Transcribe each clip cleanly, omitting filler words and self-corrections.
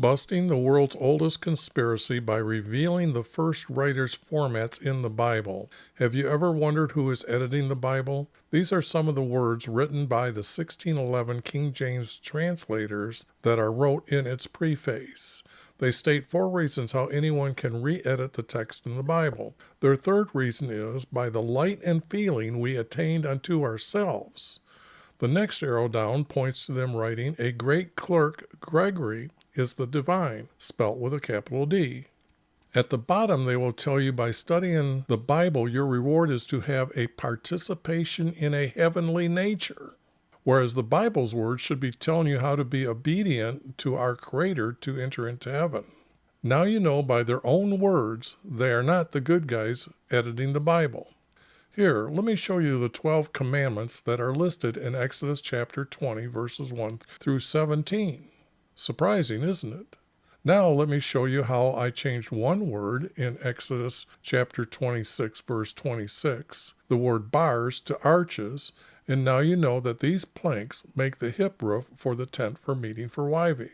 Busting the world's oldest conspiracy by revealing the first writers' formats in the Bible. Have you ever wondered who is editing the Bible? These are some of the words written by the 1611 King James translators that are wrote in its preface. They state 4 reasons how anyone can re-edit the text in the Bible. Their third reason is by the light and feeling we attained unto ourselves. The next arrow down points to them writing, a great clerk, Gregory, is the divine, spelt with a capital D. At the bottom, they will tell you by studying the Bible, your reward is to have a participation in a heavenly nature. Whereas the Bible's words should be telling you how to be obedient to our Creator to enter into heaven. Now you know by their own words, they are not the good guys editing the Bible. Here, let me show you the 12 commandments that are listed in Exodus chapter 20, verses 1 through 17. Surprising, isn't it? Now let me show you how I changed one word in Exodus chapter 26, verse 26, the word bars to arches, and now you know that these planks make the hip roof for the tent for meeting for YV.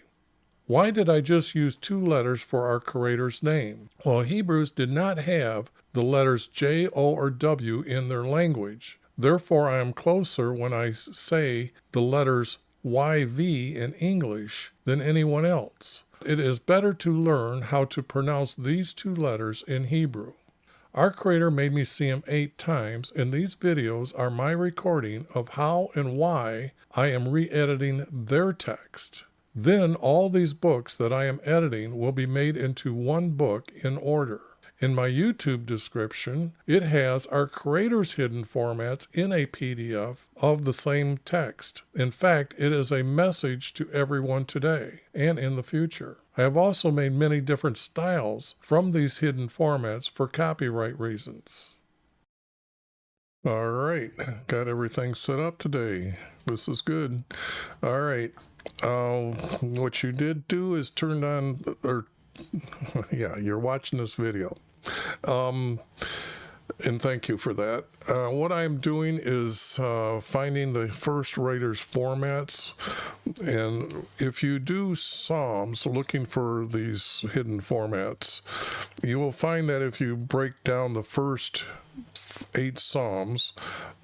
Why did I just use 2 letters for our Creator's name? Well, Hebrews did not have the letters J, O, or W in their language. Therefore, I am closer when I say the letters YV in English than anyone else. It is better to learn how to pronounce these 2 letters in Hebrew. Our Creator made me see Him 8 times, and these videos are my recording of how and why I am re-editing their text. Then all these books that I am editing will be made into one book in order. In my YouTube description, it has our Creator's hidden formats in a PDF of the same text. In fact, it is a message to everyone today and in the future. I have also made many different styles from these hidden formats for copyright reasons. All right, got everything set up today. This is good. All right. What you did do is turned on, or yeah, you're watching this video. And thank you for that. What I'm doing is finding the first writer's formats. And if you do Psalms looking for these hidden formats, you will find that if you break down the first 8 Psalms,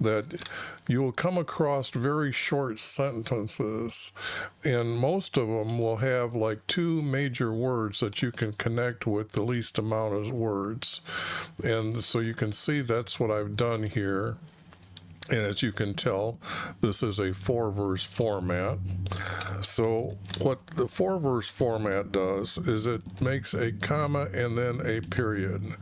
that you will come across very short sentences, and most of them will have like 2 major words that you can connect with the least amount of words. And so you can see that's what I've done here. And as you can tell, this is a 4-verse format. So what the 4-verse format does is it makes a comma and then a period,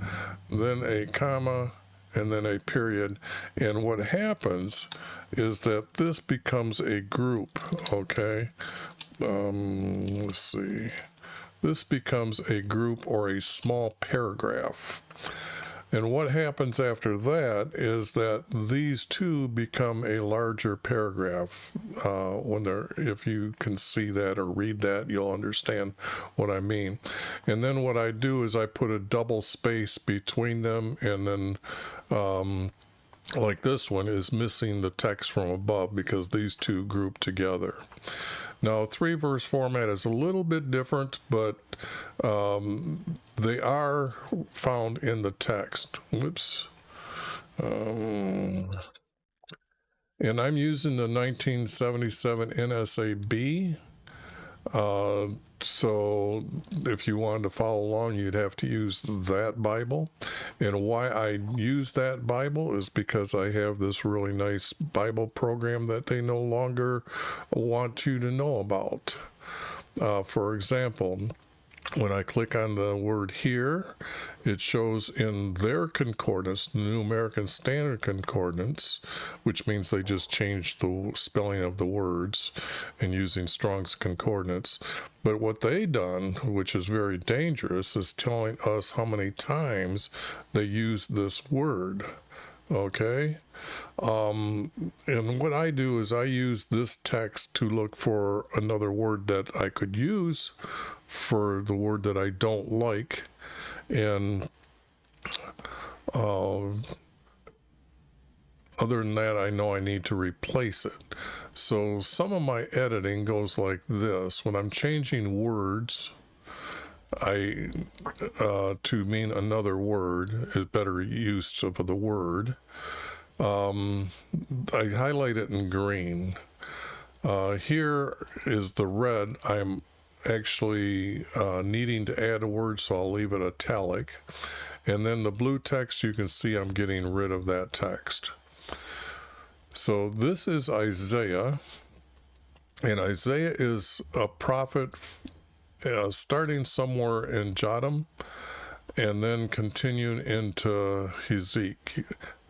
then a comma, and then a period. And what happens is that this becomes a group, okay? Let's see. This becomes a group or a small paragraph. And what happens after that is that these 2 become a larger paragraph. If you can see that or read that, you'll understand what I mean. And then what I do is I put a double space between them, and then like this one is missing the text from above because these 2 group together. Now, 3-verse format is a little bit different, but they are found in the text. Whoops. And I'm using the 1977 NSA-B. So if you wanted to follow along, you'd have to use that Bible. And why I use that Bible is because I have this really nice Bible program that they no longer want you to know about. For example, when I click on the word here, it shows in their concordance, the New American Standard Concordance, which means they just changed the spelling of the words and using Strong's Concordance. But what they done, which is very dangerous, is telling us how many times they use this word. Okay? And what I do is I use this text to look for another word that I could use for the word that I don't like, and other than that, I know I need to replace it. So some of my editing goes like this. When I'm changing words, to mean another word, is better use of the word. I highlight it in green. Here is the red. I'm actually needing to add a word, so I'll leave it italic. And then the blue text, you can see I'm getting rid of that text. So this is Isaiah, and Isaiah is a prophet starting somewhere in Jotham and then continuing into Hezekiah.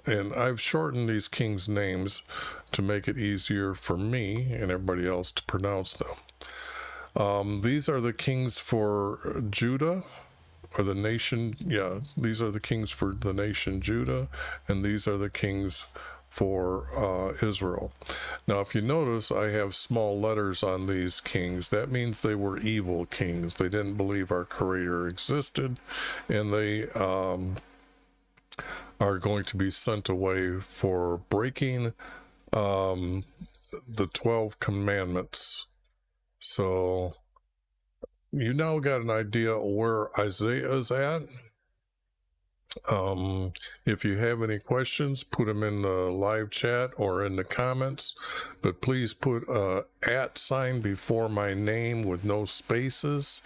And I've shortened these kings' names to make it easier for me and everybody else to pronounce them. These are the kings for Judah, or the nation. Yeah, these are the kings for the nation Judah, and these are the kings for Israel. Now, if you notice, I have small letters on these kings. That means they were evil kings. They didn't believe our Creator existed, and they are going to be sent away for breaking the 12 commandments. So you now got an idea where Isaiah is at. If you have any questions, put them in the live chat or in the comments, but please put a @ before my name with no spaces.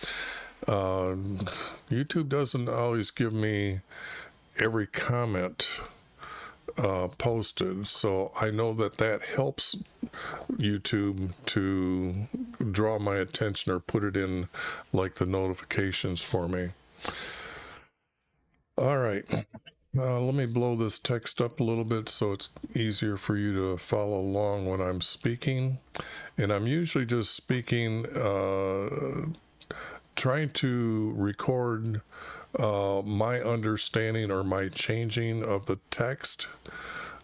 YouTube doesn't always give me every comment posted, so I know that helps YouTube to draw my attention or put it in like the notifications for me. All right, let me blow this text up a little bit so it's easier for you to follow along when I'm speaking. And I'm usually just speaking, trying to record my understanding or my changing of the text.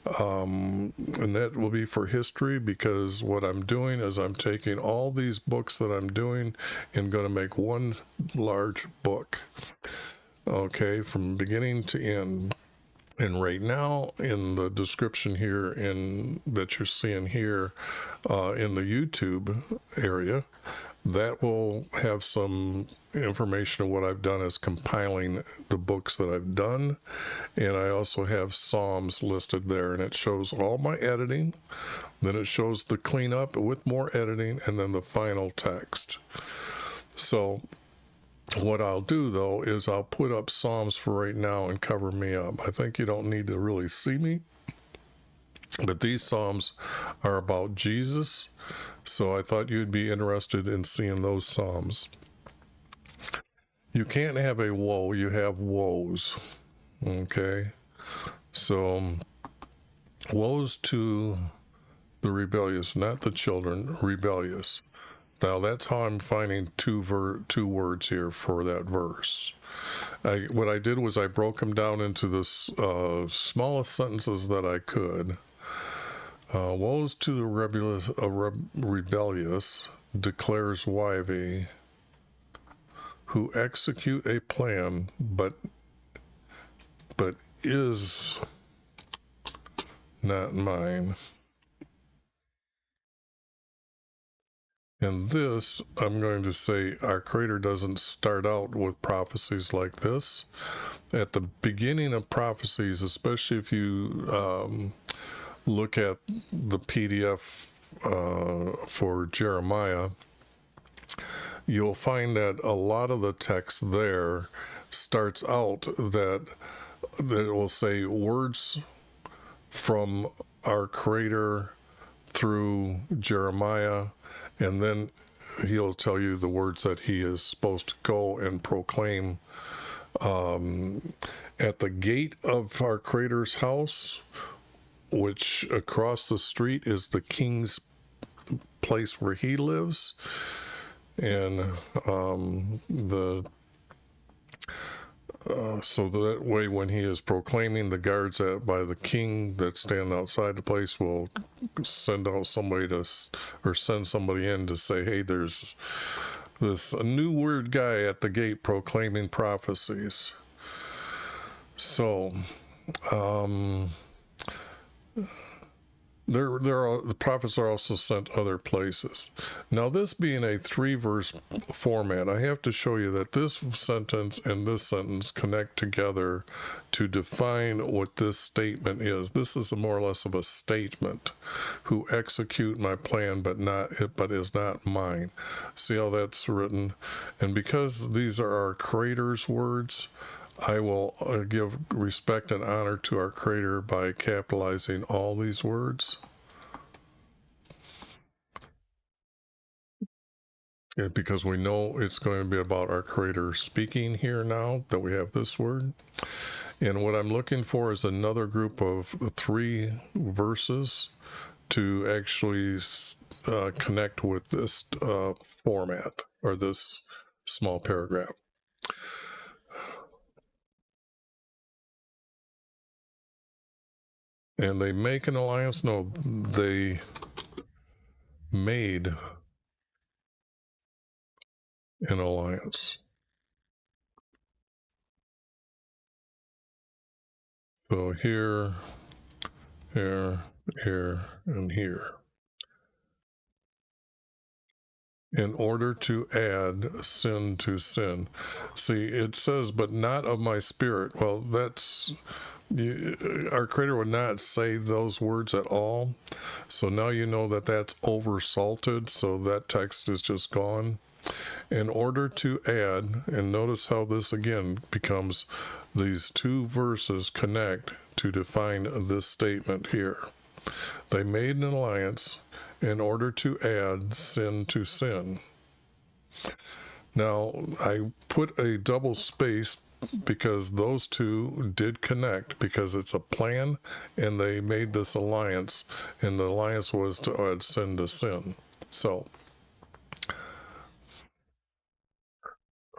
And that will be for history, because what I'm doing is I'm taking all these books that I'm doing and going to make one large book. Okay, from beginning to end. And right now, in the description here that you're seeing here in the YouTube area, that will have some information of what I've done as compiling the books that I've done. And I also have Psalms listed there, and it shows all my editing. Then it shows the cleanup with more editing, and then the final text. So what I'll do, though, is I'll put up Psalms for right now and cover me up. I think you don't need to really see me, but these Psalms are about Jesus, so I thought you'd be interested in seeing those Psalms. You can't have a woe, you have woes, okay? So, woes to the rebellious, not the children, rebellious. Now, that's how I'm finding two words here for that verse. What I did was I broke them down into the smallest sentences that I could. Woes to the rebellious, declares YHVH, who execute a plan, but is not mine. And this, I'm going to say, our Creator doesn't start out with prophecies like this. At the beginning of prophecies, especially if you look at the PDF for Jeremiah, you'll find that a lot of the text there starts out that it will say words from our Creator through Jeremiah, and then he'll tell you the words that he is supposed to go and proclaim. At the gate of our Creator's house, which across the street is the king's place where he lives, and so that way, when he is proclaiming, the guards by the king that stand outside the place will send out somebody send somebody in to say, hey, there's a new word guy at the gate proclaiming prophecies. So The prophets are also sent other places. Now, this being a 3-verse format, I have to show you that this sentence and this sentence connect together to define what this statement is. This is more or less of a statement: who execute my plan, but is not mine. See how that's written? And because these are our Creator's words, I will give respect and honor to our Creator by capitalizing all these words. Because we know it's going to be about our Creator speaking here now that we have this word. And what I'm looking for is another group of 3 verses to actually connect with this format, or this small paragraph. And they make an alliance? No, they made an alliance. So here, here, and here. In order to add sin to sin. See, it says, but not of my spirit. Well, that's... our Creator would not say those words at all. So now you know that that's oversalted, so that text is just gone. In order to add, and notice how this again becomes, these 2 verses connect to define this statement here. They made an alliance in order to add sin to sin. Now, I put a double space because those 2 did connect, because it's a plan, and they made this alliance, and the alliance was to add sin to sin. So,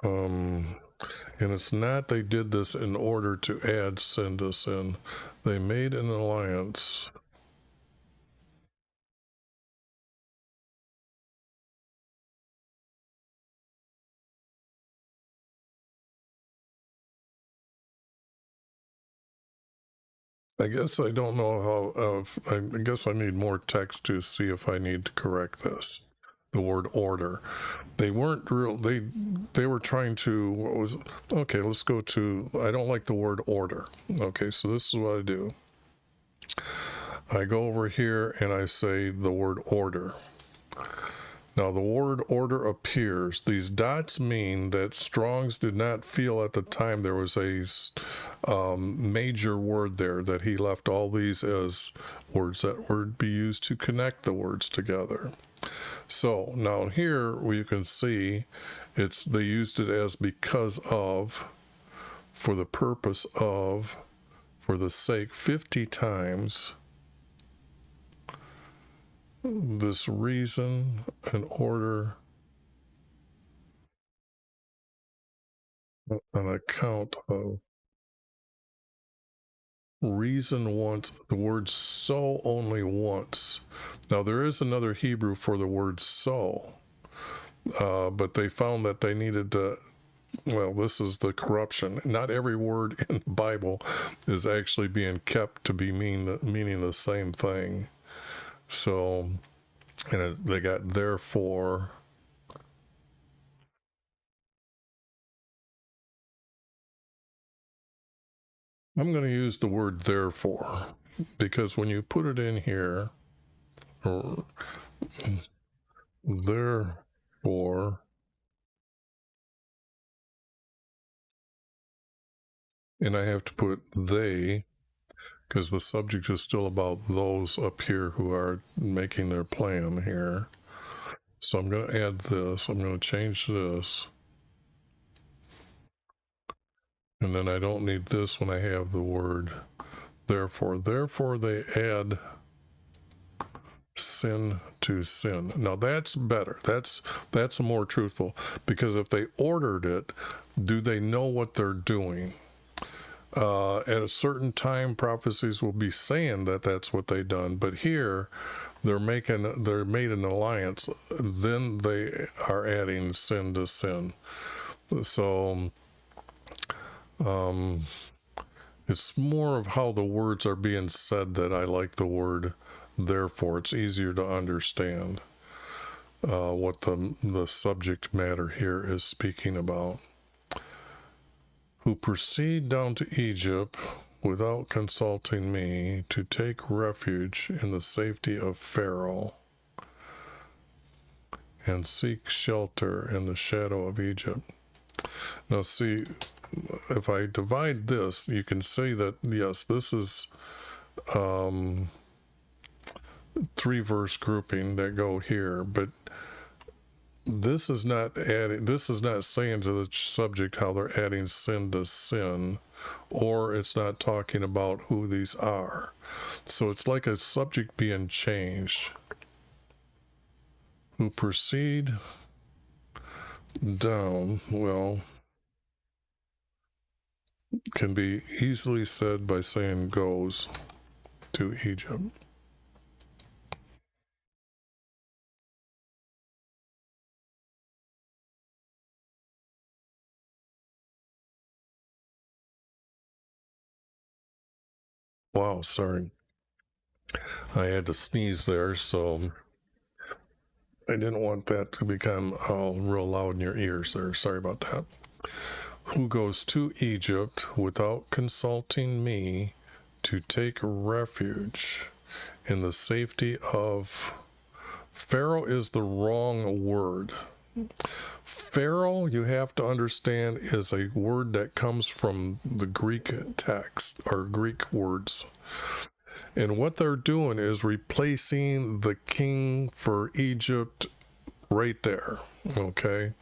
and it's not they did this in order to add sin to sin. They made an alliance. I guess I don't know how, I guess I need more text to see if I need to correct this. The word order. They weren't real, they were trying to, what was, okay, let's go to, I don't like the word order. Okay, so this is what I do. I go over here and I say the word order. Now the word order appears. These dots mean that Strong's did not feel at the time there was a major word there, that he left all these as words that would be used to connect the words together. So now here you can see they used it as because of, for the purpose of, for the sake 50 times. This reason and order on account of. Reason once, the word so only once. Now there is another Hebrew for the word so, but they found that they needed to, well, this is the corruption. Not every word in the Bible is actually being kept to be meaning the same thing. So, and they got therefore. I'm going to use the word therefore, because when you put it in here, or therefore, and I have to put they, because the subject is still about those up here who are making their plan here. So I'm going to add this. I'm going to change this. And then I don't need this when I have the word therefore. Therefore, they add sin to sin. Now that's better. That's more truthful, because if they ordered it, do they know what they're doing? At a certain time, prophecies will be saying that that's what they done, but here they're made an alliance, then they are adding sin to sin. So it's more of how the words are being said that I like the word therefore. It's easier to understand what the subject matter here is speaking about. Who proceed down to Egypt without consulting me to take refuge in the safety of Pharaoh and seek shelter in the shadow of Egypt. Now see, if I divide this, you can say that, yes, this is 3-verse grouping that go here, but this is not saying to the subject how they're adding sin to sin, or it's not talking about who these are. So it's like a subject being changed. Who proceed down, well, can be easily said by saying goes to Egypt. Wow, sorry. I had to sneeze there, so I didn't want that to become all real loud in your ears there. Sorry about that. Who goes to Egypt without consulting me to take refuge in the safety of Pharaoh is the wrong word. Pharaoh, you have to understand, is a word that comes from the Greek text or Greek words. And what they're doing is replacing the king for Egypt right there. Okay.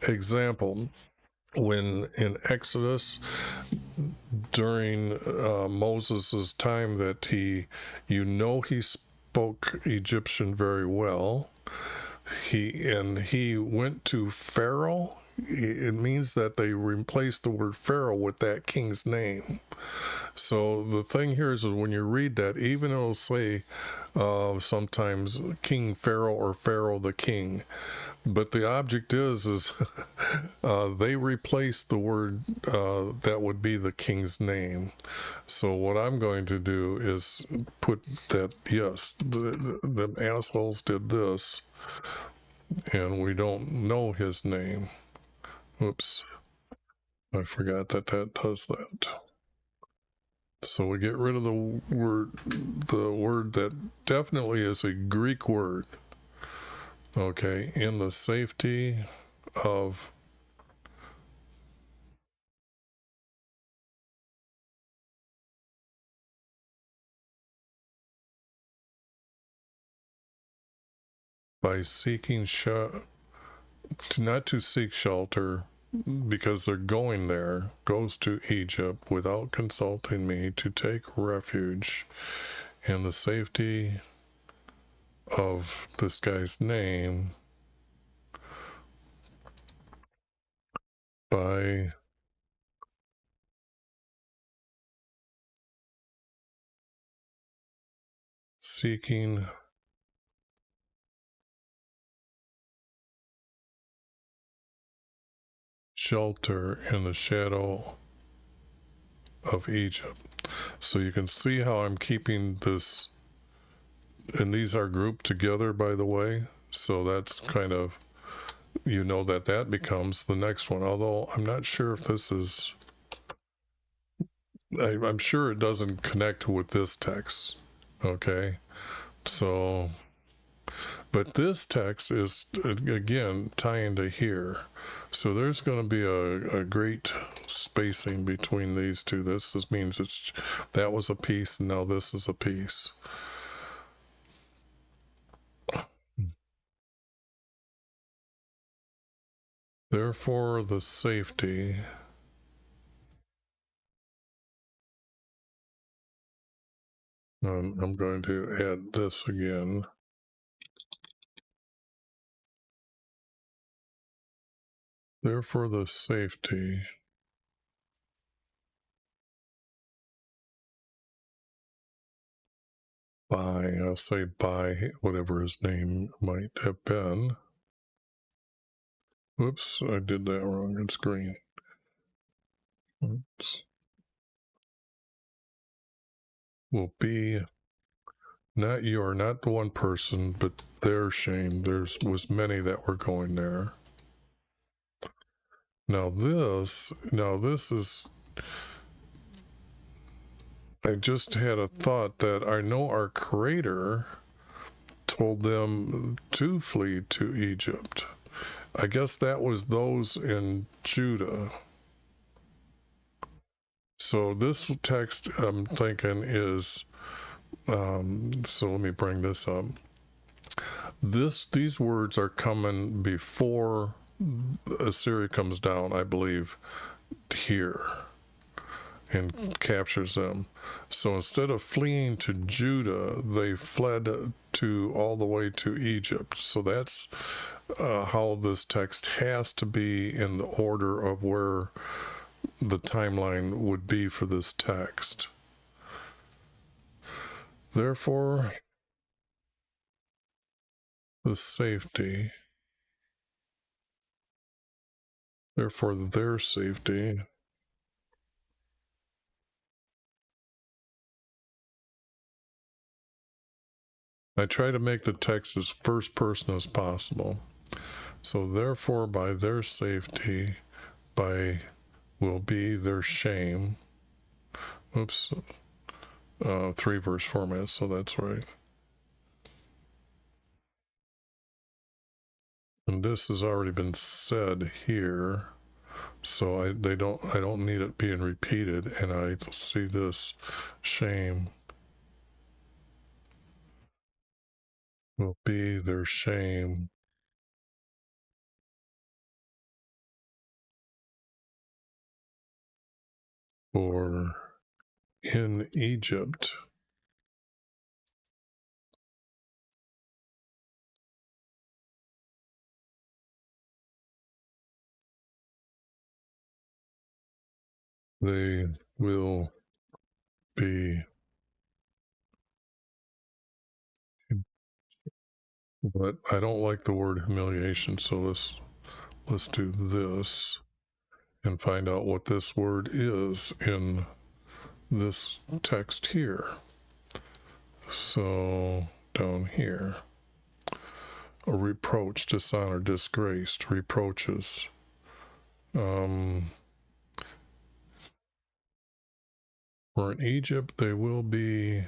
Example, when in Exodus, during Moses' time, that he spoke Egyptian very well. He went to Pharaoh. It means that they replaced the word Pharaoh with that king's name. So the thing here is that when you read that, even it'll say sometimes King Pharaoh or Pharaoh the king, but the object is they replaced the word that would be the king's name. So what I'm going to do is put that, yes, the assholes did this, and we don't know his name. Oops, I forgot that does that. So we get rid of the word that definitely is a Greek word. Okay, in the safety of by seeking not to seek shelter because they're going there, goes to Egypt without consulting me to take refuge in the safety of this guy's name by seeking shelter in the shadow of Egypt. So you can see how I'm keeping this, and these are grouped together, by the way. So that's kind of, that becomes the next one. Although I'm not sure if this is, I'm sure it doesn't connect with this text. Okay. So, but this text is, again, tying to here. So there's going to be a great spacing between these two. This means that was a piece, and now this is a piece. Therefore, the safety I'm going to add this again. Therefore, the safety I'll say by whatever his name might have been. Whoops, I did that wrong. It's green. Oops. Will be Not you are not the one person, but their shame. Was many that were going there. Now this is, I just had a thought that I know our Creator told them to flee to Egypt. I guess that was those in Judah. So this text, I'm thinking, is, so let me bring this up. These words are coming before Assyria comes down, I believe, here and captures them. So instead of fleeing to Judah, they fled to all the way to Egypt. So that's how this text has to be in the order of where the timeline would be for this text. Therefore, the safety, therefore their safety. I try to make the text as first person as possible. So therefore, by their safety, will be their shame. Oops. 3-verse format, so that's right. And this has already been said here, so I don't need it being repeated. And I see this shame will be their shame. For in Egypt they will be, but I don't like the word humiliation, so let's do this and find out what this word is in this text here. So down here, a reproach, dishonor, disgraced, reproaches. For in Egypt they will be,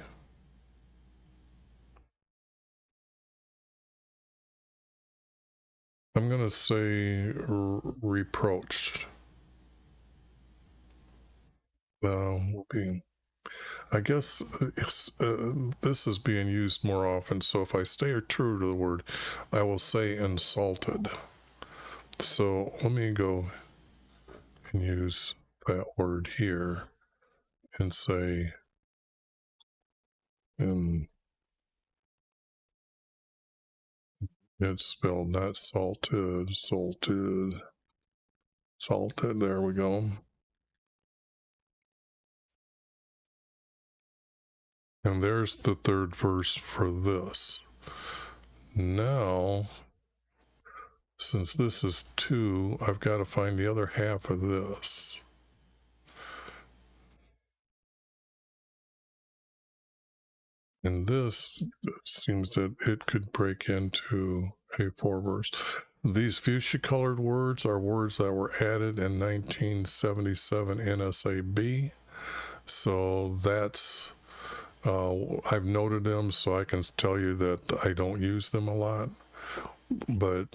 I'm going to say reproached. Will be, I guess this is being used more often, so if I stay true to the word, I will say insulted. So let me go and use that word here and say, and it's spelled not salted, salted, there we go. And there's the 3rd verse for this. Now, since this is 2, I've got to find the other half of this. And this seems that it could break into a 4-verse. These fuchsia colored words are words that were added in 1977 NSAB. So that's, I've noted them, so I can tell you that I don't use them a lot. But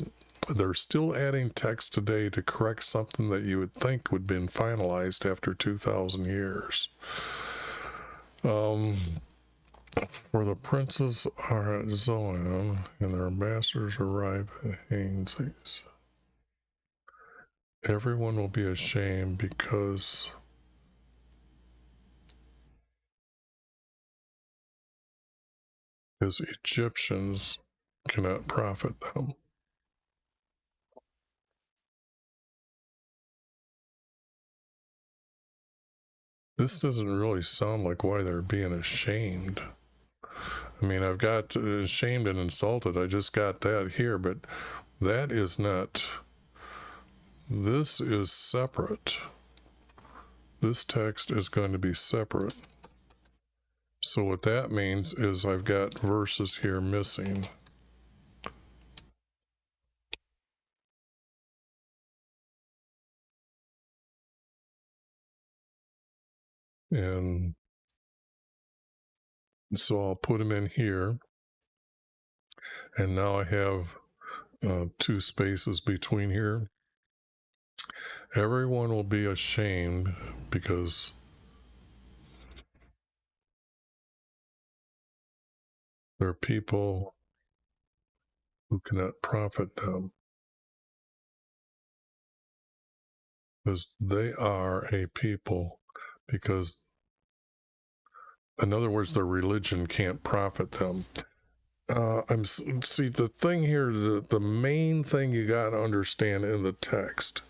they're still adding text today to correct something that you would think would have been finalized after 2,000 years. For the princes are at Zoan, and their masters arrive at Haines's. Everyone will be ashamed because his Egyptians cannot profit them. This doesn't really sound like why they're being ashamed. I mean, I've got ashamed and insulted. I just got that here, but that is not. This is separate. This text is going to be separate. So what that means is I've got verses here missing. And so I'll put them in here. And now I have 2 spaces between here. Everyone will be ashamed because there are people who cannot profit them, because they are a people, because in other words, their religion can't profit them. See, the thing here, the main thing you got to understand in the text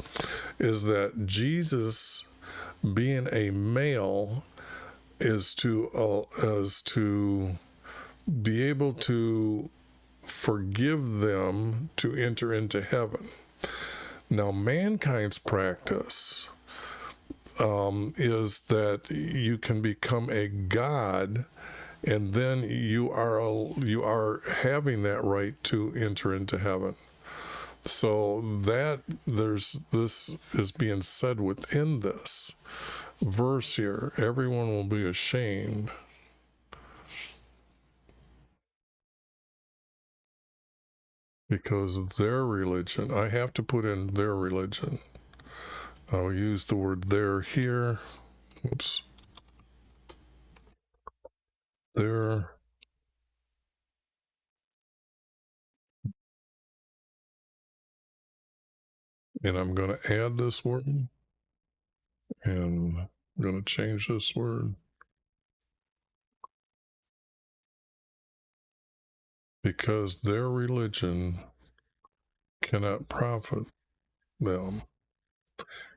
is that Jesus, being a male, is to be able to forgive them to enter into heaven. Now, mankind's practice is that you can become a god, and then you are having that right to enter into heaven. So that this is being said within this verse here. Everyone will be ashamed because their religion. I have to put in their religion. I'll use the word "their" here. Whoops. Their. And I'm going to add this word, and I'm going to change this word, because their religion cannot profit them.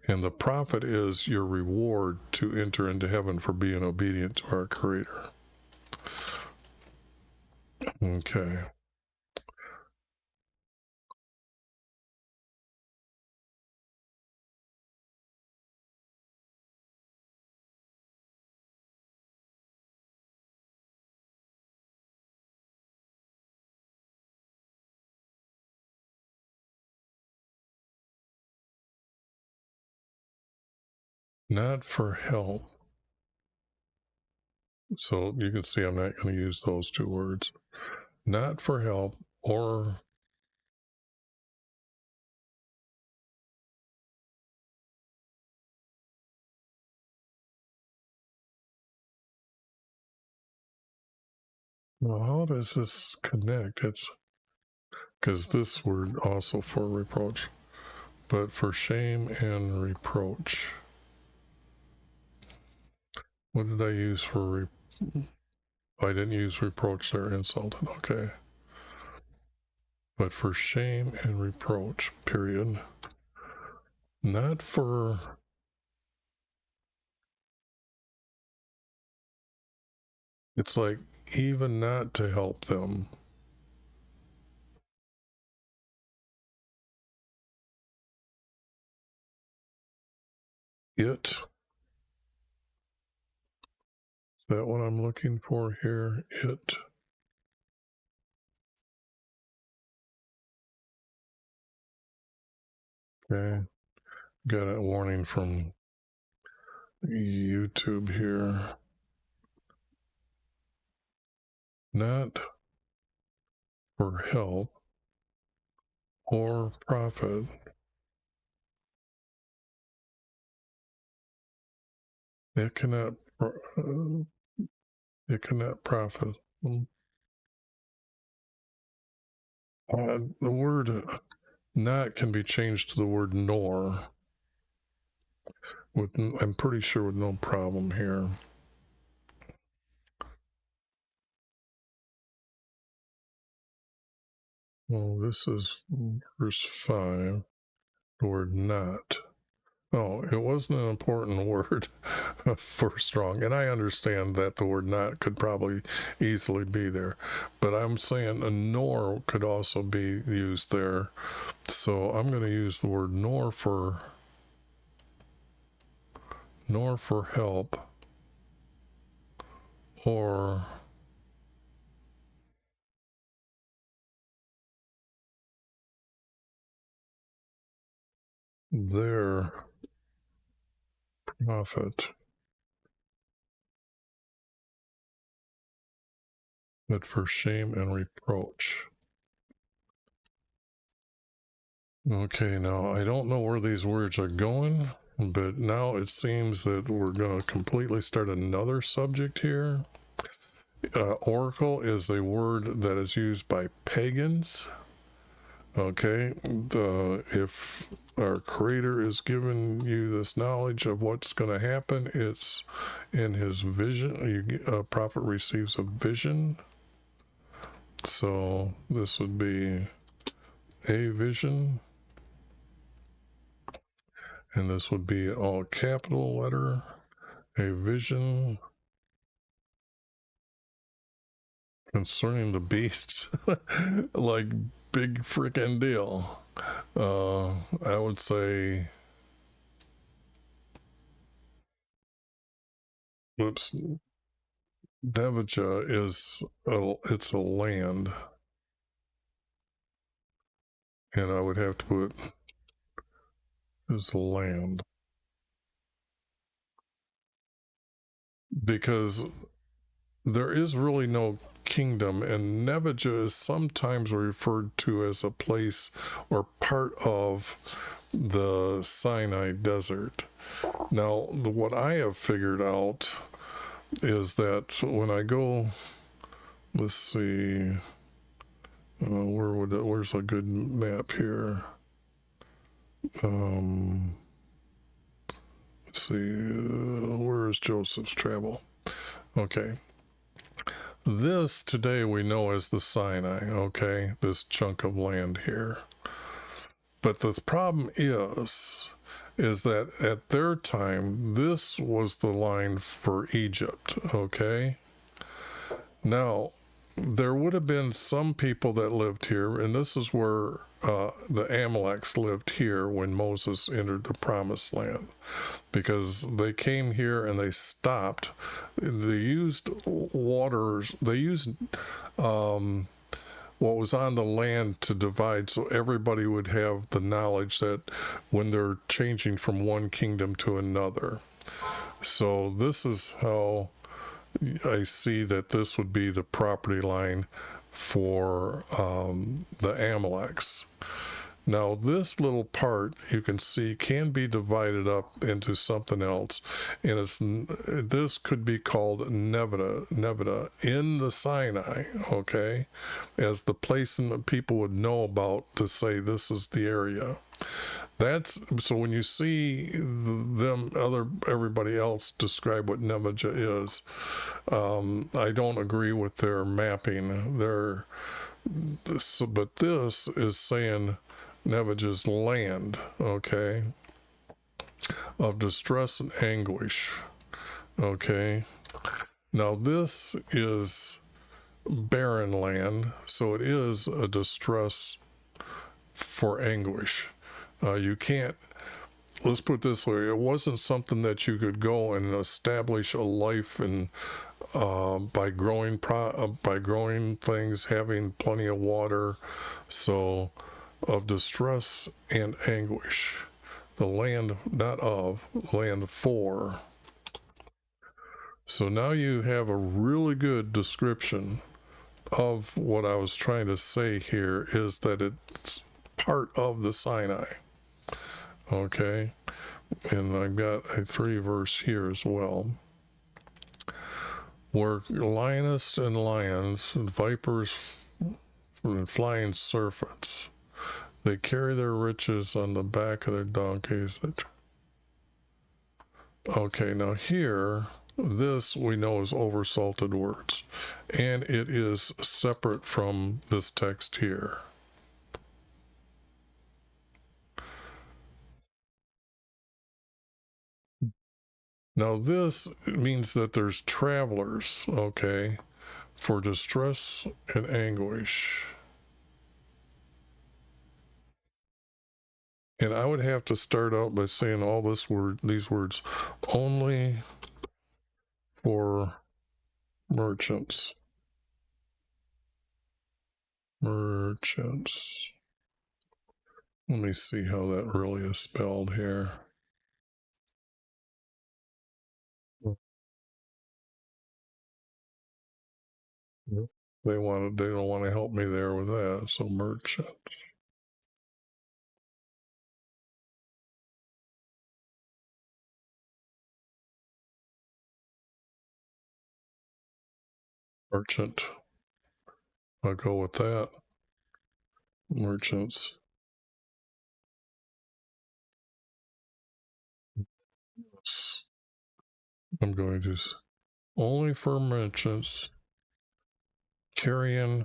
And the profit is your reward to enter into heaven for being obedient to our Creator. Okay. Not for help. So you can see I'm not going to use those 2 words. Not for help, or well, how does this connect? It's because this word also for reproach, but for shame and reproach. What did I use for I didn't use reproach there, insulted. Okay. But for shame and reproach, period. Not for it's like even not to help them. Is that what I'm looking for here? It. Okay. Got a warning from YouTube here. Not for help or profit. It cannot profit. The word not can be changed to the word nor. I'm pretty sure with no problem here. Well, this is verse 5. The word not. Oh, it wasn't an important word for strong. And I understand that the word not could probably easily be there. But I'm saying a nor could also be used there. So I'm going to use the word nor for help or their prophet, but for shame and reproach. Okay, now I don't know where these words are going, but now it seems that we're going to completely start another subject here. Oracle is a word that is used by pagans. Okay, if our Creator is giving you this knowledge of what's going to happen, it's in his vision. A prophet receives a vision. So this would be a vision. And this would be all capital letter, a vision concerning the beasts. Like, big freaking deal. I would say, whoops, Devija is it's a land, and I would have to put is land, because there is really no kingdom, and Nebuchadnezzar is sometimes referred to as a place or part of the Sinai desert. Now, what I have figured out is that when I go, let's see, where's a good map here? Let's see, where is Joseph's travel? Okay. This today we know as the Sinai, okay, this chunk of land here. But the problem is that at their time, this was the line for Egypt, okay? Now, there would have been some people that lived here, and this is where the Amaleks lived here when Moses entered the Promised Land, because they came here and they stopped. They used waters, they used what was on the land to divide, so everybody would have the knowledge that when they're changing from one kingdom to another. So this is how I see that this would be the property line for the Amaleks. Now, this little part you can see can be divided up into something else, and this could be called Nevada in the Sinai, okay, as the place that people would know about to say this is the area. That's so when you see everybody else describe what Nebuchadnezzar is, I don't agree with their mapping. But this is saying Nebuchadnezzar's land, okay, of distress and anguish, okay. Now this is barren land, so it is a distress for anguish. You can't, let's put it this way, it wasn't something that you could go and establish a life in by growing things, having plenty of water. So of distress and anguish, the land not of, land for. So now you have a really good description of what I was trying to say here, is that it's part of the Sinai. Okay, and I've got a 3 verse here as well, where lioness and lions and vipers and flying serpents, they carry their riches on the back of their donkeys. Okay, now here, this we know is oversalted words, and it is separate from this text here. Now this means that there's travelers, okay, for distress and anguish. And I would have to start out by saying all these words only for Merchants. Merchants. Let me see how that really is spelled here. They don't want to help me there with that. So merchant. Merchant. I'll go with that. Merchants. I'm going to only for merchants carrying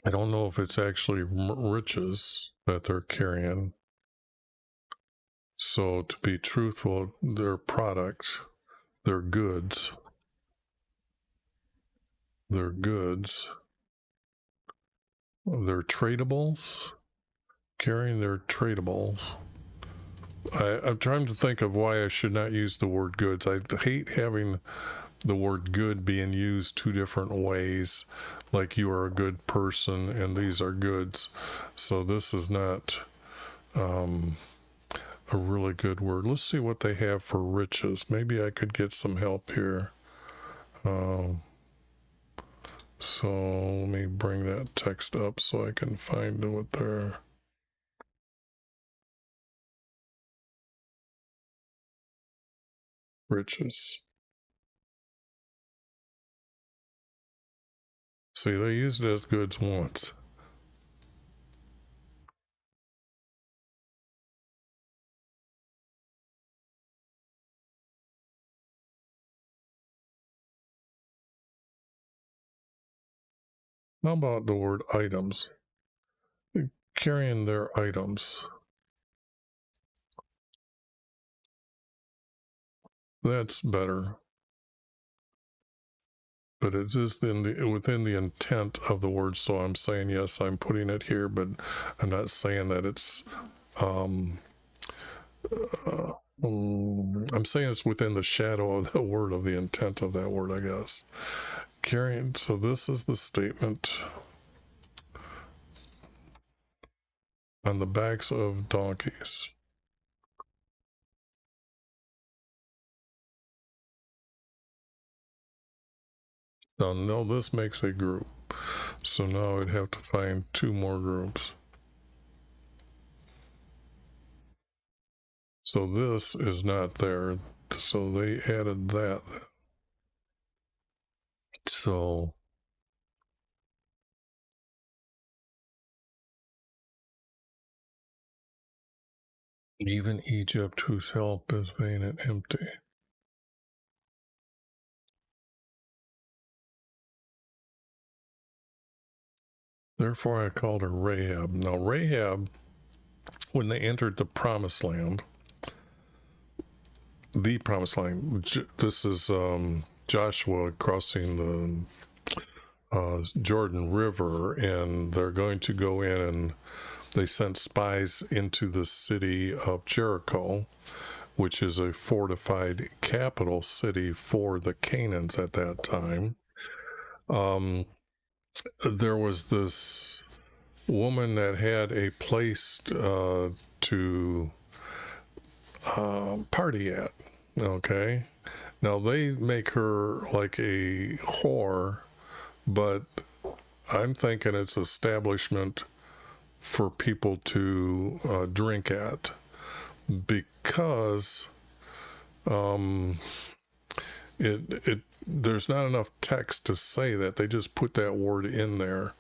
I don't know if it's actually riches that they're carrying. So to be truthful, their products, their goods, their tradables, carrying their tradables. I'm trying to think of why I should not use the word goods. I hate having the word good being used two different ways, like you are a good person and these are goods. So this is not a really good word. Let's see what they have for riches. Maybe I could get some help here. So let me bring that text up so I can find what they're... riches. See, they used it as goods once. How about the word items? Carrying their items. That's better. But it is within the intent of the word. So I'm saying, yes, I'm putting it here, but I'm not saying that it's, I'm saying it's within the shadow of the word, of the intent of that word, I guess. Carrying, so this is the statement. On the backs of donkeys. Now, no, this makes a group. So now I'd have to find two more groups. So this is not there. So they added that. So even Egypt, whose help is vain and empty. Therefore I called her Rahab. Now Rahab, when they entered the promised land, this is Joshua crossing the Jordan River, and they're going to go in, and they sent spies into the city of Jericho, which is a fortified capital city for the Canaanites at that time. There was this woman that had a place to party at. Okay. Now they make her like a whore, but I'm thinking it's establishment for people to drink at, because there's not enough text to say that. They just put that word in there,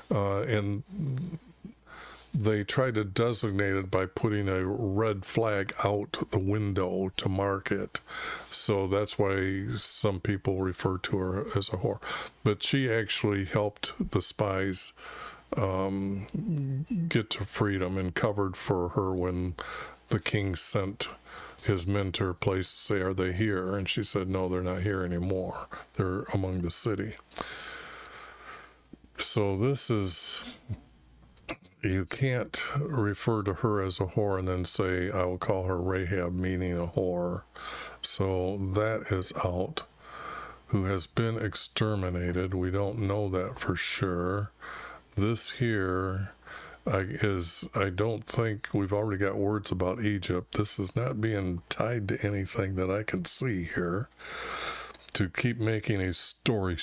and they try to designate it by putting a red flag out the window to mark it. So that's why some people refer to her as a whore. But she actually helped the spies get to freedom and covered for her when the king sent his mentor place to say, are they here? And she said, no, they're not here anymore. They're among the city. So this is, you can't refer to her as a whore and then say, I will call her Rahab, meaning a whore. So that is out. Who has been exterminated. We don't know that for sure. This here I don't think we've already got words about Egypt. This is not being tied to anything that I can see here. To keep making a story,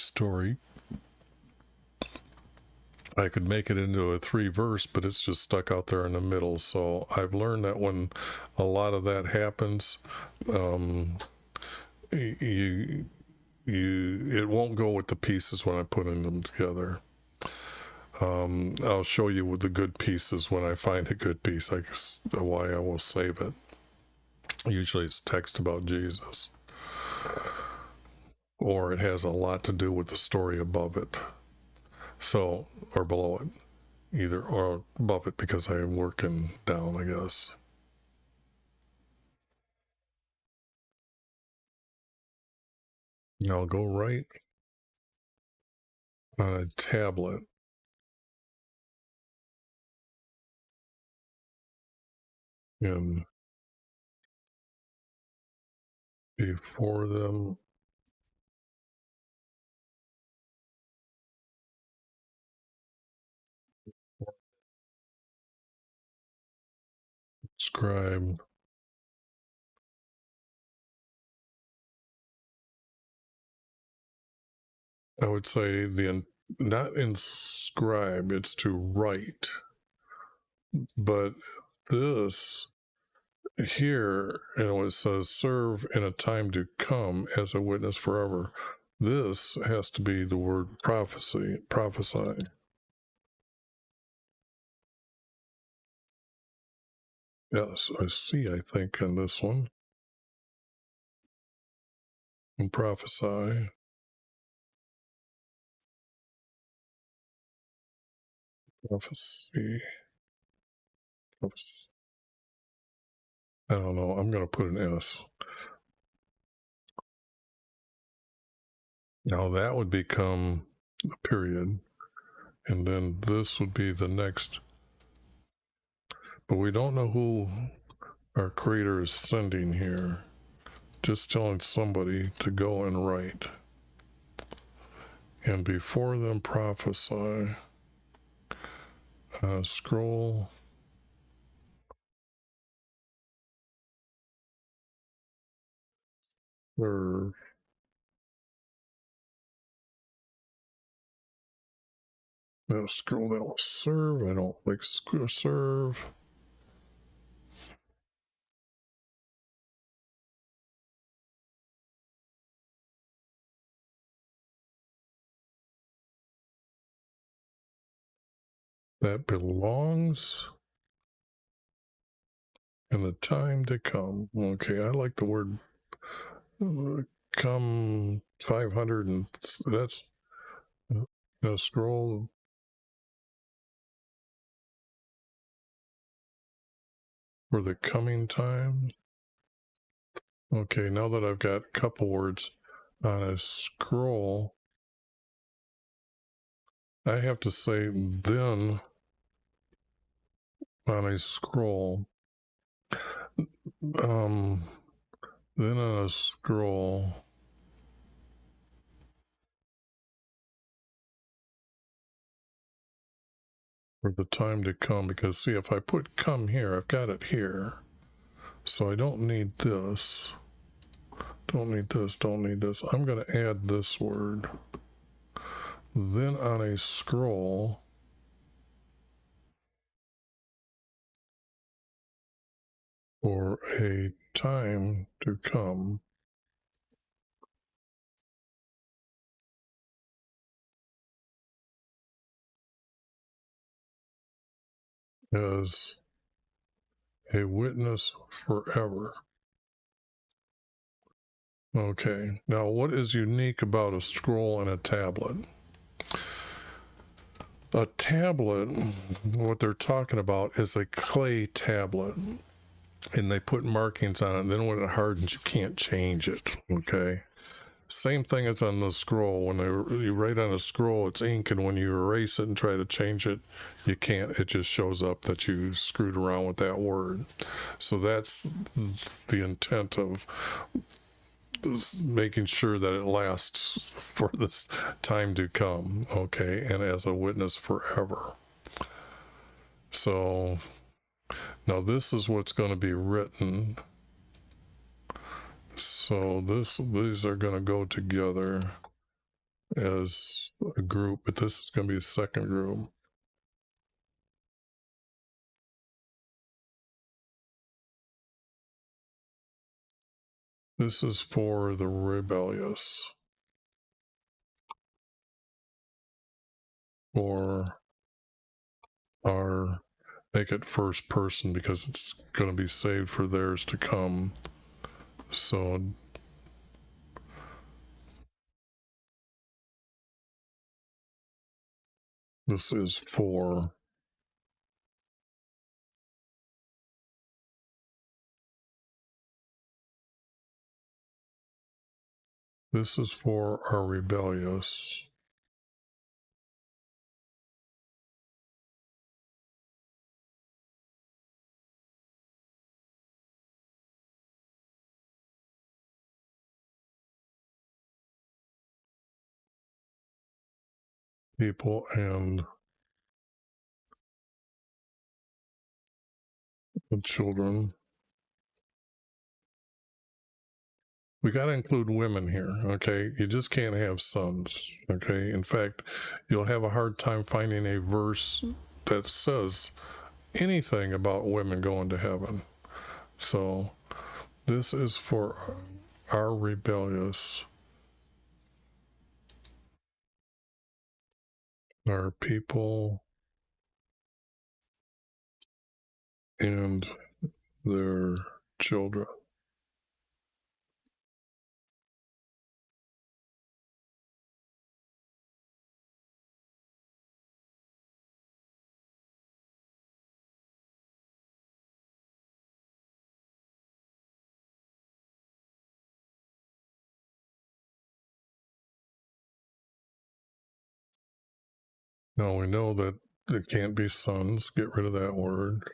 I could make it into a 3-verse, but it's just stuck out there in the middle. So I've learned that when a lot of that happens, it won't go with the pieces when I put them together. I'll show you with the good pieces when I find a good piece. Why I will save it. Usually it's text about Jesus, or it has a lot to do with the story above it. So, or below it, either, or above it, because I'm working down, I guess. Now go right on a tablet. And before them, scribe. I would say not inscribe, it's to write. But this here, it says serve in a time to come as a witness forever. This has to be the word prophesy. Yes, I see, I think, in this one. And prophesy. Prophecy. I don't know. I'm going to put an S. Now that would become a period. And then this would be the next. But we don't know who our creator is sending here. Just telling somebody to go and write. And before them prophesy. Scroll. Serve. Scroll that will serve. I don't like serve. That belongs in the time to come. Okay, I like the word come 500, and that's scroll. For the coming time. Okay, now that I've got a couple words on a scroll, I have to say then on a scroll. Then on a scroll. For the time to come, because see, if I put come here, I've got it here. So I don't need this. Don't need this. I'm going to add this word. Then on a scroll, for a time to come. As a witness forever. Okay, now what is unique about a scroll and a tablet? A tablet, what they're talking about is a clay tablet. and they put markings on it. And then when it hardens, you can't change it. Okay. Same thing as on the scroll. When you write on a scroll, it's ink, and when you erase it and try to change it, you can't. It just shows up that you screwed around with that word. So that's the intent of making sure that it lasts for this time to come, okay, and as a witness forever. So now this is what's going to be written. So these are going to go together as a group, but this is going to be the second group. This is for the rebellious, or our, make it first person because it's going to be saved for theirs to come. So this is for our rebellious. People and the children. We got to include women here, okay? You just can't have sons, okay? In fact, you'll have a hard time finding a verse that says anything about women going to heaven. So this is for our rebellious, our people and their children. Now we know that it can't be sons. Get rid of that word.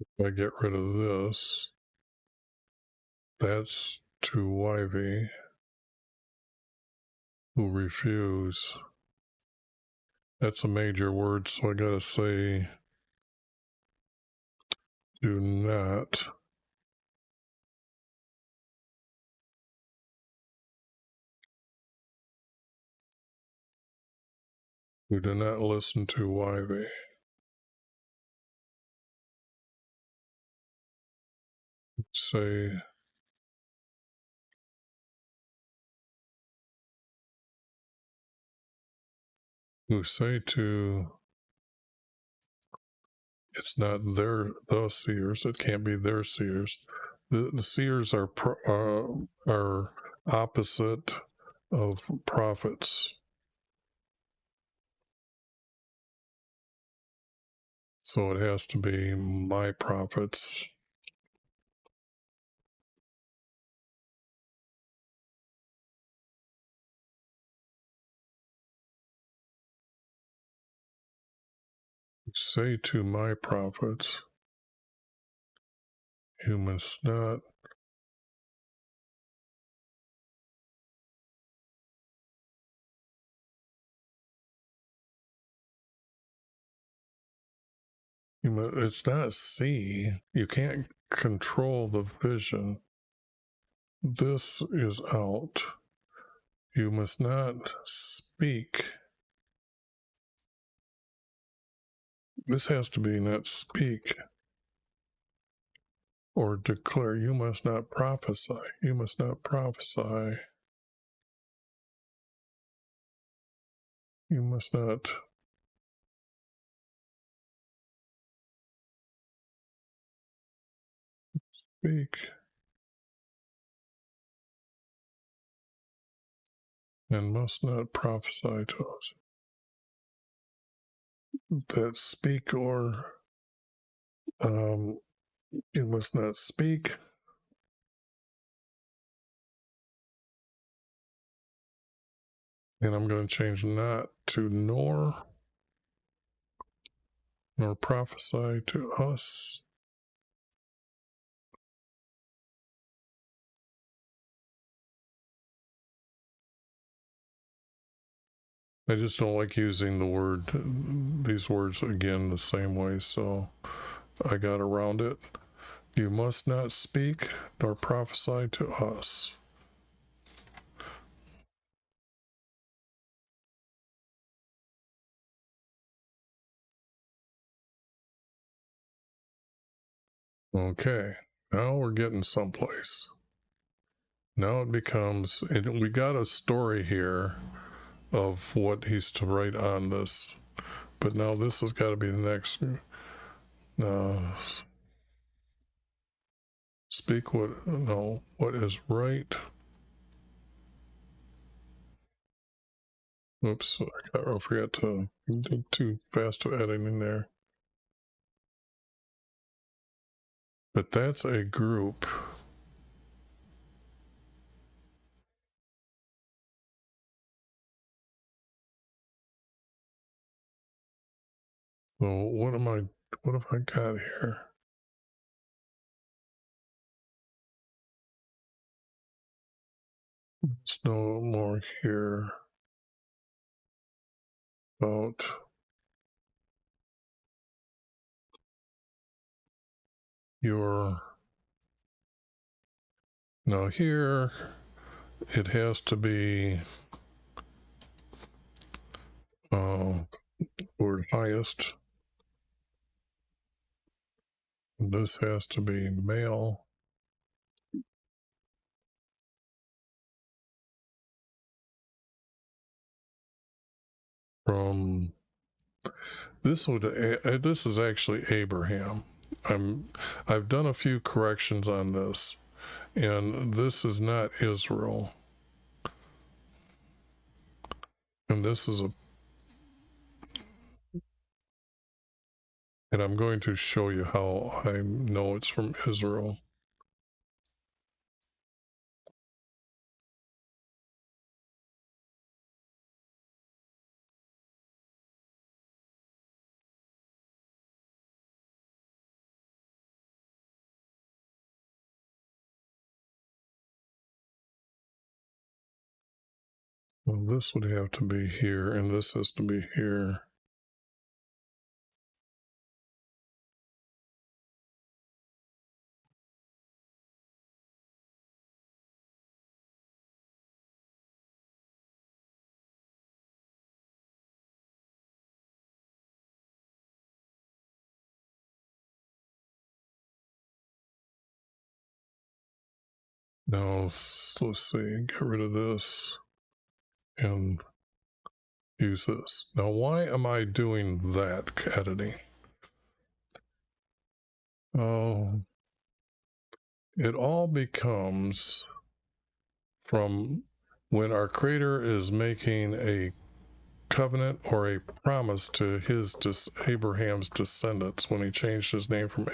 If I get rid of this, that's to YV who refuse. That's a major word, so I gotta say do not. Who do not listen to YV. Say who say to, it's not the seers. It can't be their seers. The seers are opposite of prophets. So it has to be my prophets. Say to my prophets, you must not it's not see. You can't control the vision. This is out. You must not speak. This has to be not speak or declare. You must not prophesy. You must not prophesy. You must not speak. and must not prophesy to us that speak or you must not speak and I'm going to change not to nor prophesy to us. I just don't like using these words again the same way, so I got around it. You must not speak nor prophesy to us. Okay, now we're getting someplace. Now it becomes, we got a story here of what he's to write on this, but now this has got to be the next. Speak what is right. Oops, I forgot to do too fast of editing there. But that's a group. So what have I got here? There's no more here about your. Now here it has to be word highest. This has to be male. From this is actually Abraham. I've done a few corrections on this, and this is not Israel. And this is and I'm going to show you how I know it's from Israel. Well, this would have to be here, and this has to be here. Now, let's see, get rid of this and use this. Now, why am I doing that editing? Oh, it all becomes from when our Creator is making a covenant or a promise to Abraham's descendants when he changed his name from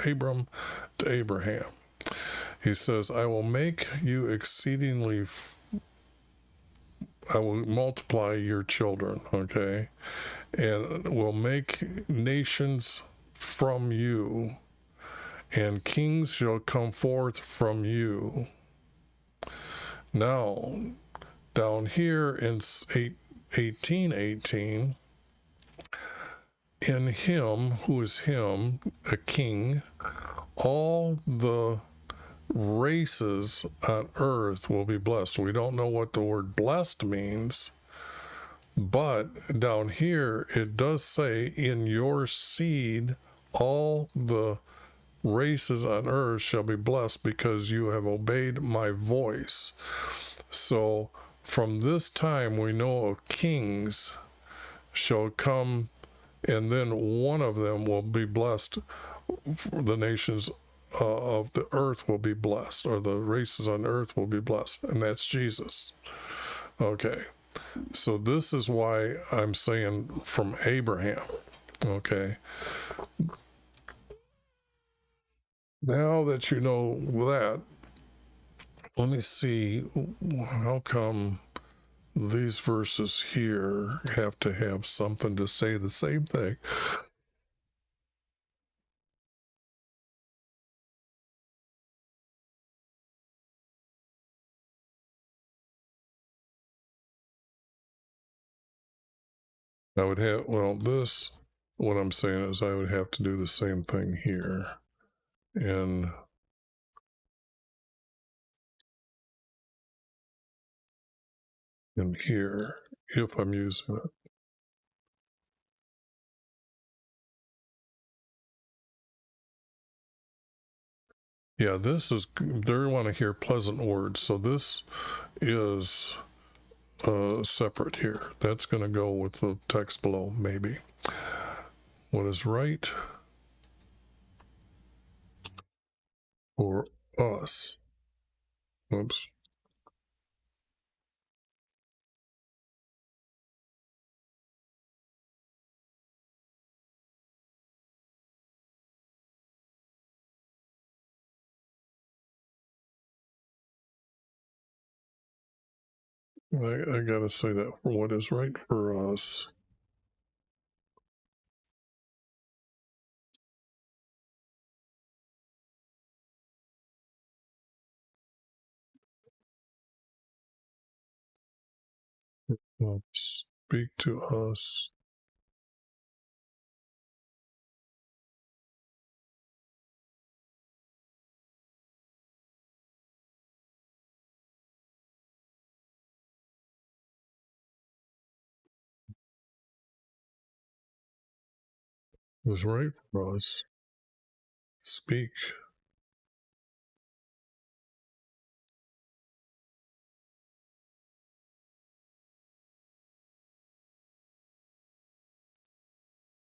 Abram to Abraham. He says, I will make you exceedingly, I will multiply your children, okay? And will make nations from you, and kings shall come forth from you. Now, down here in 18:18, in him, who is him, a king, all the races on earth will be blessed. We don't know what the word blessed means, but down here it does say, in your seed all the races on earth shall be blessed because you have obeyed my voice. So from this time we know of kings shall come, and then one of them will be blessed. The nations of the earth will be blessed, or the races on earth will be blessed, and that's Jesus. Okay, so this is why I'm saying from Abraham. Okay, now that you know that, let me see how come these verses here have to have something to say the same thing. I would have, well, this, what I'm saying is I would have to do the same thing here. And in here, if I'm using it. Yeah, this is, they want to hear pleasant words. So this is separate here. That's going to go with the text below, maybe. What is right for us? Oops. I got to say that for what is right for us. Speak to us. Was right for us. Speak.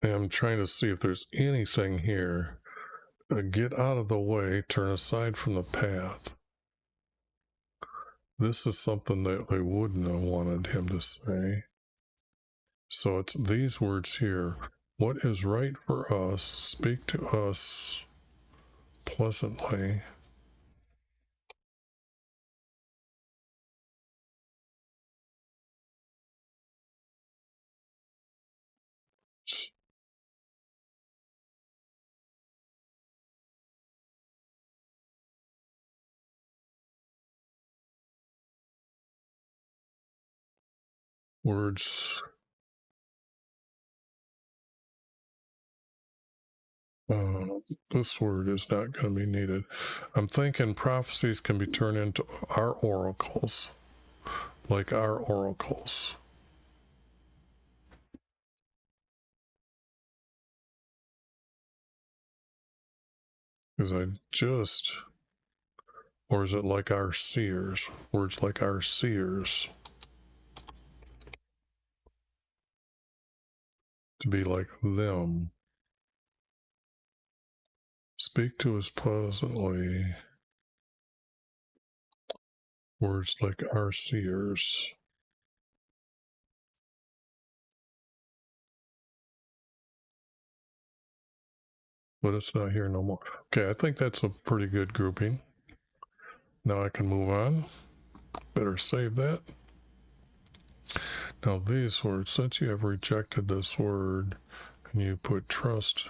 I'm trying to see if there's anything here. Get out of the way, turn aside from the path. This is something that they wouldn't have wanted him to say. So it's these words here. What is right for us, speak to us pleasantly. Words. This word is not going to be needed. I'm thinking prophecies can be turned into our oracles, like our oracles. Because I just, or is it like our seers? Words like our seers. To be like them. Speak to us pleasantly. Words like our seers. But it's not here no more. Okay, I think that's a pretty good grouping. Now I can move on. Better save that. Now these words, since you have rejected this word and you put trust,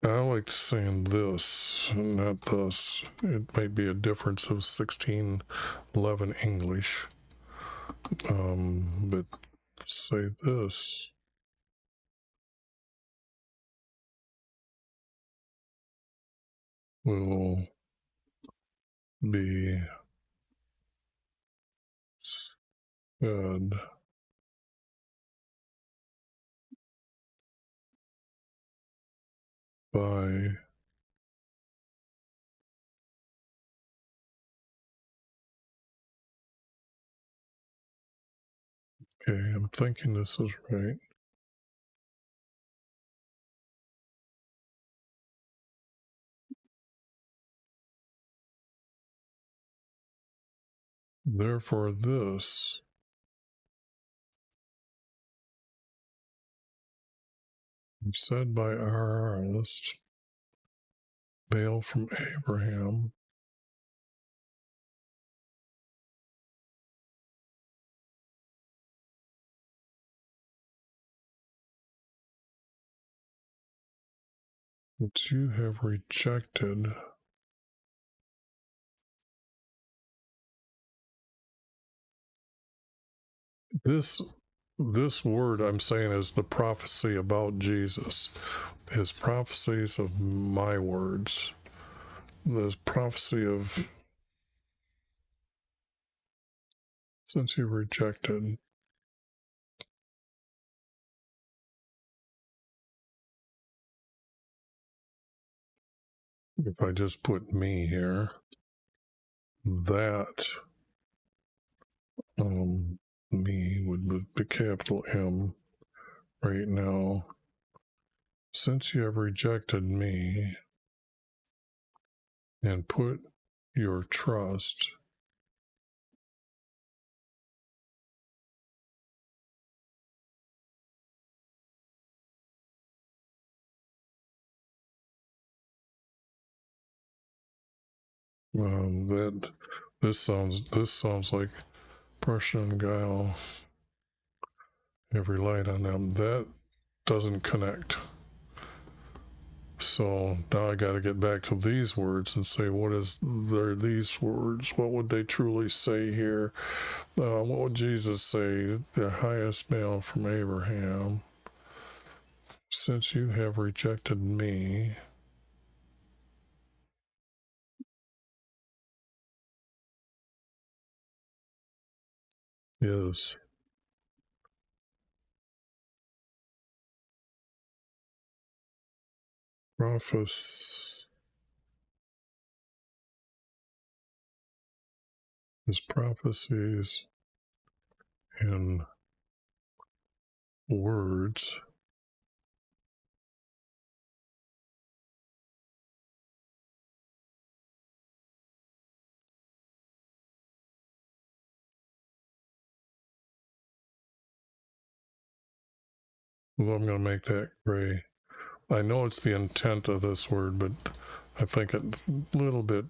I like saying this, not this. It might be a difference of 1611 English. But say this. Will be said by okay, I'm thinking this is right. Therefore, this said by our artist, Baal from Abraham, that you have rejected this word I'm saying is the prophecy about Jesus, his prophecies of my words, the prophecy of since you rejected. If I just put me here, that me would be the capital M right now. Since you have rejected me and put your trust that this sounds like Prussian and guile have relied on them. That doesn't connect. So now I got to get back to these words and say, what is there? These words? What would they truly say here? What would Jesus say? The highest male from Abraham. Since you have rejected me, is prophes his prophecies and words well, I'm going to make that gray. I know it's the intent of this word, but I think it's a little bit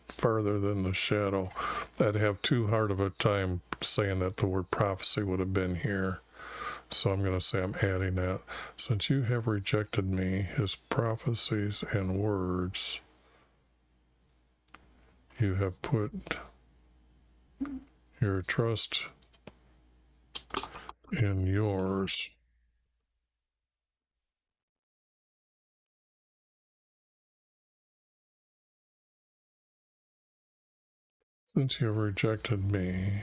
farther than the shadow. I'd have too hard of a time saying that the word prophecy would have been here. So I'm going to say I'm adding that. Since you have rejected me, his prophecies and words, you have put your trust in yours. Since you have rejected me,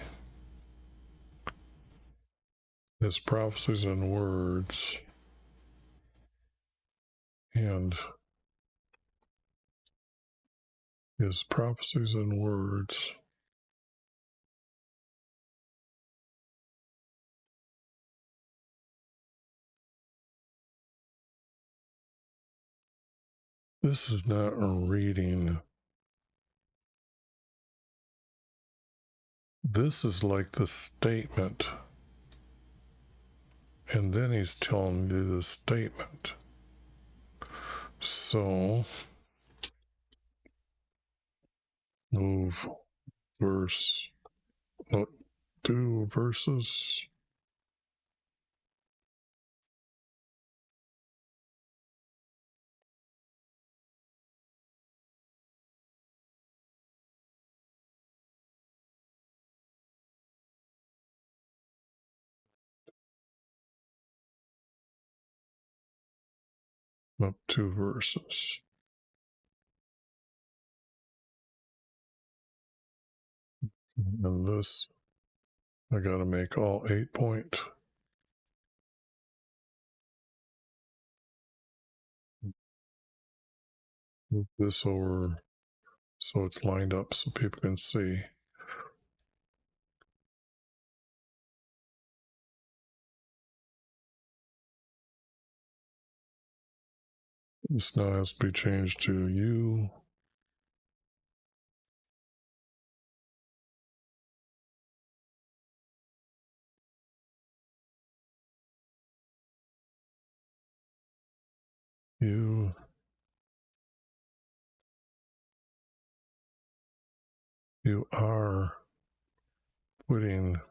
his prophecies and words, and his prophecies and words, this is not a reading. This is like the statement. And then he's telling you the statement. So, move verse, not 2 verses. Up 2 verses. And this, I got to make all 8 point. Move this over so it's lined up so people can see. This now has to be changed to you. You are putting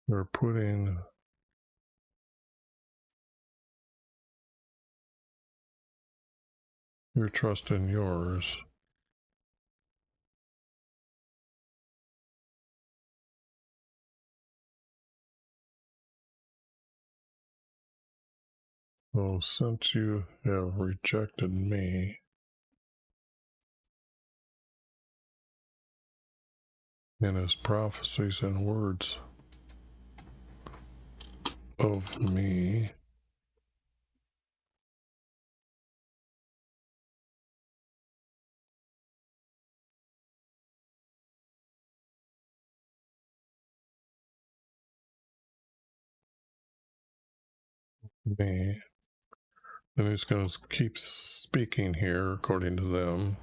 you're putting your trust in yours. So since you have rejected me and his prophecies and words of me, me, then he's going to keep speaking here according to them.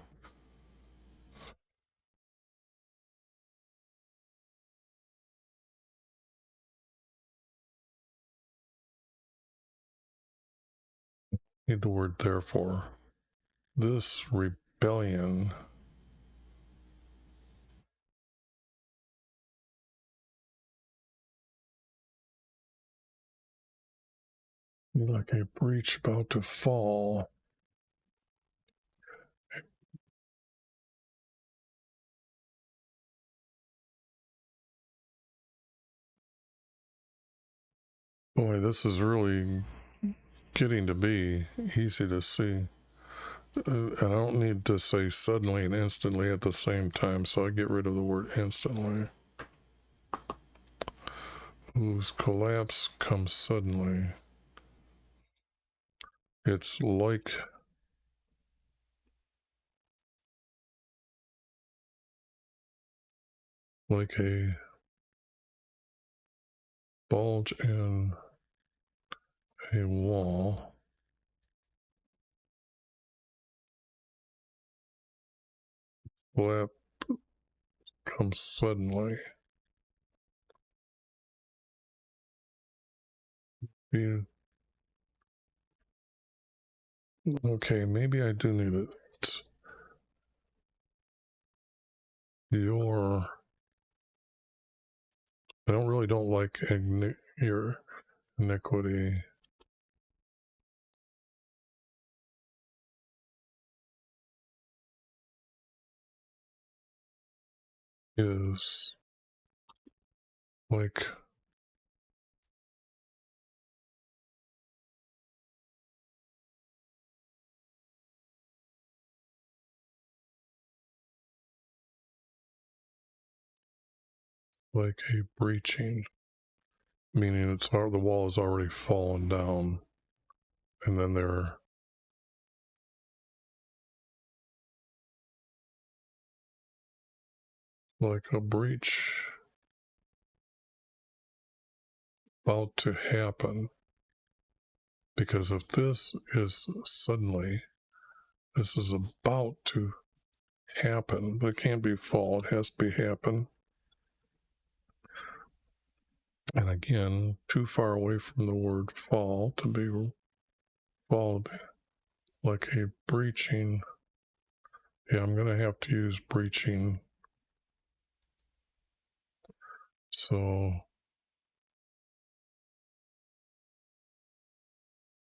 Need the word therefore. This rebellion like a breach about to fall. Boy, this is really getting to be easy to see. And I don't need to say suddenly and instantly at the same time, so I get rid of the word instantly. Whose collapse comes suddenly. It's like a bulge in a wall. Collapse comes suddenly. Yeah. Okay, maybe I do need it. Your I don't like your iniquity. Is like a breaching, meaning the wall has already fallen down, and then they're like a breach about to happen. Because if this is suddenly, this is about to happen. It can't be fall, it has to be happen. And again, too far away from the word fall to be fall, like a breaching. Yeah, I'm going to have to use breaching. So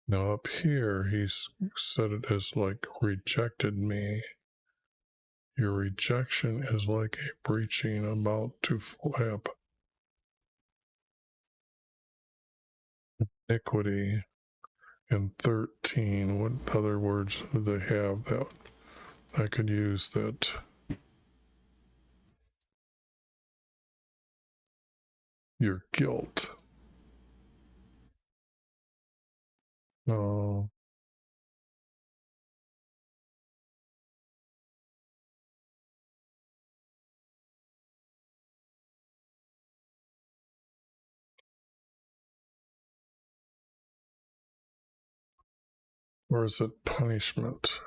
now up here, he's said it as like rejected me. Your rejection is like a breaching about to happen. Iniquity. And 13, what other words do they have that I could use that? Your guilt. Oh. Or is it punishment?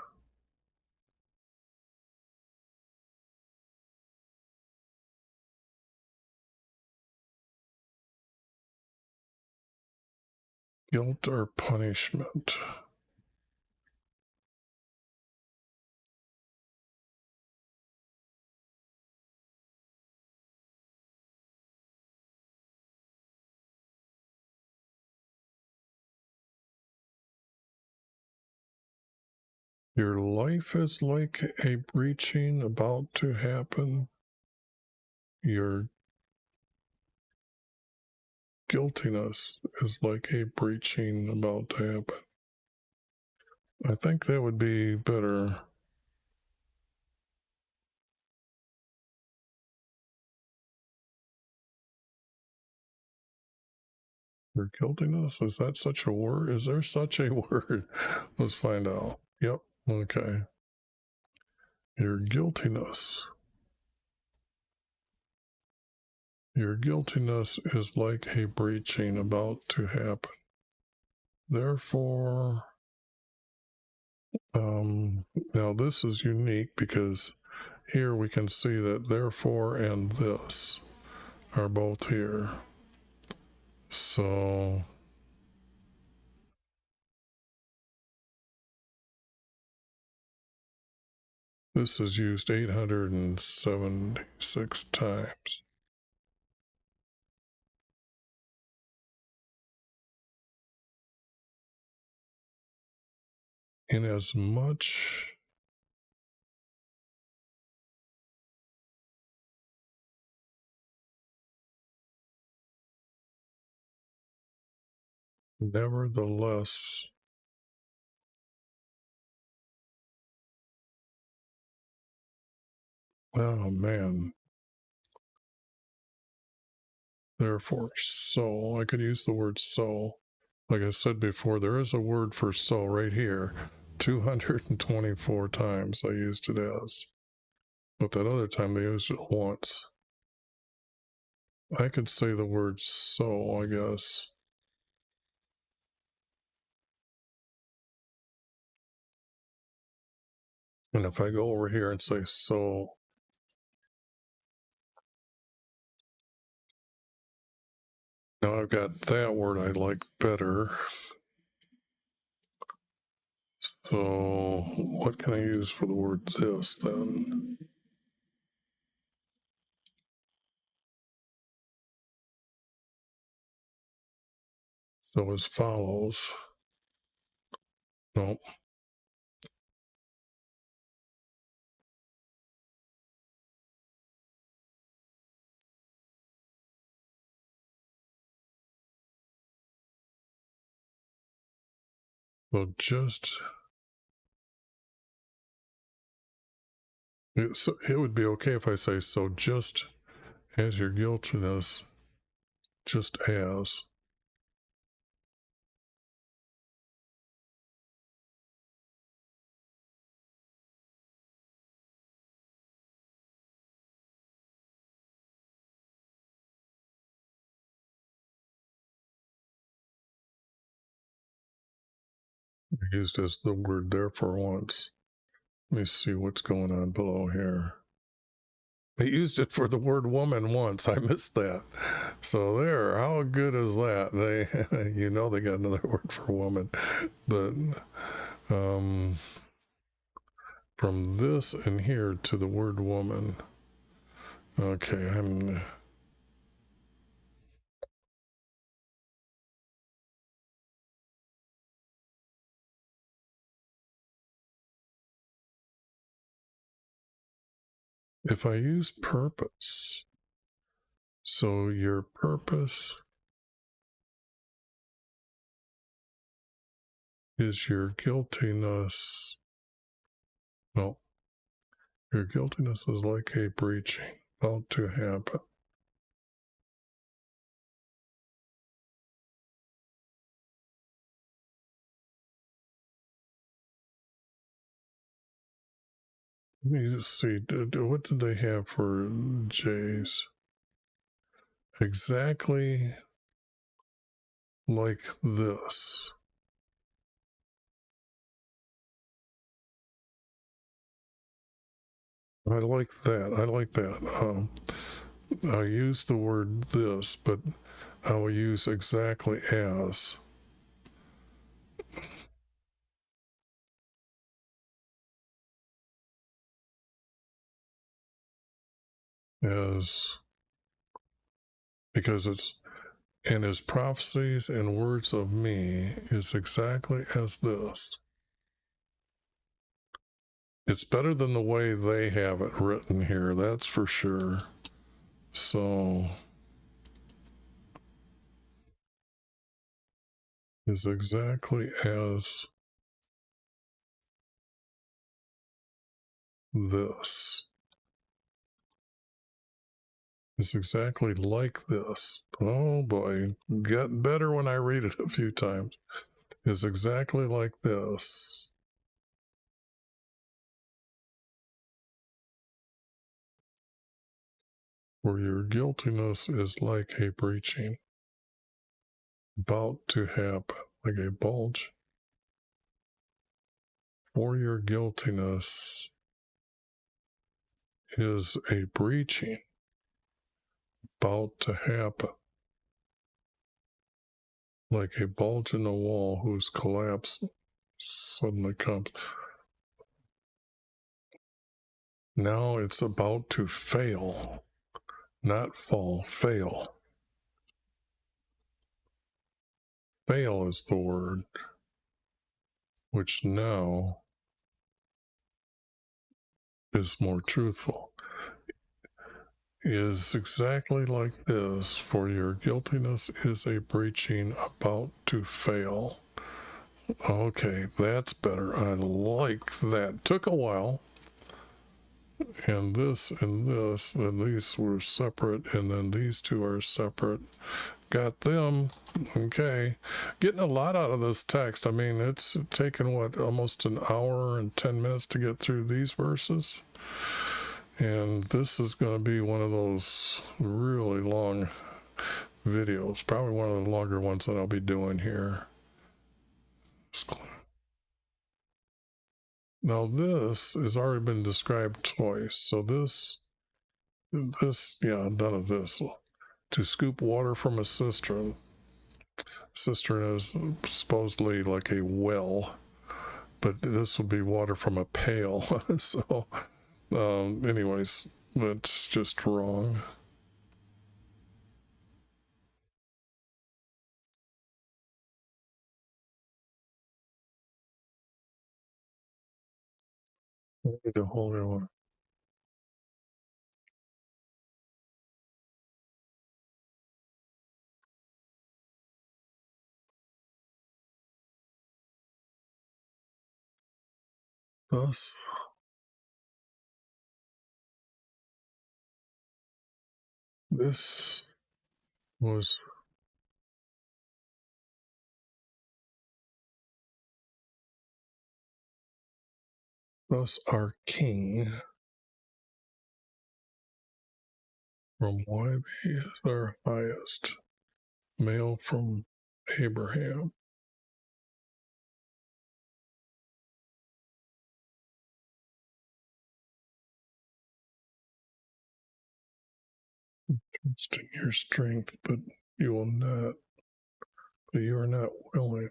Guilt or punishment. Your life is like a breaching about to happen. Your guiltiness is like a breaching about to happen. I think that would be better. Your guiltiness? Is that such a word? Is there such a word? Let's find out. Yep. Okay. Your guiltiness. Your guiltiness is like a breaching about to happen. Therefore, now this is unique because here we can see that therefore and this are both here. So this is used 876 times. Inasmuch nevertheless oh man, therefore so I could use the word so. Like I said before, there is a word for so right here. 224 times I used it as, but that other time they used it once. I could say the word so, I guess. And if I go over here and say so, now I've got that word I like better. So what can I use for the word this then? So as follows. Nope. Well, it would be okay if I say so just as your guiltiness, just as. I used as the word therefore once. Let me see what's going on below here. They used it for the word woman once. I missed that. So there, how good is that? They, they got another word for woman. But from this and here to the word woman. Okay, if I use purpose, so your purpose is your guiltiness. No, your guiltiness is like a breaching about to happen. Let me just see, what did they have for J's? Exactly like this. I like that. I like that. I use the word this, but I will use exactly as. as, because it's, and his prophecies and words of me is exactly as this. It's better than the way they have it written here, that's for sure. So, is exactly as this. Is exactly like this. Oh boy, get better when I read it a few times. Is exactly like this. For your guiltiness is like a breaching, about to happen, like a bulge. For your guiltiness is a breaching, about to happen, like a bulge in the wall whose collapse suddenly comes. Now it's about to fail, not fall, fail. Fail is the word, which now is more truthful. Is exactly like this, for your guiltiness is a breaching about to fail. Okay, that's better. I like that. Took a while. And this and this, and these were separate, and then these two are separate. Got them. Okay. Getting a lot out of this text. I mean, it's taken, what, almost an hour and 10 minutes to get through these verses. And this is going to be one of those really long videos. Probably one of the longer ones that I'll be doing here. Now this has already been described twice. So this, yeah, none of this. To scoop water from a cistern. Cistern is supposedly like a well, but this would be water from a pail. So, anyways, that's just wrong. The Holy One. Thus, this was thus our King from YHVH'S is our highest, male from Abraham. Trust in your strength, but you will not, but you are not willing.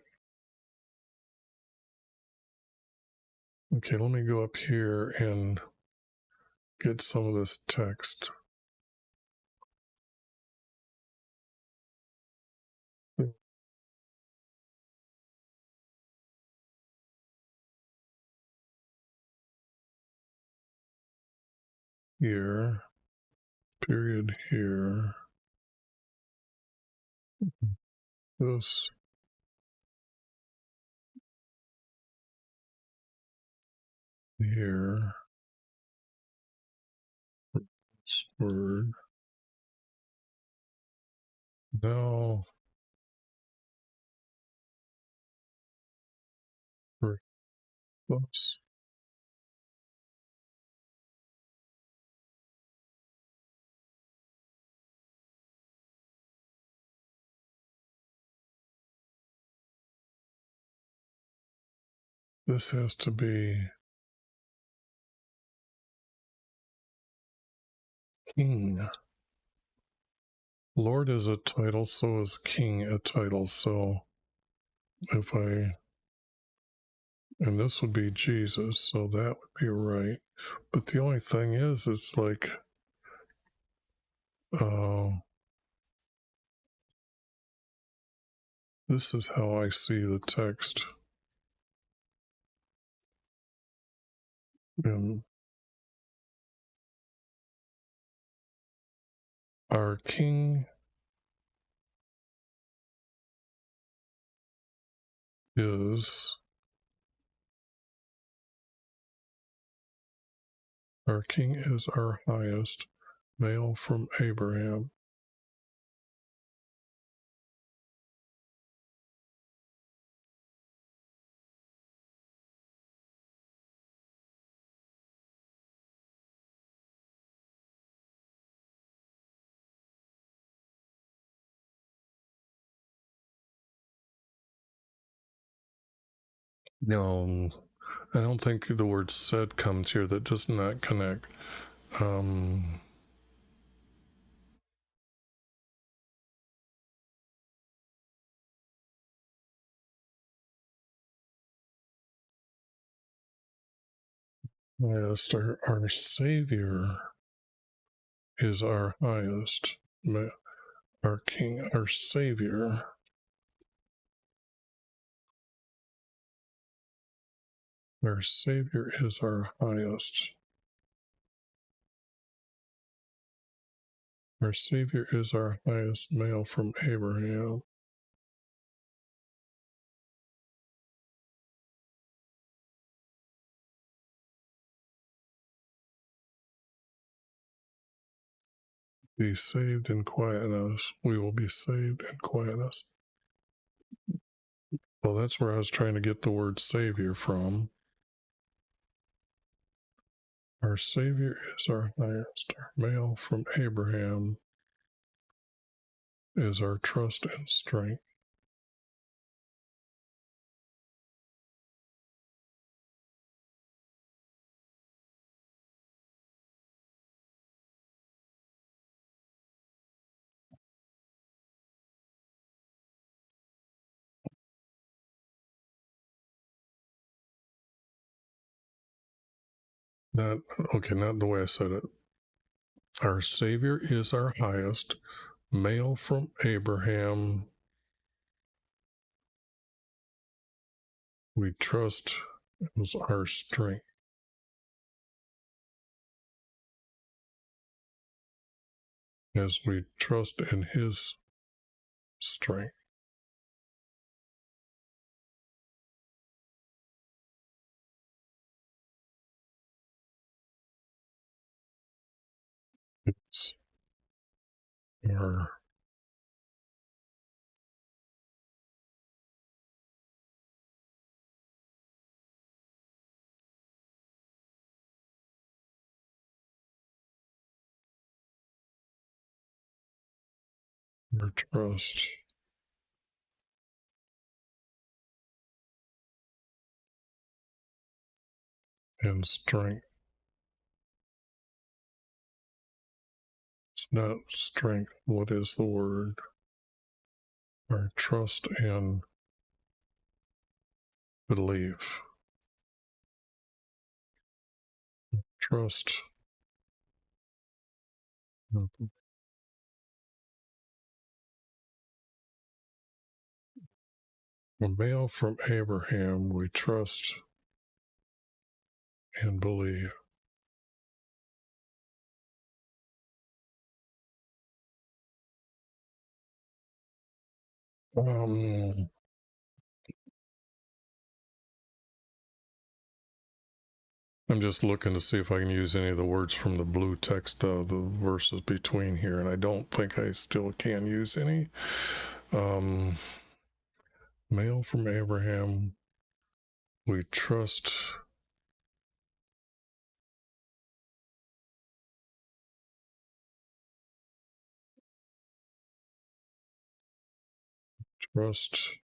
Okay, let me go up here and get some of this text. Here, period here, this, here, this word, now, for this, this has to be king. Lord is a title, so is king a title. So if I, and this would be Jesus, so that would be right. But the only thing is, it's like, This is how I see the text. And our king is our highest, male from Abraham. No, I don't think the word said comes here. That does not connect. Highest, our Savior is our highest. Our King, our Savior. Our Savior is our highest. Our Savior is our highest, male from Abraham. Be saved and quietness. We will be saved and quietness. Well, that's where I was trying to get the word Savior from. Our Savior is our highest. Our male from Abraham is our trust and strength. Not the way I said it. Our Savior is our highest, male from Abraham. We trust is our strength. As we trust in his strength. It's our trust and strength. It's not strength. What is the word? Our trust and belief. Trust. A male from Abraham, we trust and believe. I'm just looking to see if I can use any of the words from the blue text of the verses between here, and I don't think I still can use any. Male from Abraham, we trust. Trust.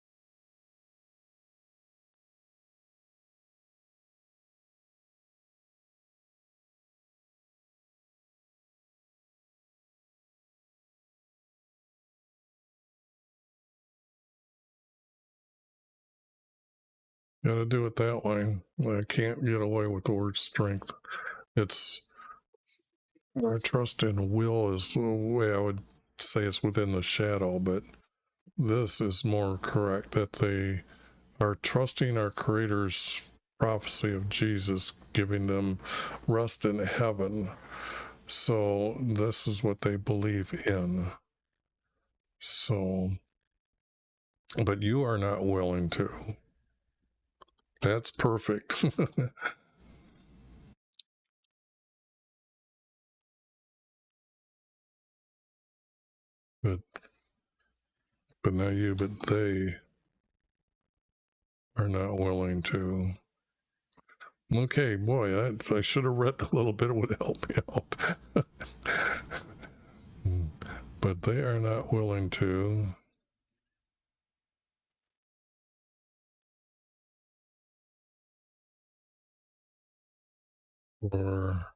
Got to do it that way. I can't get away with the word strength. It's Our trust in will is the way I would say it's within the shadow, but this is more correct, that they are trusting our Creator's prophecy of Jesus, giving them rest in heaven. So this is what they believe in. So, but you are not willing to. That's perfect. but not you, but they are not willing to. Okay, boy, I should have read a little bit. It would help me out. But they are not willing to. Or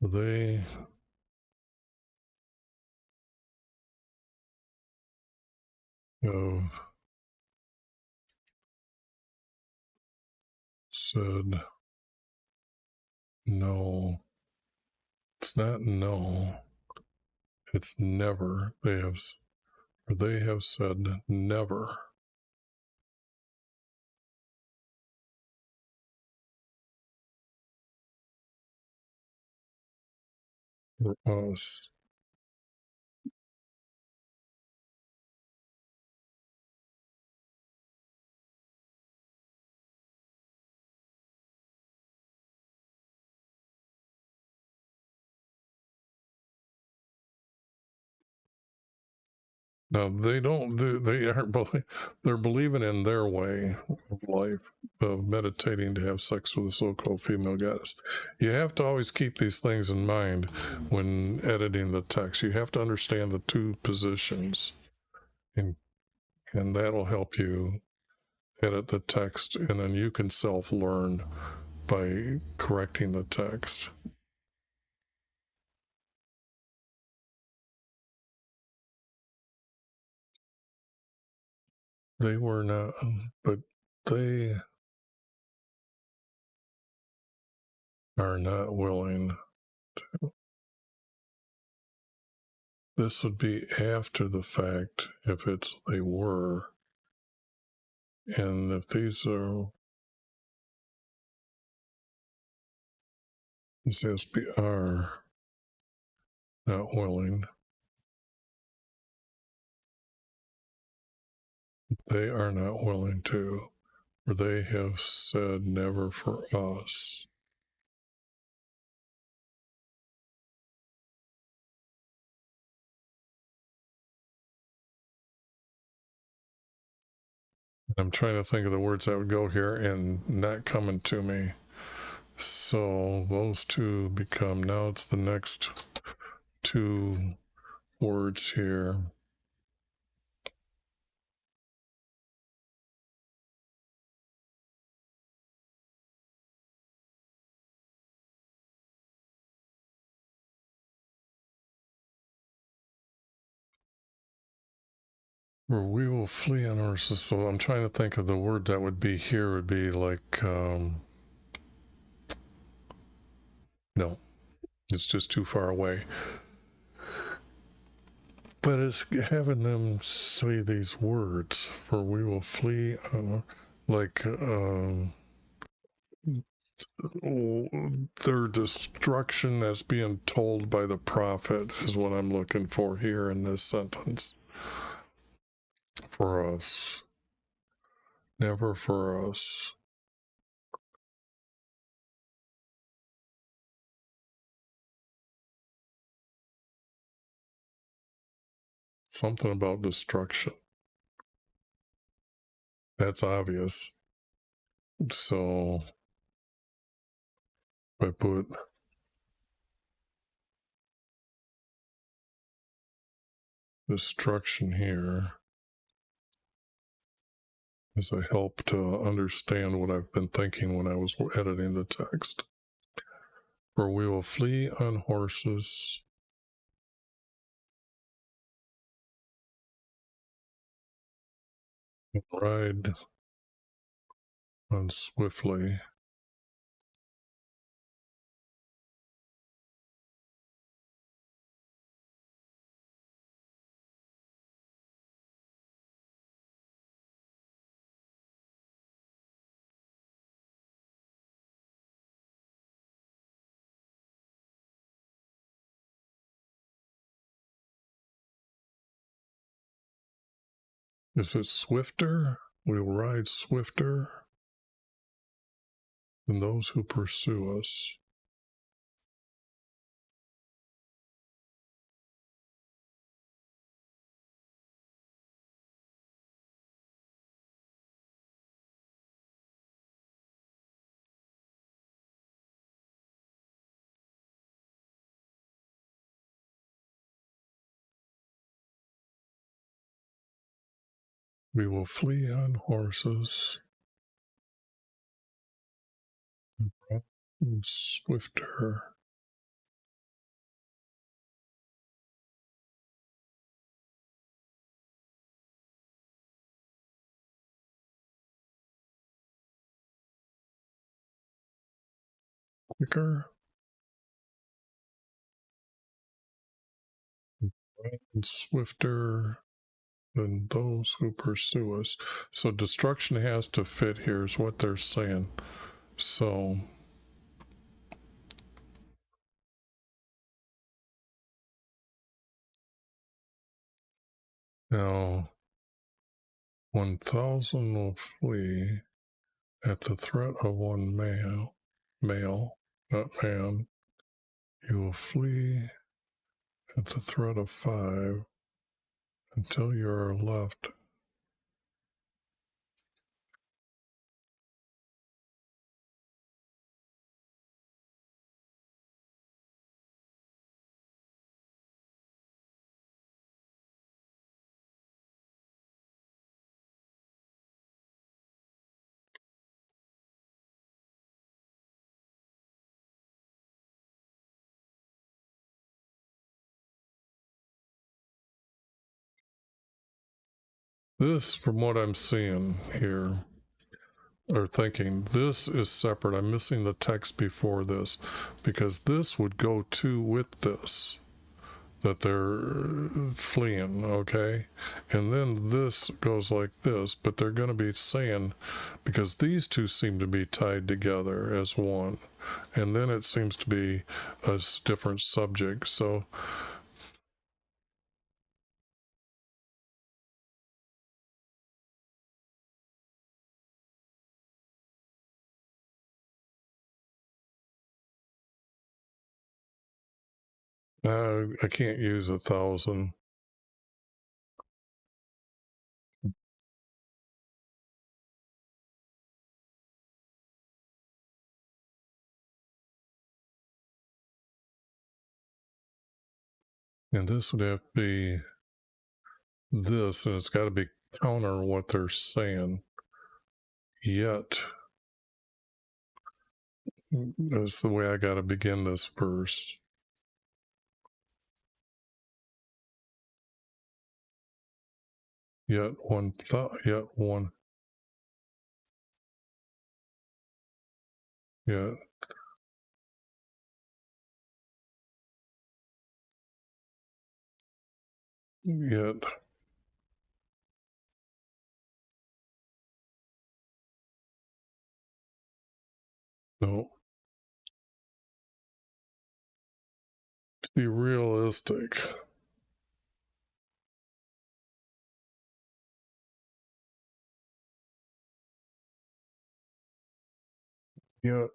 they have said no. It's not no. It's never. They have said never. For us. Now they don't do. They aren't. They're believing in their way of life, of meditating to have sex with a so-called female goddess. You have to always keep these things in mind when editing the text. You have to understand the two positions, and that'll help you edit the text, and then you can self-learn by correcting the text. They were not, but they are not willing. This would be after the fact if they were. And if these are not willing, they are not willing to, or they have said never for us. I'm trying to think of the words that would go here and not coming to me. So those two become, now it's the next two words here. Where we will flee on horses. So I'm trying to think of the word that would be here would be like, no, it's just too far away. But it's having them say these words, for we will flee on, like, their destruction that's being told by the prophet is what I'm looking for here in this sentence. For us. Never for us. Something about destruction. That's obvious. So I put destruction here as a help to understand what I've been thinking when I was editing the text. For we will flee on horses Ride on swiftly. Is it swifter? We'll ride swifter than those who pursue us. We will flee on horses. Swifter. Quicker. And swifter than those who pursue us. So destruction has to fit here, is what they're saying. So now 1,000 will flee at the threat of one male, not man. You will flee at the threat of 5 until you are left. This, from what I'm seeing here, or thinking, this is separate. I'm missing the text before this, because this would go to with this, that they're fleeing, okay? And then this goes like this, but they're going to be saying, because these two seem to be tied together as one, and then it seems to be a different subject. So I can't use 1,000. And this would have to be this, and it's got to be counter what they're saying. Yet, that's the way I got to begin this verse. Yet one thought, yet one, yet yet no. To be realistic, yet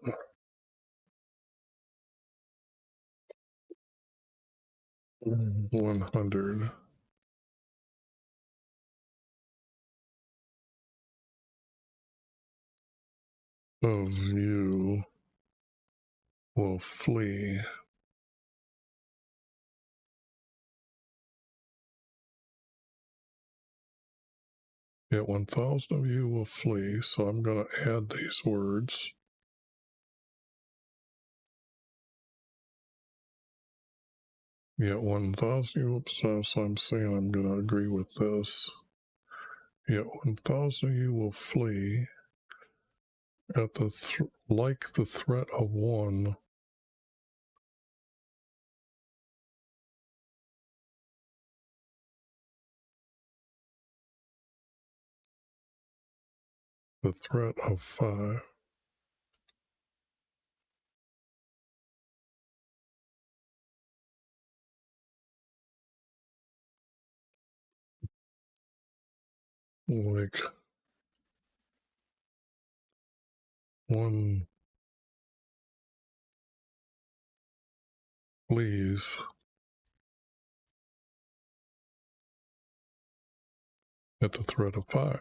100 of you will flee. Yet 1,000 of you will flee. So I'm going to add these words. Yet 1,000 you will, so I'm saying I'm going to agree with this. Yet 1,000 of you will flee at the like the threat of one. The threat of 5. Like one flees at the threat of 5.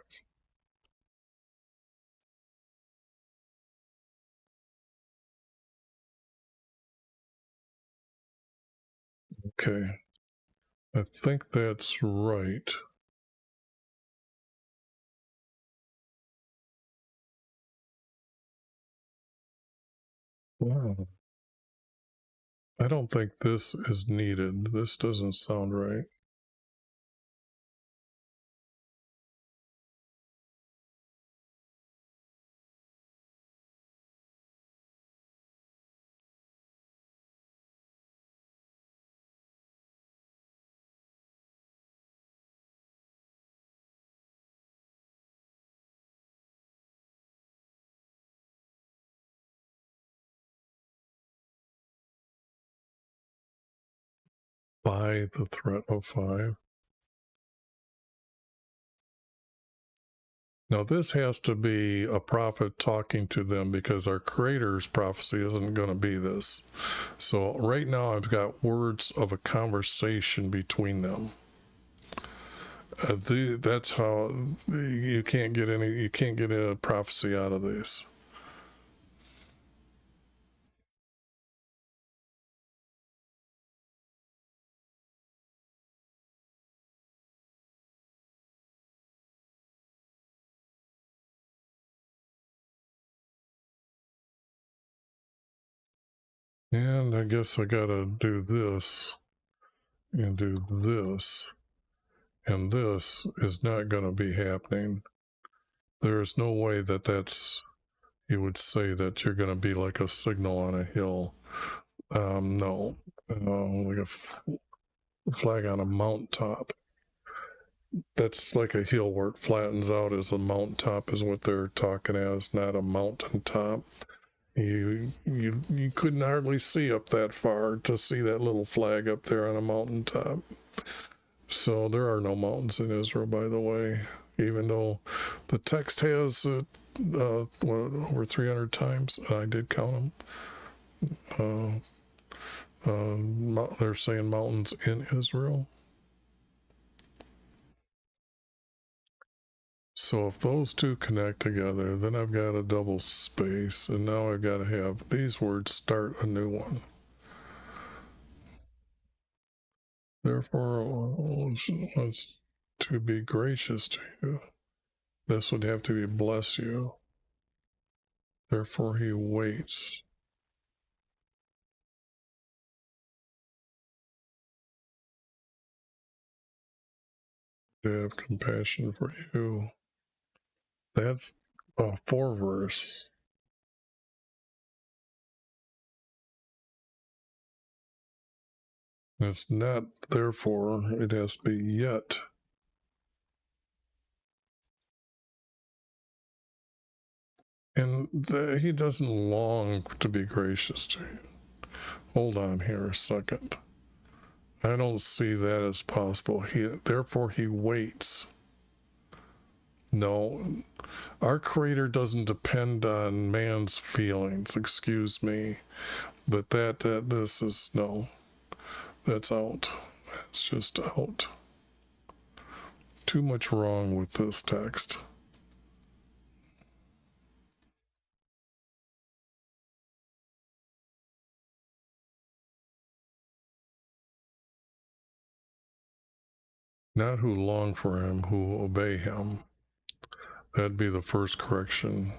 Okay, I think that's right. Wow. I don't think this is needed. This doesn't sound right. By the threat of 5. Now, this has to be a prophet talking to them because our Creator's prophecy isn't going to be this. So, right now, I've got words of a conversation between them. That's how you can't get a prophecy out of these. And I guess I gotta do this and do this, and this is not going to be happening. There is no way that's you would say that you're going to be like a signal on a hill. No, like a flag on a mountaintop. That's like a hill where it flattens out as a mountaintop is what they're talking as, not a mountaintop. You couldn't hardly see up that far to see that little flag up there on a mountaintop. So there are no mountains in Israel, by the way, even though the text has over 300 times. I did count them. They're saying mountains in Israel. So if those two connect together, then I've got a double space, and now I've got to have these words start a new one. Therefore, wants to be gracious to you. This would have to be bless you. Therefore, he waits. To have compassion for you. That's a 4 verse. It's not therefore, it has to be yet. And he doesn't long to be gracious to you. Hold on here a second. I don't see that as possible. Therefore, he waits. No, our Creator doesn't depend on man's feelings. Excuse me, but this is no. That's out. That's just out. Too much wrong with this text. Not who long for him, who obey him. That'd be the first correction.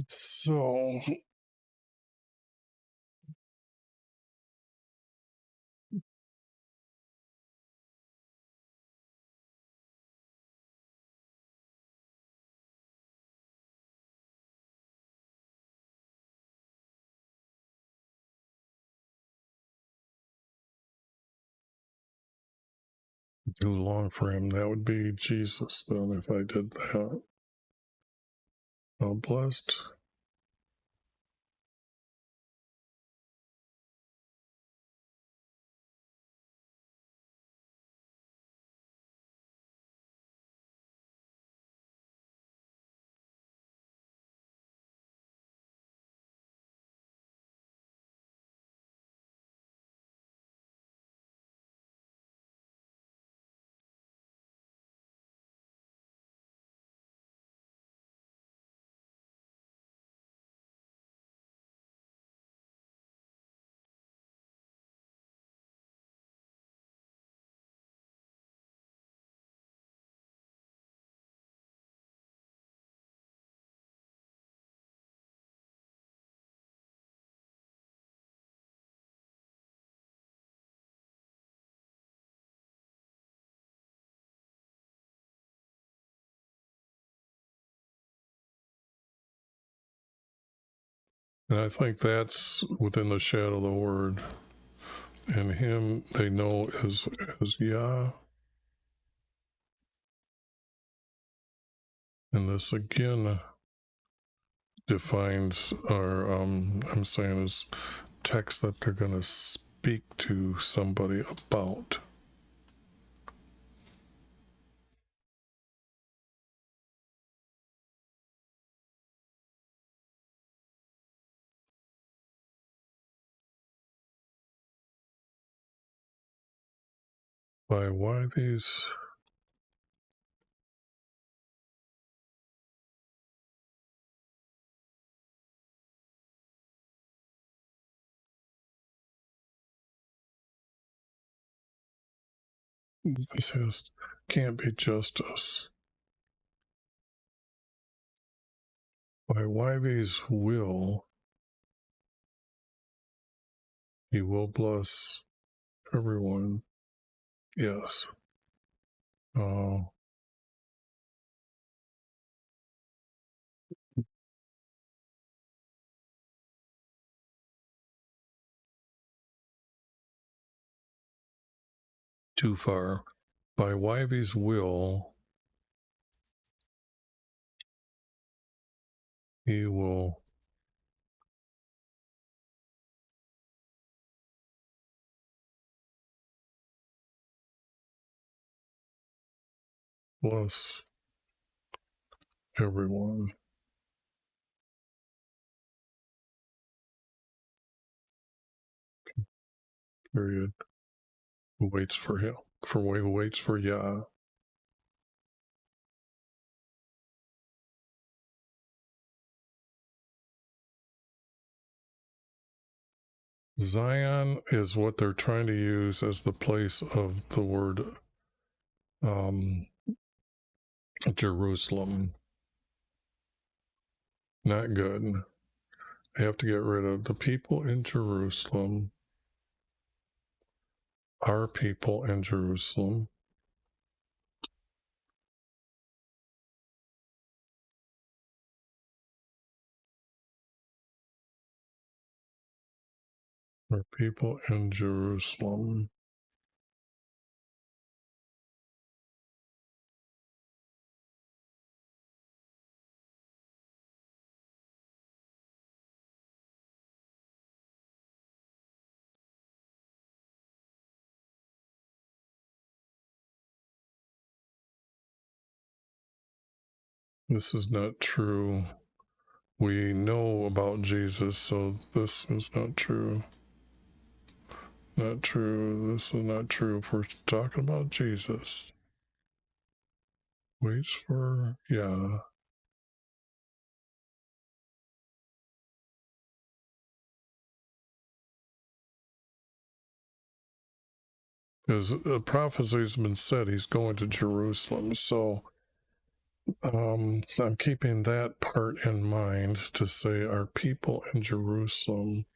So who long for him. That would be Jesus, then, if I did that. Blessed. And I think that's within the shadow of the word. And him they know as Yah. And this again defines our I'm saying is text that they're going to speak to somebody about. By YHVH'S. This can't be justice. By YHVH'S will, he will bless everyone. Yes. Too far. By YHVH'S will, he will bless everyone. Period. Who waits for him? Who waits for Yah. Zion is what they're trying to use as the place of the word Jerusalem. Not good. They have to get rid of the people in Jerusalem, our people in Jerusalem. Our people in Jerusalem. This is not true. We know about Jesus, so this is not true. Not true. This is not true. If we're talking about Jesus, waits for Yah. Because a prophecy has been said he's going to Jerusalem, so I'm keeping that part in mind to say our people in Jerusalem.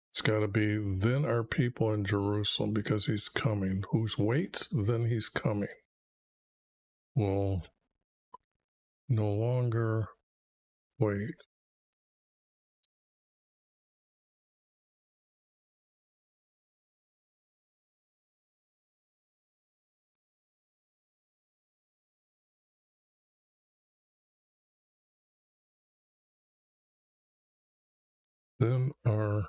It's got to be then our people in Jerusalem because he's coming. Whose waits, then he's coming. will no longer wait. Then our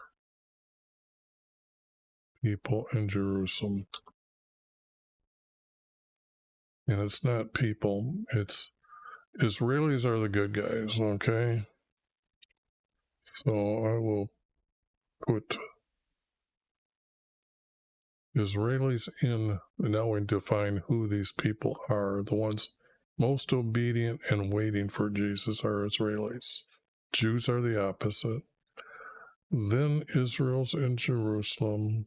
people in Jerusalem, and it's not people, it's Israelis are the good guys, okay? So I will put Israelis in, now we define who these people are. The ones most obedient and waiting for Jesus are Israelis. Jews are the opposite. Then Israel's in Jerusalem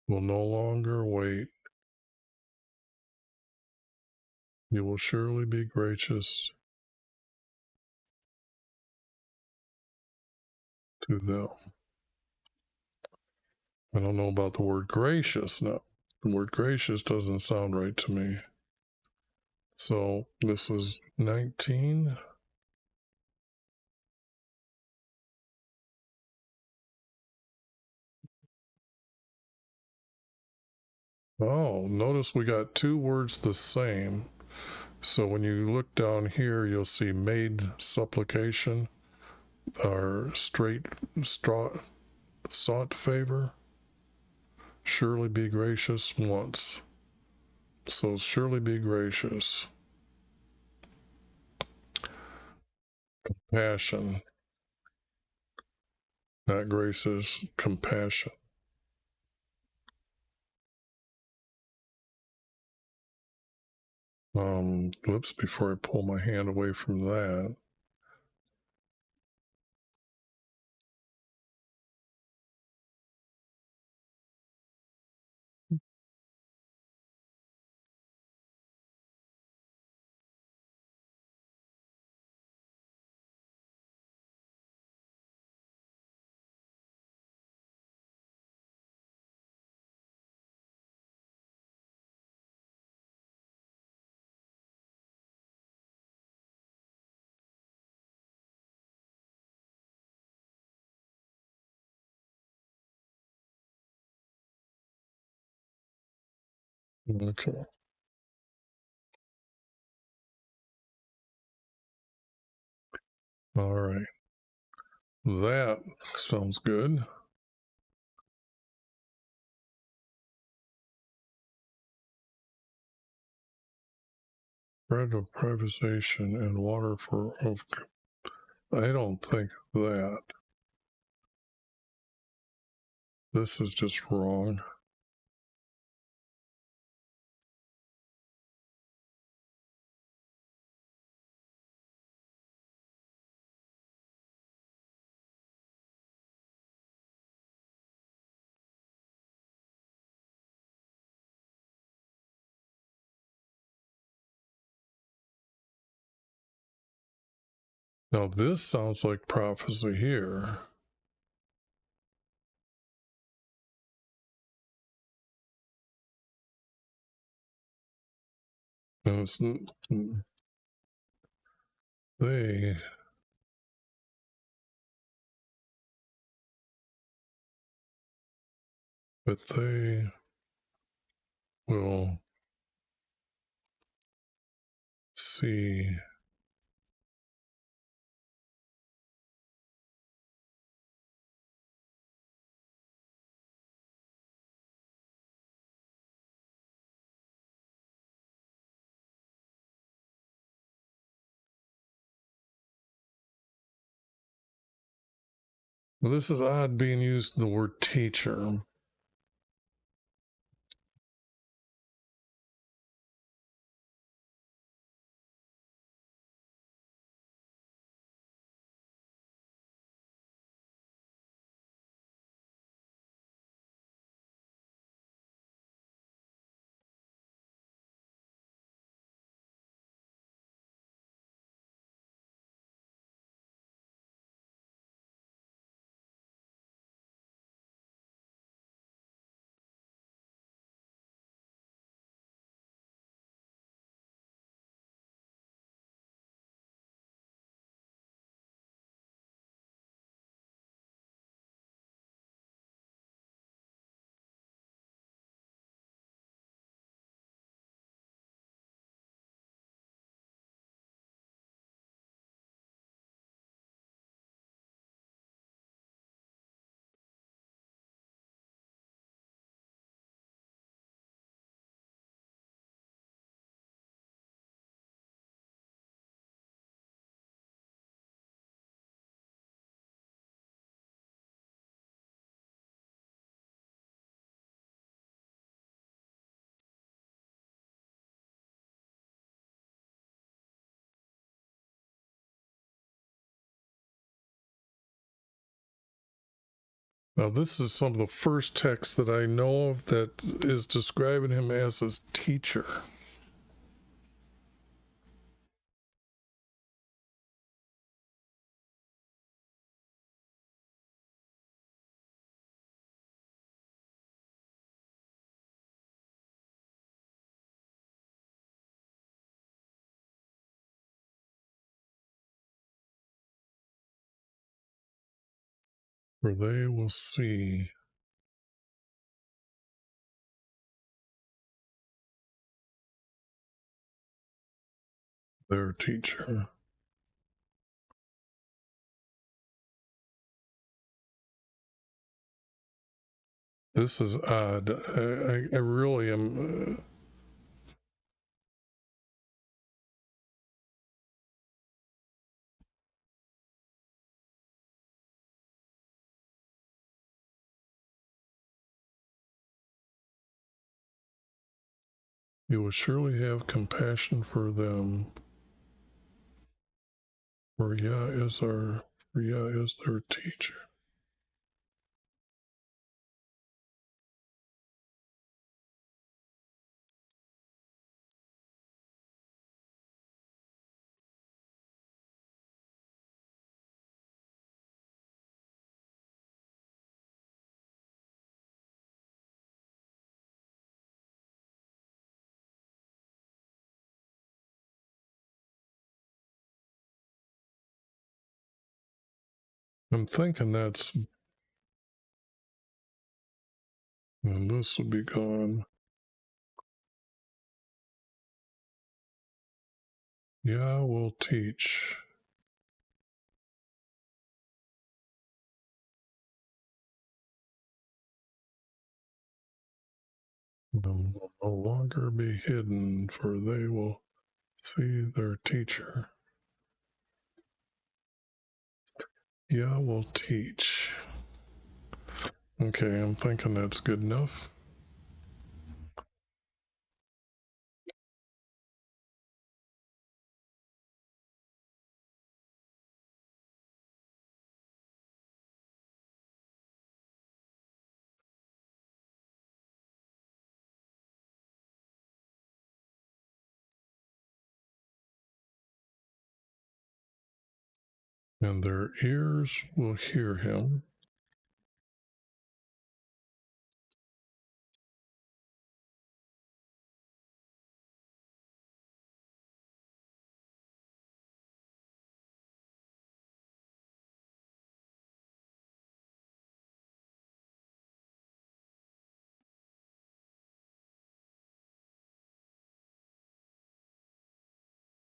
will no longer wait. You will surely be gracious to them. I don't know about the word gracious now. The word gracious doesn't sound right to me. So this is 19. Oh, notice we got two words the same. So when you look down here, you'll see made supplication or sought favor. Surely be gracious once. So surely be gracious. Passion, not graces, compassion. Whoops, before I pull my hand away from that. Okay. All right. That sounds good. Bread of privatization and water for of. I don't think that. This is just wrong. Now this sounds like prophecy here. And it's they but they will see well, this is odd being used the word teacher. Now, this is some of the first text that I know of that is describing him as his teacher. For they will see their teacher. This is odd. I really am. You will surely have compassion for them, for Yah is their teacher. I'm thinking that's, and this will be gone. Yah will teach. Them will no longer be hidden, for they will see their teacher. Yah will teach. Okay, I'm thinking that's good enough. And their ears will hear him.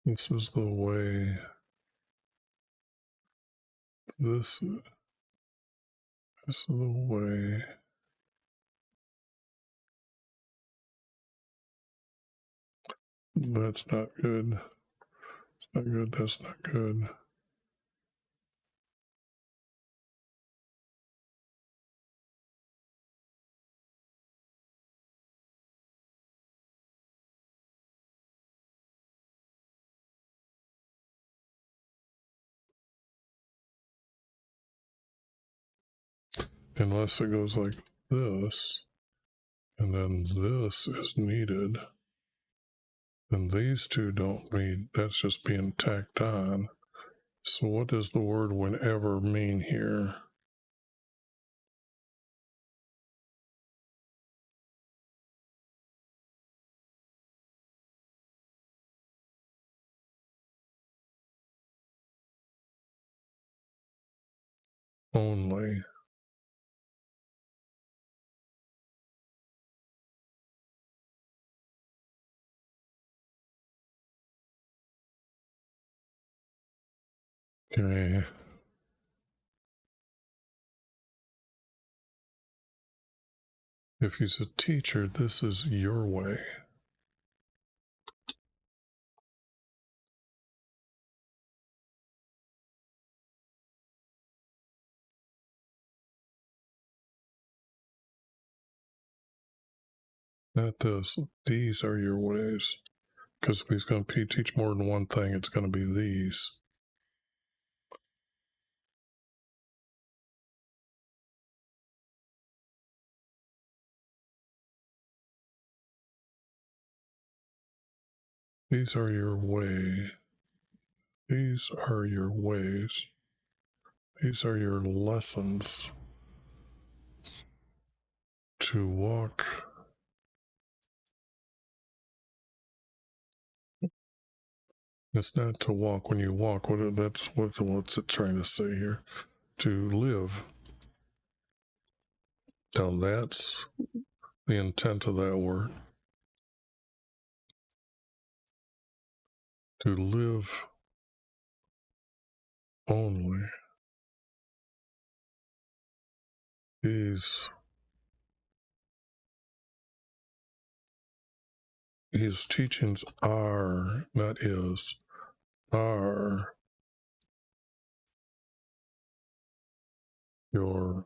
This is the way. This is the way. That's not good. It's not good. That's not good. Unless it goes like this, and then this is needed, and these two don't need, that's just being tacked on. So what does the word whenever mean here? Only. Okay. If he's a teacher, this is your way. Not this. These are your ways. Because if he's going to teach more than one thing, it's going to be these. These are your way. These are your ways. These are your lessons to walk. It's not to walk when you walk. What's it trying to say here? To live. Now that's the intent of that word. To live only. His teachings are, not is, are your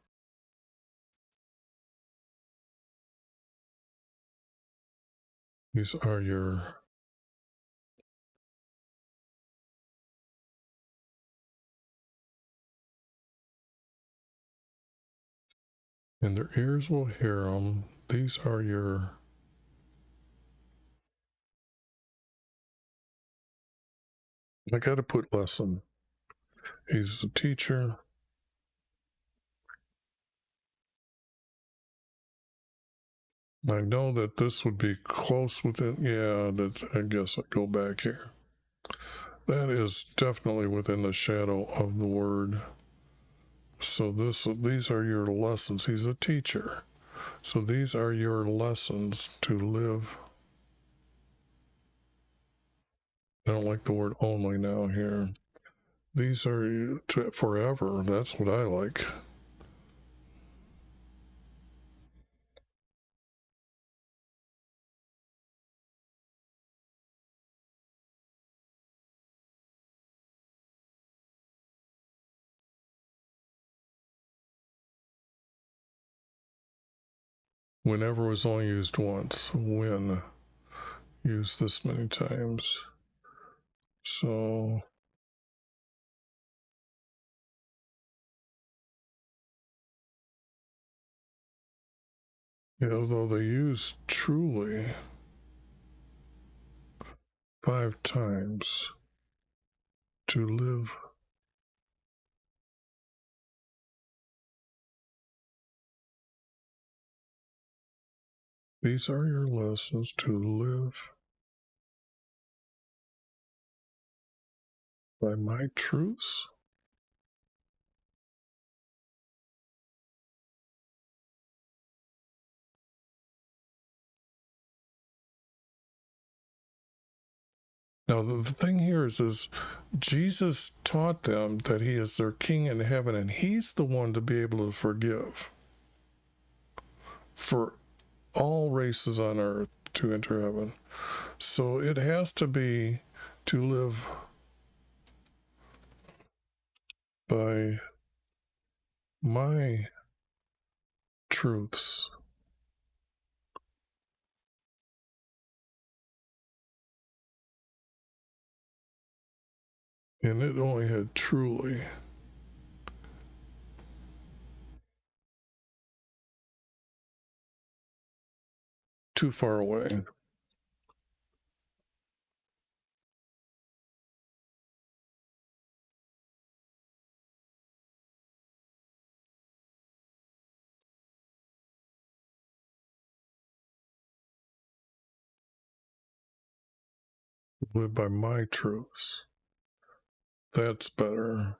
these are your and their ears will hear them. These are your I got to put lesson. He's a teacher. I know that this would be close within, yeah, that I guess I go back here. That is definitely within the shadow of the word. So these are your lessons. He's a teacher. So these are your lessons to live. I don't like the word only now here. These are to forever. That's what I like. Whenever was only used once. When used this many times. So although they use truly 5 times to live. These are your lessons to live by my truths. Now, the thing here is Jesus taught them that he is their king in heaven, and he's the one to be able to forgive for all races on earth to enter heaven. So it has to be to live by my truths. And it only had truly. Too far away. Live by my truths. That's better.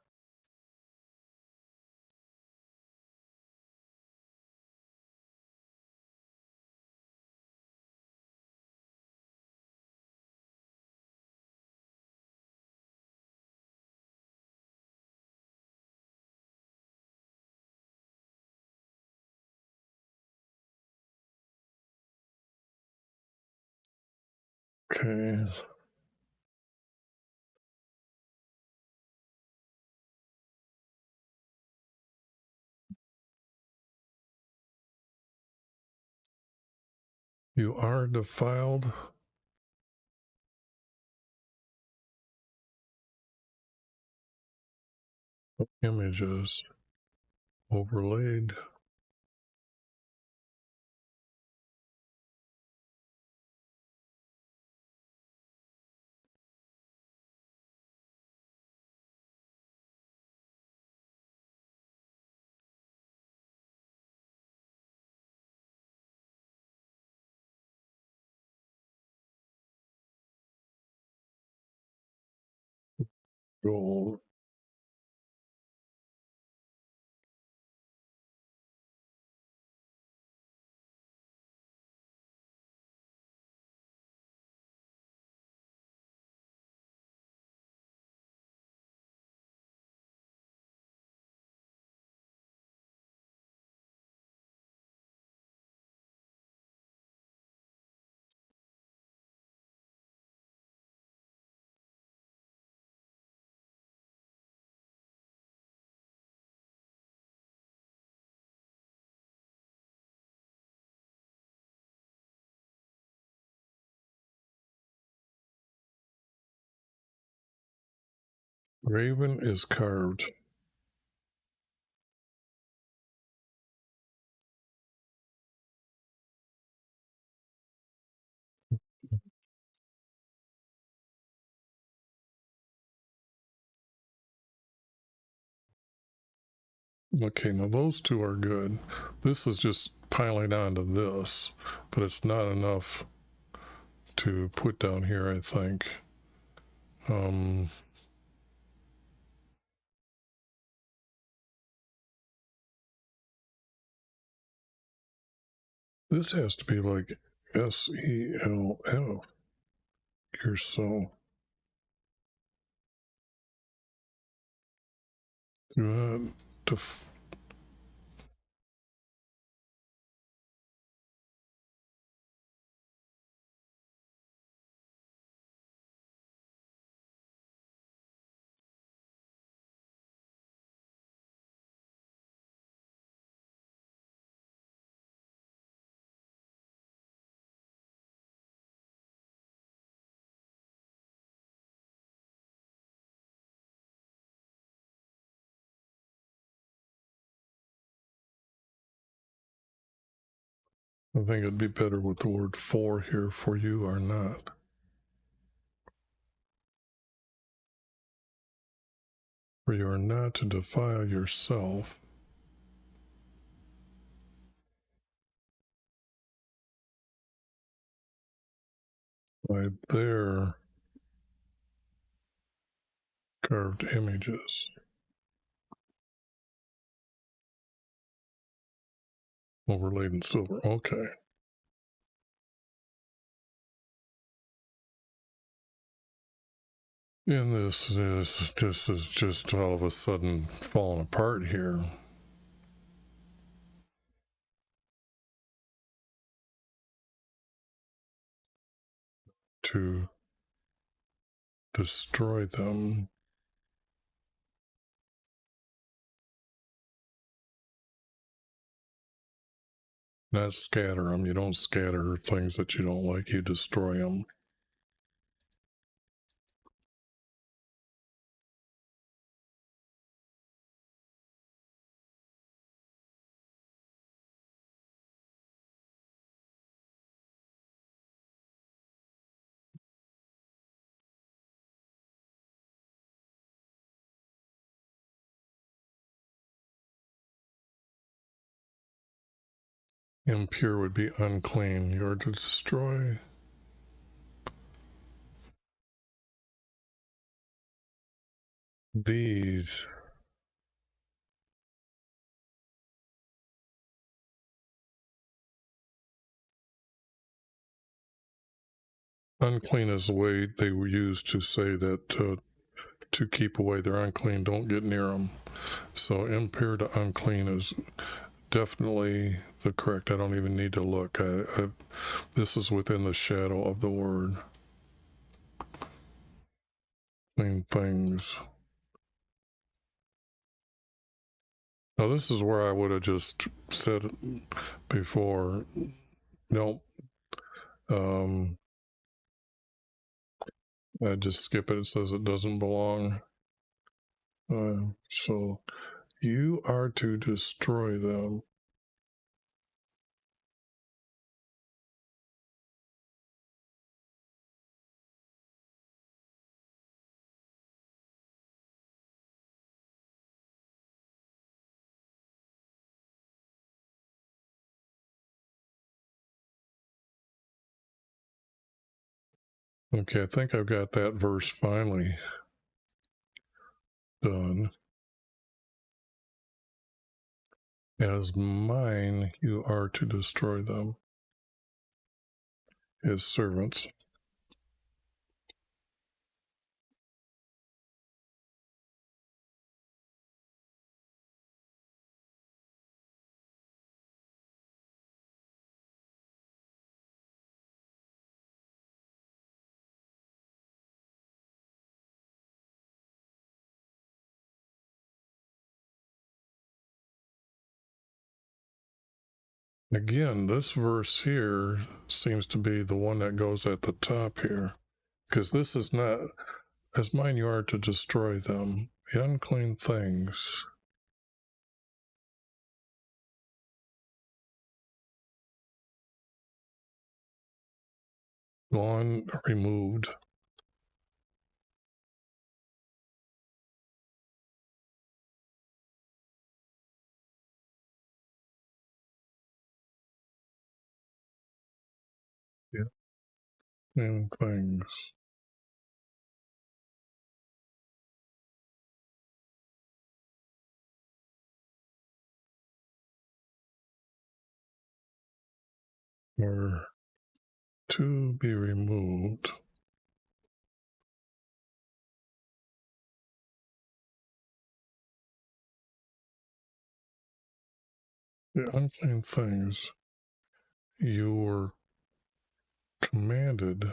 Okay. You are defiled. Images overlaid. gold. Raven is carved. Okay, now those two are good. This is just piling onto this, but it's not enough to put down here, I think. This has to be like SELF or so. I think it'd be better with the word for here, for you are not. For you are not to defile yourself by their carved images. Overlaid in silver. Okay. And this is just all of a sudden falling apart here. To destroy them. Not scatter them. You don't scatter things that you don't like, you destroy them. Impure would be unclean. You're to destroy. These. Unclean is the way they were used to say that to keep away. They're unclean. Don't get near them. So impure to unclean is definitely the correct. I don't even need to look. This is within the shadow of the word. Clean things. Now this is where I would have just said before, nope. I just skip it. It says it doesn't belong. So you are to destroy them. Okay, I think I've got that verse finally. done. As mine, you are to destroy them, his servants. Again, this verse here seems to be the one that goes at the top here, because this is not, as mine you are to destroy them, the unclean things. Gone, removed. Yeah. And things. Are to be removed. The unclean things you were commanded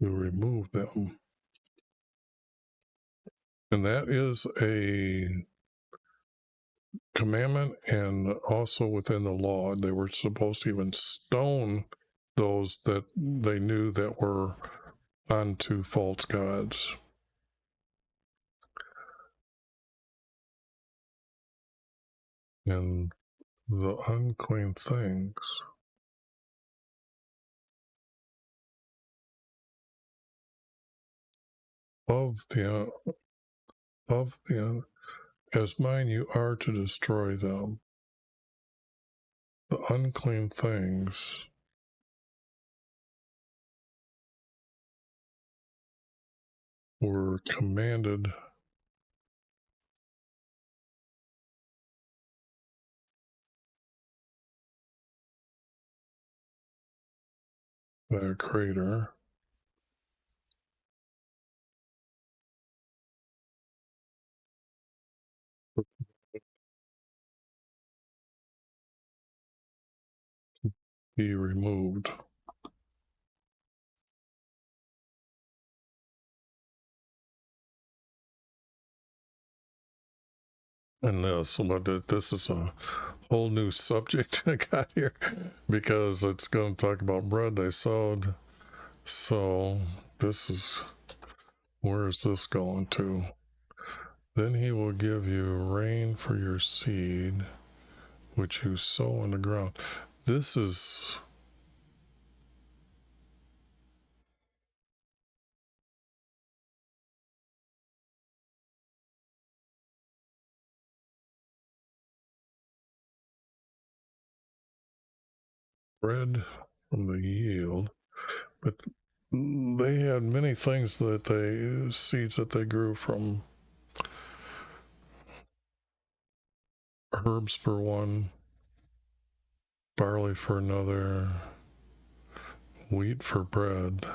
to remove them. And that is a commandment, and also within the law, they were supposed to even stone those that they knew that were unto false gods. And the unclean things of the as mine you are to destroy them. The unclean things were commanded by a creator to be removed. And this is a whole new subject I got here, because it's going to talk about bread they sowed. So this is, where is this going to? Then he will give you rain for your seed, which you sow in the ground. This is bread from the yield, but they had many things that seeds that they grew from. Herbs for one, barley for another, wheat for bread.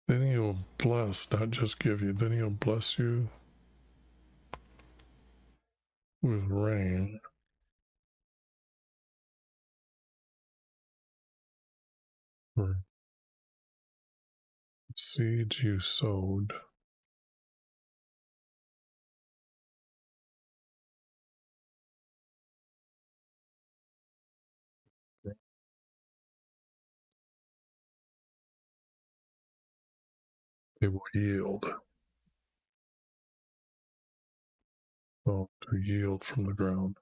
Then he'll bless, not just give you, then he'll bless you with rain for seeds you sowed. They will yield. Oh, to yield from the ground.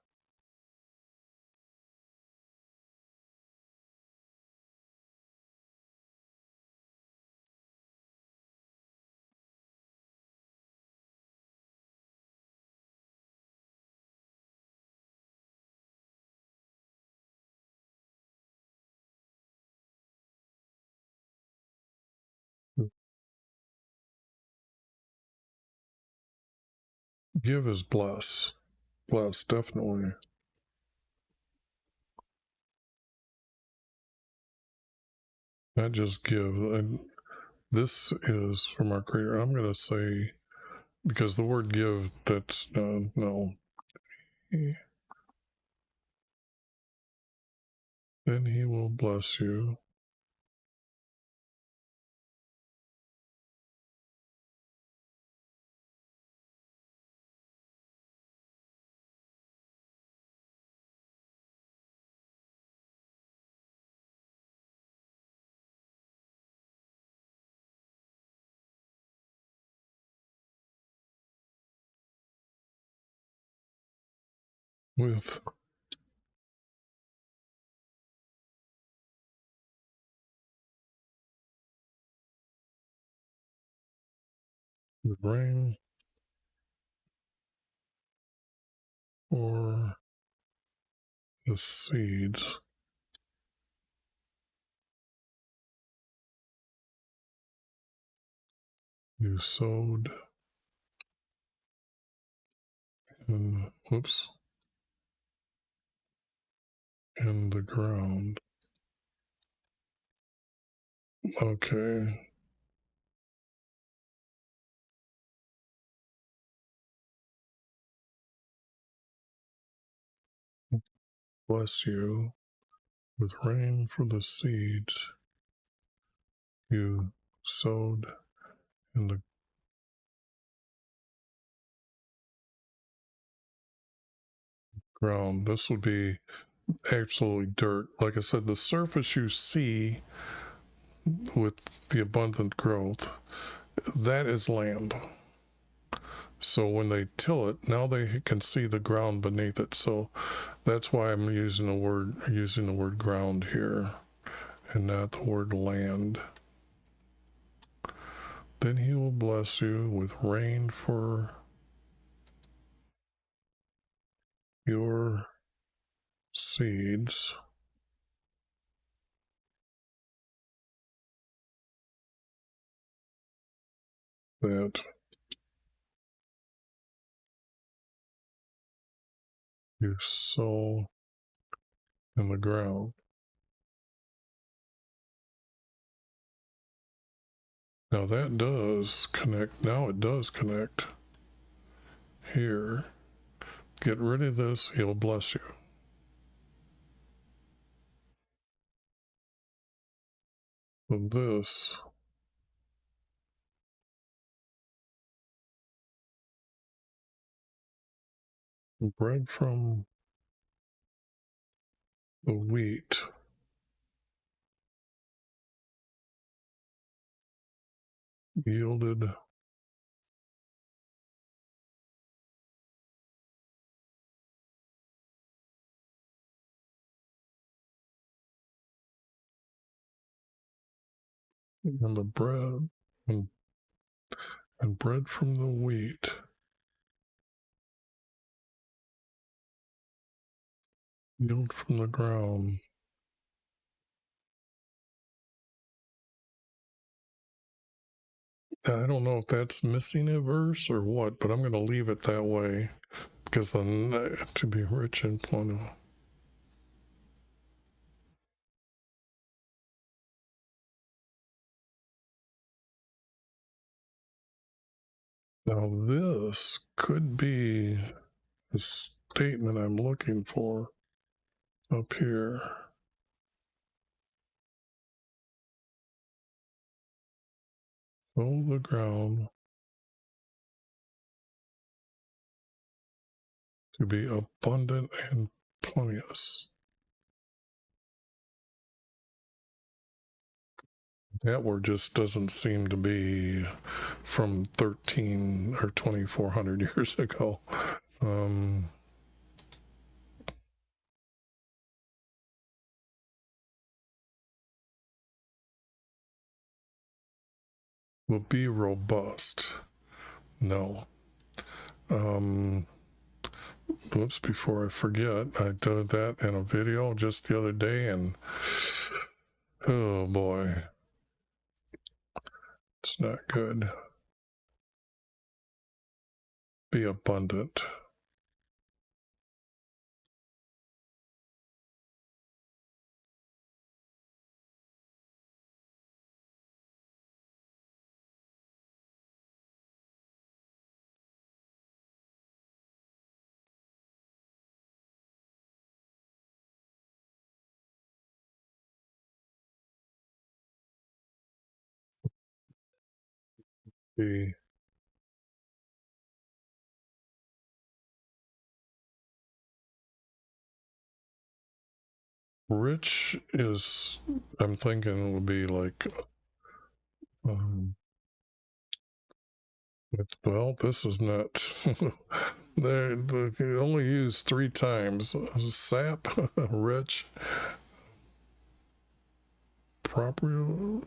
Give is bless. Bless, definitely. Not just give. And this is from our Creator. I'm going to say, because the word give, that's no. Then he will bless you. With the rain or the seeds you sowed in, in the ground. Okay. Bless you with rain for the seeds you sowed in the ground. This would be absolutely dirt. Like I said, the surface you see with the abundant growth, that is land. So when they till it, now they can see the ground beneath it. So that's why I'm using the word ground here and not the word land. Then he will bless you with rain for your seeds that you sow in the ground. Now that does connect. Now it does connect here. Get rid of this, he'll bless you. So this bread from the wheat yielded and the bread and, and bread from the wheat yield from the ground. I don't know if that's missing a verse or what, but I'm going to leave it that way because to be rich and plentiful. Now this could be the statement I'm looking for up here. Sow the ground to be abundant and plenteous. That word just doesn't seem to be from 13 or 2,400 years ago. Will be robust. No. Whoops, before I forget, I did that in a video just the other day, and oh boy, it's not good. Be abundant. Be rich is, I'm thinking, would be like, well, this is not. they only use 3 times. Sap, rich, proprius,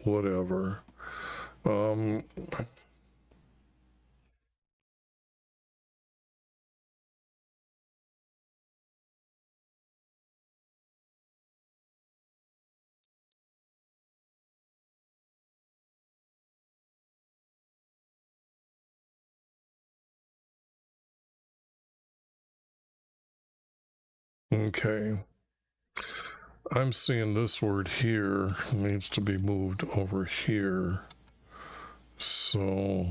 whatever. Okay. I'm seeing this word here needs to be moved over here. So,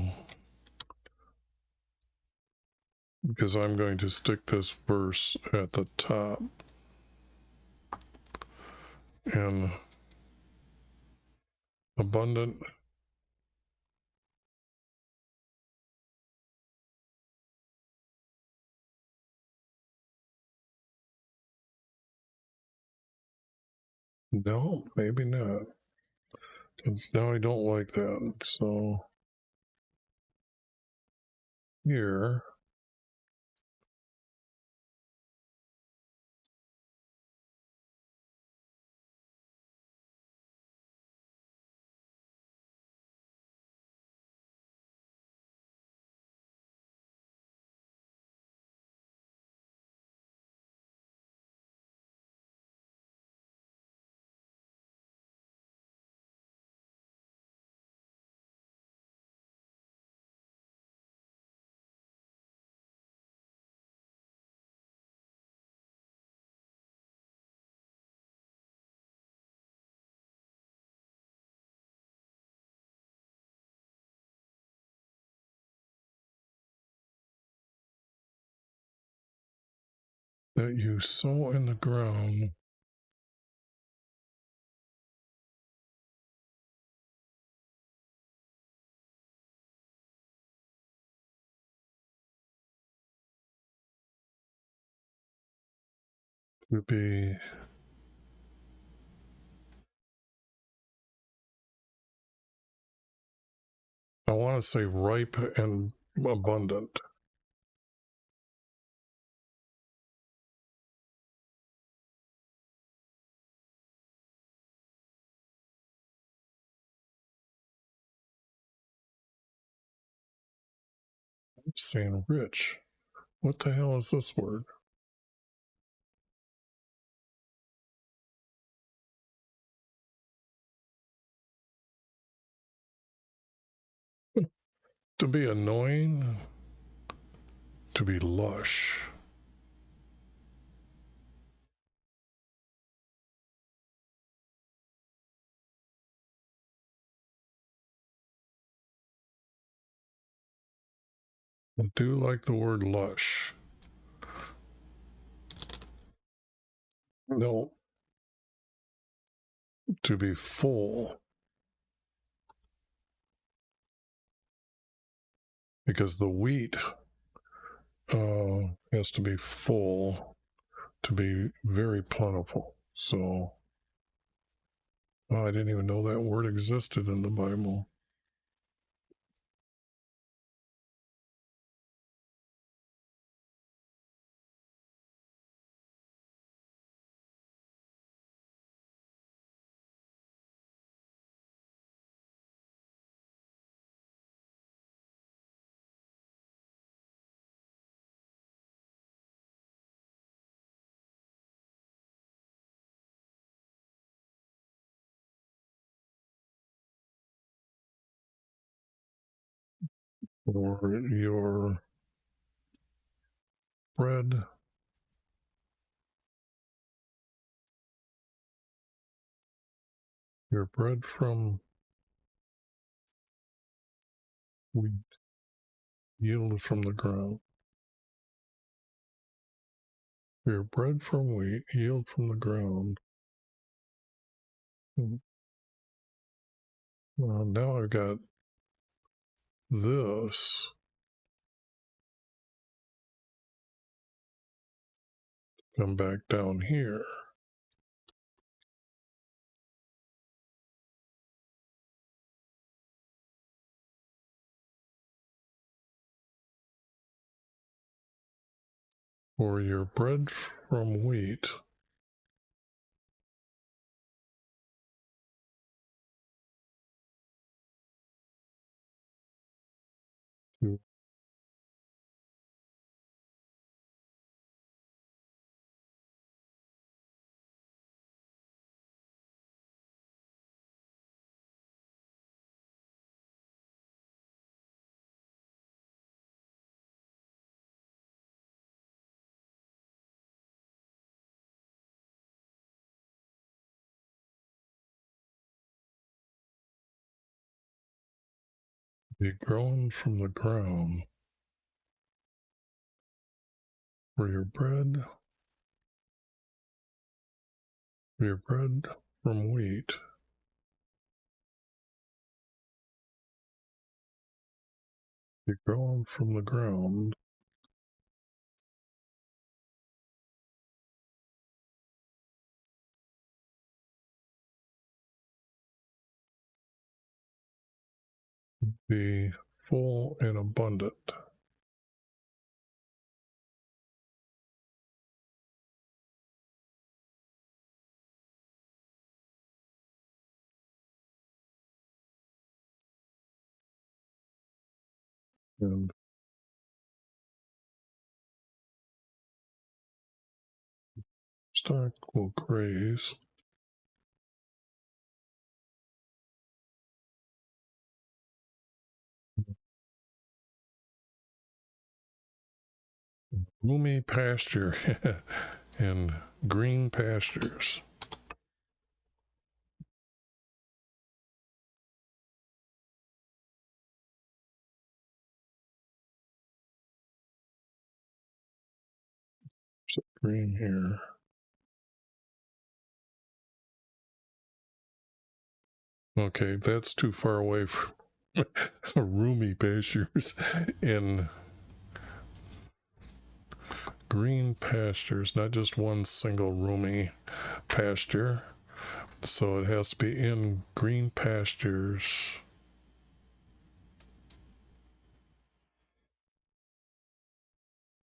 because I'm going to stick this verse at the top. And abundant. No, maybe not. Now I don't like that. So here, that you sow in the ground would be I want to say ripe and abundant. I'm saying rich. What the hell is this word? To be annoying, to be lush. I do like the word lush. No, to be full. Because the wheat has to be full to be very plentiful. So, oh, I didn't even know that word existed in the Bible. Or your bread from wheat yielded from the ground. Your bread from wheat yield from the ground. Well, now I've got this. Come back down here. Or your bread from wheat. Be growing from the ground. For your bread from wheat. Be growing from the ground. Be full and abundant. And stock will graze. Roomy pasture and green pastures. So green here. Okay, that's too far away from roomy pastures and green pastures, not just one single roomy pasture. So it has to be in green pastures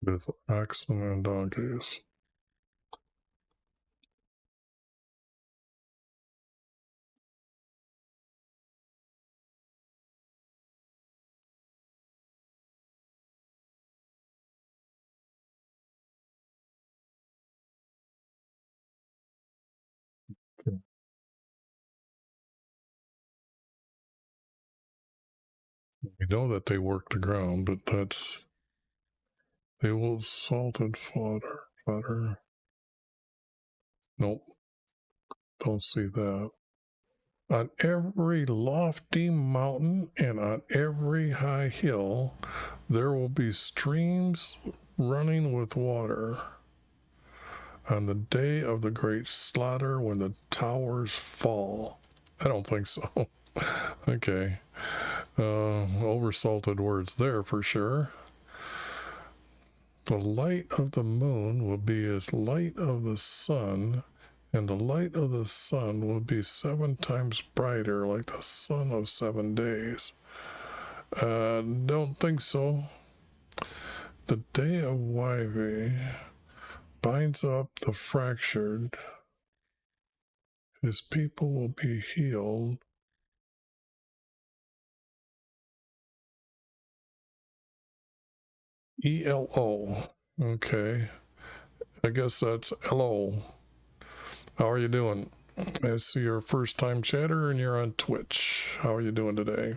with oxen and donkeys. Okay. We know that they work the ground, but they will salted fodder. Nope, don't see that. On every lofty mountain and on every high hill, there will be streams running with water. On the day of the great slaughter, when the towers fall. I don't think so. Okay. Oversalted words there for sure. The light of the moon will be as light of the sun, and the light of the sun will be 7 times brighter, like the sun of 7 days. Don't think so. The day of YHVH binds up the fractured. His people will be healed. ELO. Okay. I guess that's LO. How are you doing? I see you're a first-time chatter and you're on Twitch. How are you doing today?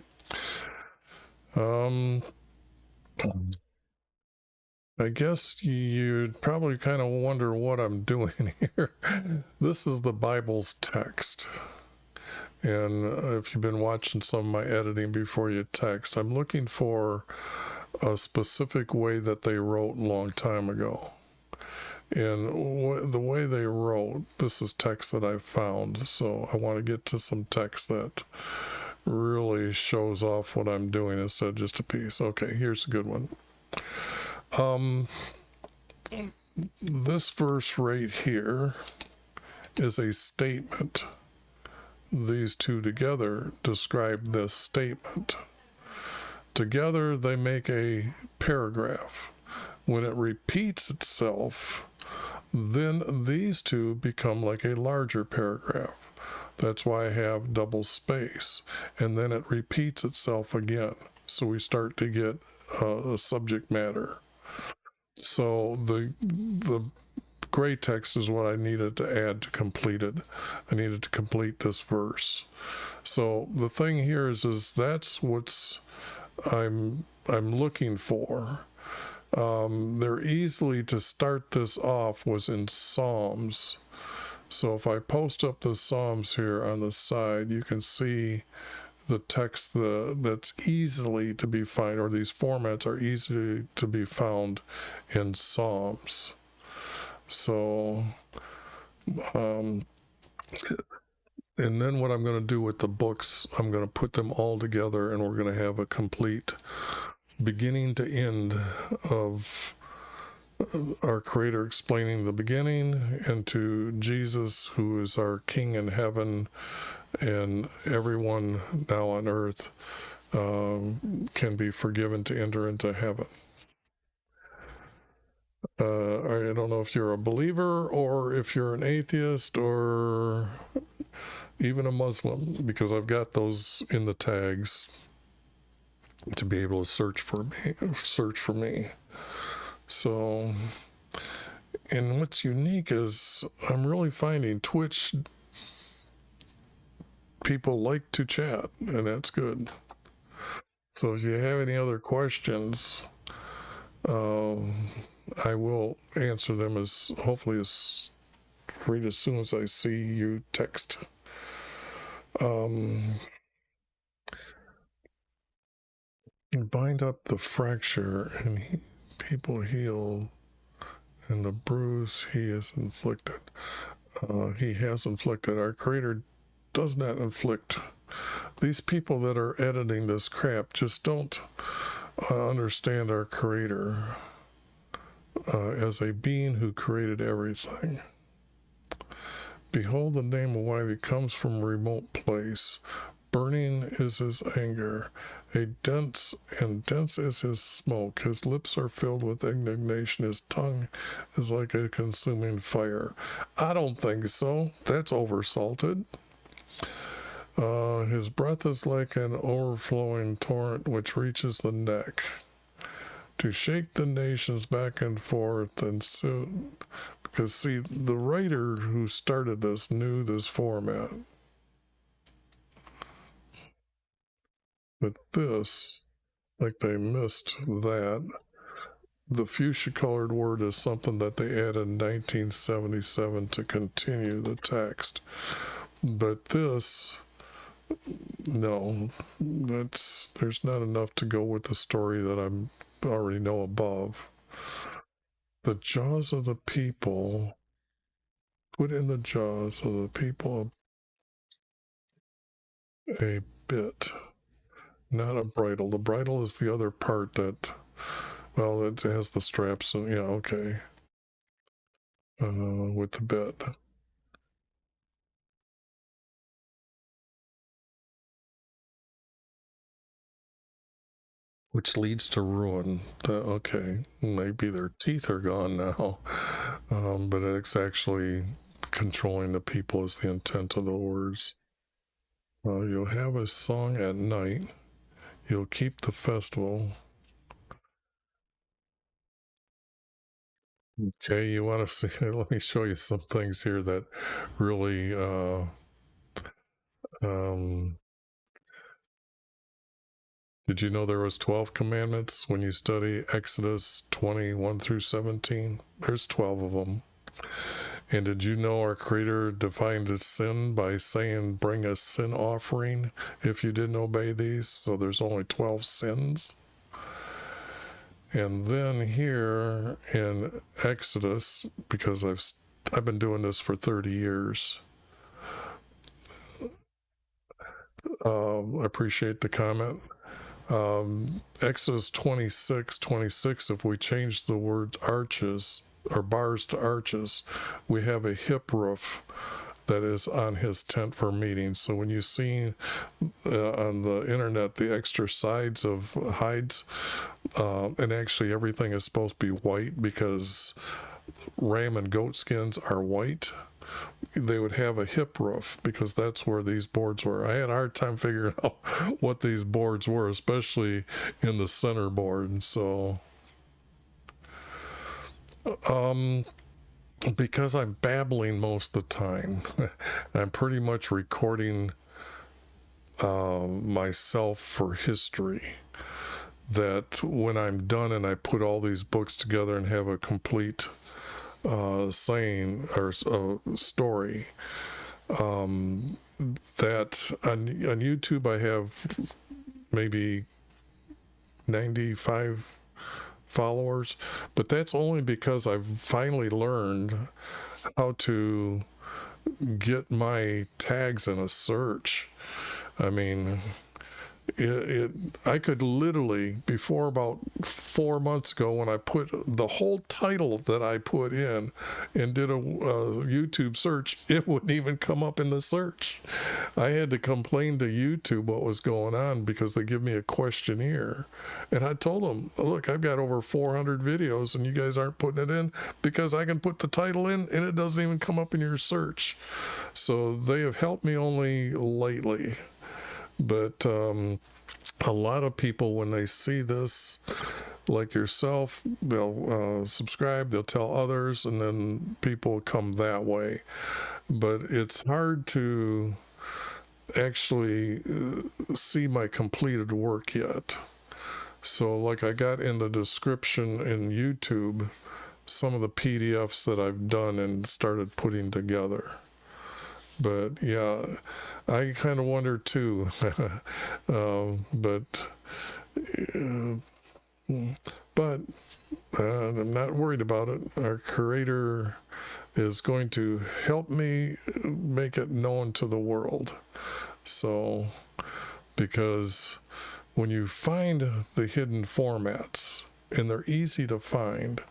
I guess you'd probably kind of wonder what I'm doing here. This is the Bible's text. And if you've been watching some of my editing before you text, I'm looking for a specific way that they wrote a long time ago. And the way they wrote, this is text that I found. So I want to get to some text that really shows off what I'm doing instead of just a piece. Okay, here's a good one. This verse right here is a statement. These two together describe this statement. Together they make a paragraph. When it repeats itself, then these two become like a larger paragraph. That's why I have double space. And then it repeats itself again. So we start to get a subject matter. So the gray text is what I needed to add to complete it. I needed to complete this verse. So the thing here is that's what's I'm looking for. They're easily to start this off was in Psalms. So if I post up the Psalms here on the side, you can see the text that's easily to be found, or these formats are easily to be found in Psalms. So, and then what I'm going to do with the books, I'm going to put them all together and we're going to have a complete beginning to end of our Creator explaining the beginning, and to Jesus, who is our King in heaven, and everyone now on earth can be forgiven to enter into heaven. I don't know if you're a believer or if you're an atheist or even a Muslim, because I've got those in the tags to be able to search for me. So, and what's unique is I'm really finding Twitch people like to chat, and that's good. So if you have any other questions, I will answer them hopefully as soon as I see you text. Bind up the fracture and people heal, and the bruise he has inflicted. He has inflicted. Our Creator does not inflict. These people that are editing this crap just don't understand our Creator as a being who created everything. Behold, the name of YHVH comes from a remote place. Burning is his anger, dense is his smoke. His lips are filled with indignation. His tongue is like a consuming fire. I don't think so. That's oversalted. His breath is like an overflowing torrent which reaches the neck, to shake the nations back and forth. And soon, because see, the writer who started this knew this format. But this, like they missed that. The fuchsia-colored word is something that they added in 1977 to continue the text. But this, no, there's not enough to go with the story that I already know above. The jaws of the people, put in the jaws of the people a bit, not a bridle. The bridle is the other part that, well, it has the straps, and yeah, okay, with the bit. which leads to ruin. Okay, maybe their teeth are gone now, but it's actually controlling the people is the intent of the words. You'll have a song at night. You'll keep the festival. Okay, you want to see? Let me show you some things here that really did you know there was 12 commandments when you study Exodus 21 through 17? There's 12 of them. And did you know our Creator defined a sin by saying, bring a sin offering if you didn't obey these? So there's only 12 sins. And then here in Exodus, because I've been doing this for 30 years, I appreciate the comment. Exodus 26:26, if we change the word arches or bars to arches, we have a hip roof that is on his tent for meetings. So when you see on the internet the extra sides of hides, and actually everything is supposed to be white because ram and goat skins are white, they would have a hip roof because that's where these boards were. I had a hard time figuring out what these boards were, especially in the center board. So because I'm babbling most of the time, I'm pretty much recording myself for history, that when I'm done and I put all these books together and have a complete saying or story, that on YouTube I have maybe 95 followers, but that's only because I've finally learned how to get my tags in a search. I mean, I could literally, before about 4 months ago, when I put the whole title that I put in and did a YouTube search, it wouldn't even come up in the search. I had to complain to YouTube what was going on because they give me a questionnaire. And I told them, look, I've got over 400 videos and you guys aren't putting it in because I can put the title in and it doesn't even come up in your search. So they have helped me only lately. But a lot of people, when they see this, like yourself, they'll subscribe, they'll tell others, and then people come that way. But it's hard to actually see my completed work yet. So like I got in the description in YouTube some of the PDFs that I've done and started putting together. But yeah, I kind of wonder too. But I'm not worried about it. Our Creator is going to help me make it known to the world. So, because when you find the hidden formats, and they're easy to find.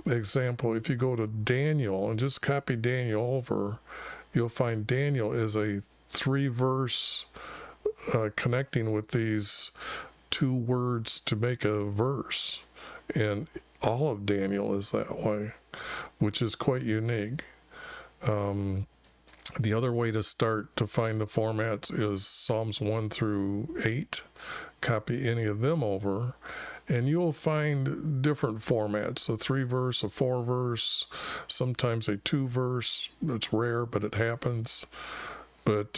Example, if you go to Daniel and just copy Daniel over, you'll find Daniel is a 3-verse connecting with these 2 words to make a verse. And all of Daniel is that way, which is quite unique. The other way to start to find the formats is Psalms 1 through 8. Copy any of them over, and you'll find different formats, a 3-verse, a 4-verse, sometimes a 2-verse. It's rare, but it happens. But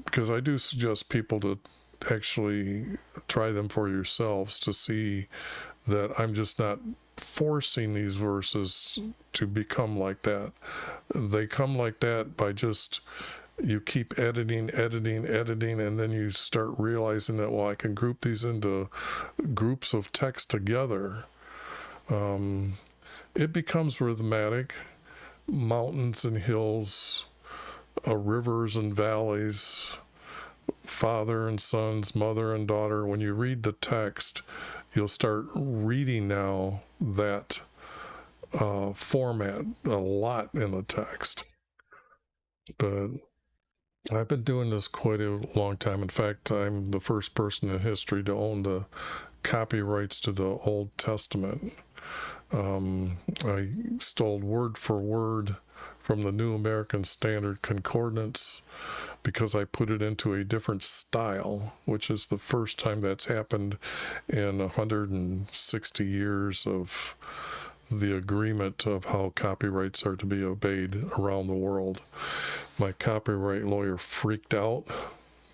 because I do suggest people to actually try them for yourselves to see that I'm just not forcing these verses to become like that. They come like that by just, you keep editing, and then you start realizing that, well, I can group these into groups of text together. It becomes rhythmic. Mountains and hills, rivers and valleys, father and sons, mother and daughter. When you read the text, you'll start reading now that format a lot in the text. But I've been doing this quite a long time. In fact, I'm the first person in history to own the copyrights to the Old Testament. I stole word for word from the New American Standard Concordance because I put it into a different style, which is the first time that's happened in 160 years of the agreement of how copyrights are to be obeyed around the world. My copyright lawyer freaked out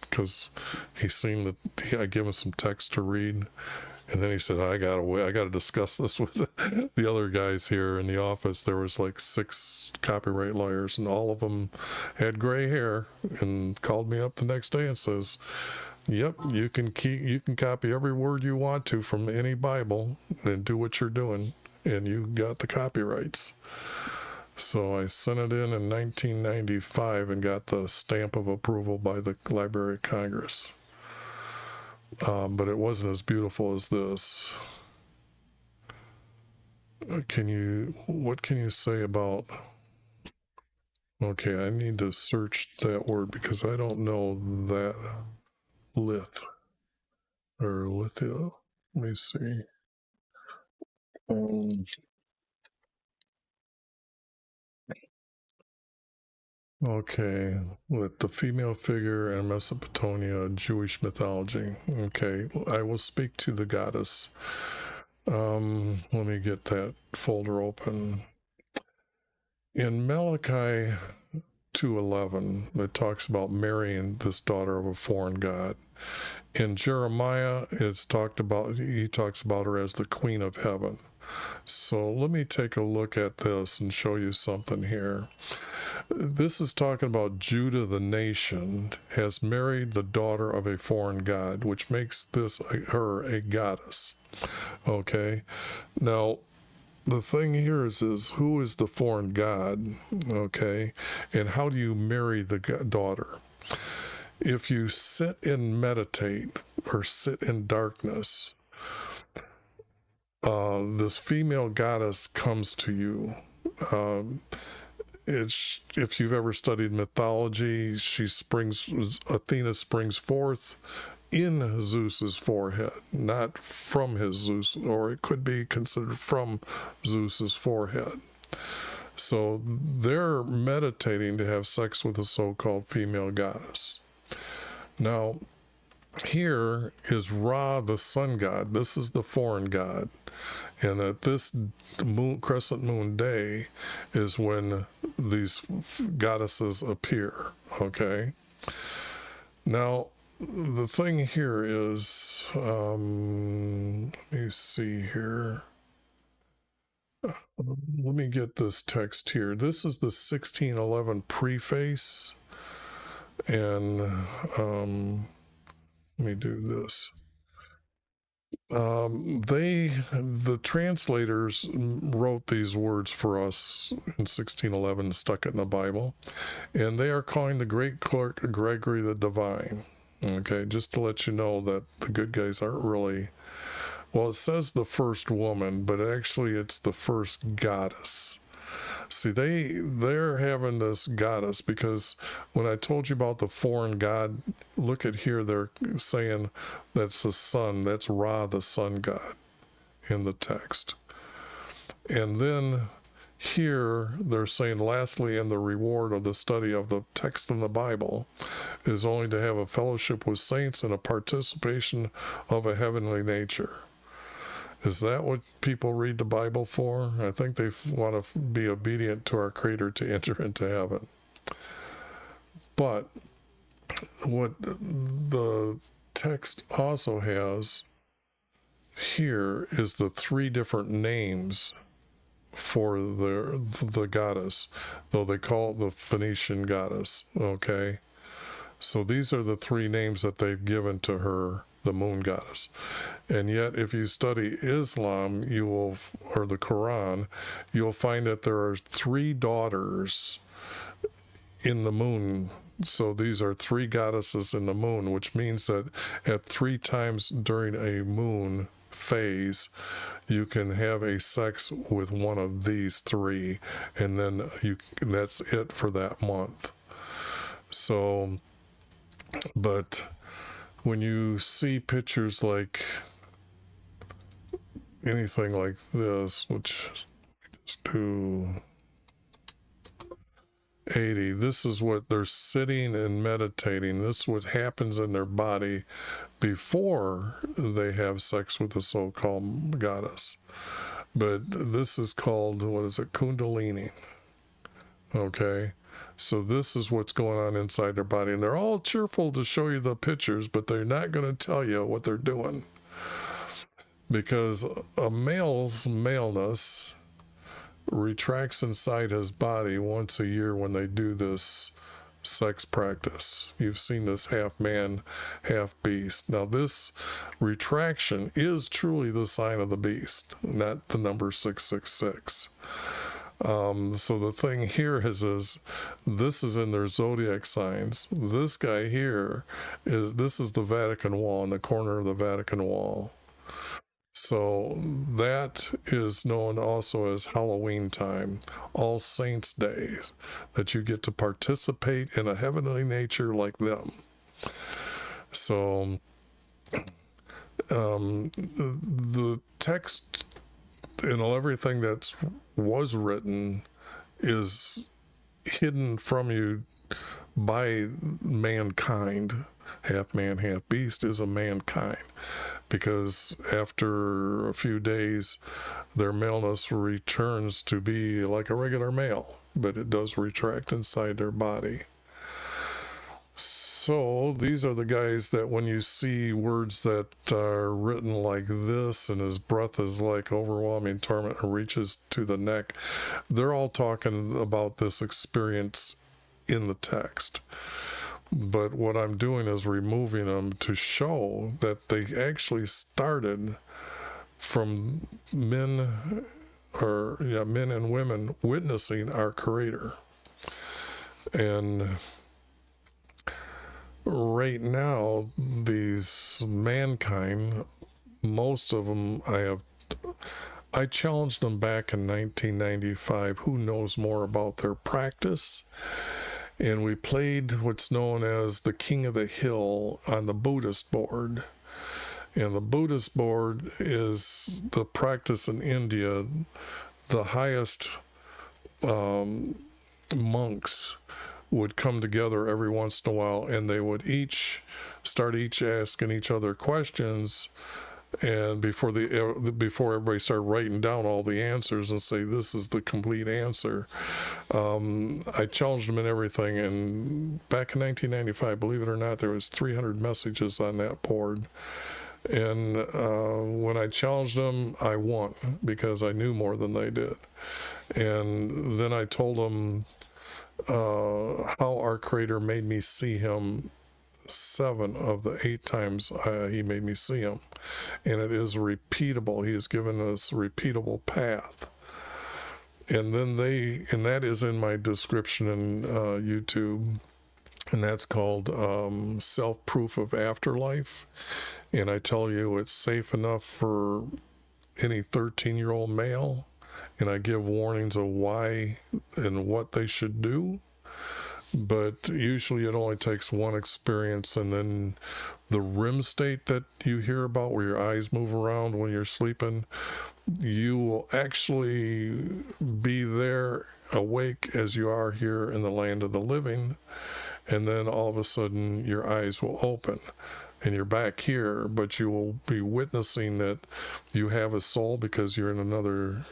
because he seen that I gave him some text to read, and then he said, I gotta discuss this with the other guys here in the office. There was like 6 copyright lawyers, and all of them had gray hair, and called me up the next day and says, yep, you can copy every word you want to from any Bible and do what you're doing, and you got the copyrights. So I sent it in 1995 and got the stamp of approval by the Library of Congress. But it wasn't as beautiful as this. What can you say about... Okay, I need to search that word because I don't know that. Lithia. Let me see. Okay, with the female figure in Mesopotamia, Jewish mythology. Okay, I will speak to the goddess. Let me get that folder open. In Malachi 2:11, it talks about marrying this daughter of a foreign god. In Jeremiah, he talks about her as the Queen of Heaven. So let me take a look at this and show you something here. This is talking about Judah the nation has married the daughter of a foreign god, which makes her a goddess. Okay, now the thing here is who is the foreign god? Okay, and how do you marry the daughter? If you sit and meditate or sit in darkness, this female goddess comes to you. If you've ever studied mythology, Athena springs forth in Zeus's forehead, not from his Zeus, or it could be considered from Zeus's forehead. So they're meditating to have sex with a so-called female goddess. Now, here is Ra, the sun god. This is the foreign god. And at this crescent moon day is when these goddesses appear, okay? Now, the thing here is, let me see here. Let me get this text here. This is the 1611 preface, and let me do this. The translators wrote these words for us in 1611, stuck it in the Bible, and they are calling the great clerk Gregory the Divine. Okay, just to let you know that the good guys aren't really, well, it says the first woman, but actually it's the first goddess. See, they're having this goddess because when I told you about the foreign god, look at here, they're saying that's the sun, that's Ra, the sun god, in the text. And then here they're saying, lastly, and the reward of the study of the text in the Bible is only to have a fellowship with saints and a participation of a heavenly nature. Is that what people read the Bible for? I think they want to be obedient to our Creator to enter into heaven. But what the text also has here is the 3 different names for the goddess, though they call it the Phoenician goddess, okay? So these are the 3 names that they've given to her, the moon goddess. And yet, if you study Islam, or the Quran, you'll find that there are 3 daughters in the moon. So these are 3 goddesses in the moon, which means that at 3 times during a moon phase, you can have a sex with one of these 3, and then that's it for that month. So, but when you see pictures like anything like this, which just do 80, this is what they're sitting and meditating. This is what happens in their body before they have sex with the so-called goddess. But this is called, what is it, Kundalini. Okay, so this is what's going on inside their body, and they're all cheerful to show you the pictures, but they're not going to tell you what they're doing, because a male's maleness retracts inside his body once a year when they do this sex practice. You've seen this half man, half beast. Now, this retraction is truly the sign of the beast, not the number 666. So the thing here is this is in their zodiac signs. This guy here this is the Vatican Wall, in the corner of the Vatican Wall. So that is known also as Halloween time, All Saints Day, that you get to participate in a heavenly nature like them. So the text and everything that was written is hidden from you by mankind. Half man, half beast is a mankind, because after a few days their maleness returns to be like a regular male, but it does retract inside their body. So these are the guys that when you see words that are written like this, and his breath is like overwhelming torment and reaches to the neck, they're all talking about this experience in the text. But what I'm doing is removing them to show that they actually started from men and women witnessing our Creator. And right now, these mankind, most of them I challenged them back in 1995. Who knows more about their practice? And we played what's known as the King of the Hill on the Buddhist board. And the Buddhist board is the practice in India. The highest monks would come together every once in a while, and they would each asking each other questions, and before everybody started writing down all the answers and say this is the complete answer. I challenged them in everything, and back in 1995, believe it or not, there was 300 messages on that board. And when I challenged them, I won, because I knew more than they did. And then I told them how our Creator made me see him 7 of the 8 times he made me see him, and it is repeatable. He has given us a repeatable path. And then that is in my description in YouTube, and that's called Self-Proof of Afterlife. And I tell you, it's safe enough for any 13-year-old male, and I give warnings of why and what they should do. But usually it only takes one experience, and then the REM state that you hear about, where your eyes move around when you're sleeping, you will actually be there awake as you are here in the land of the living, and then all of a sudden your eyes will open and you're back here, but you will be witnessing that you have a soul because you're in another.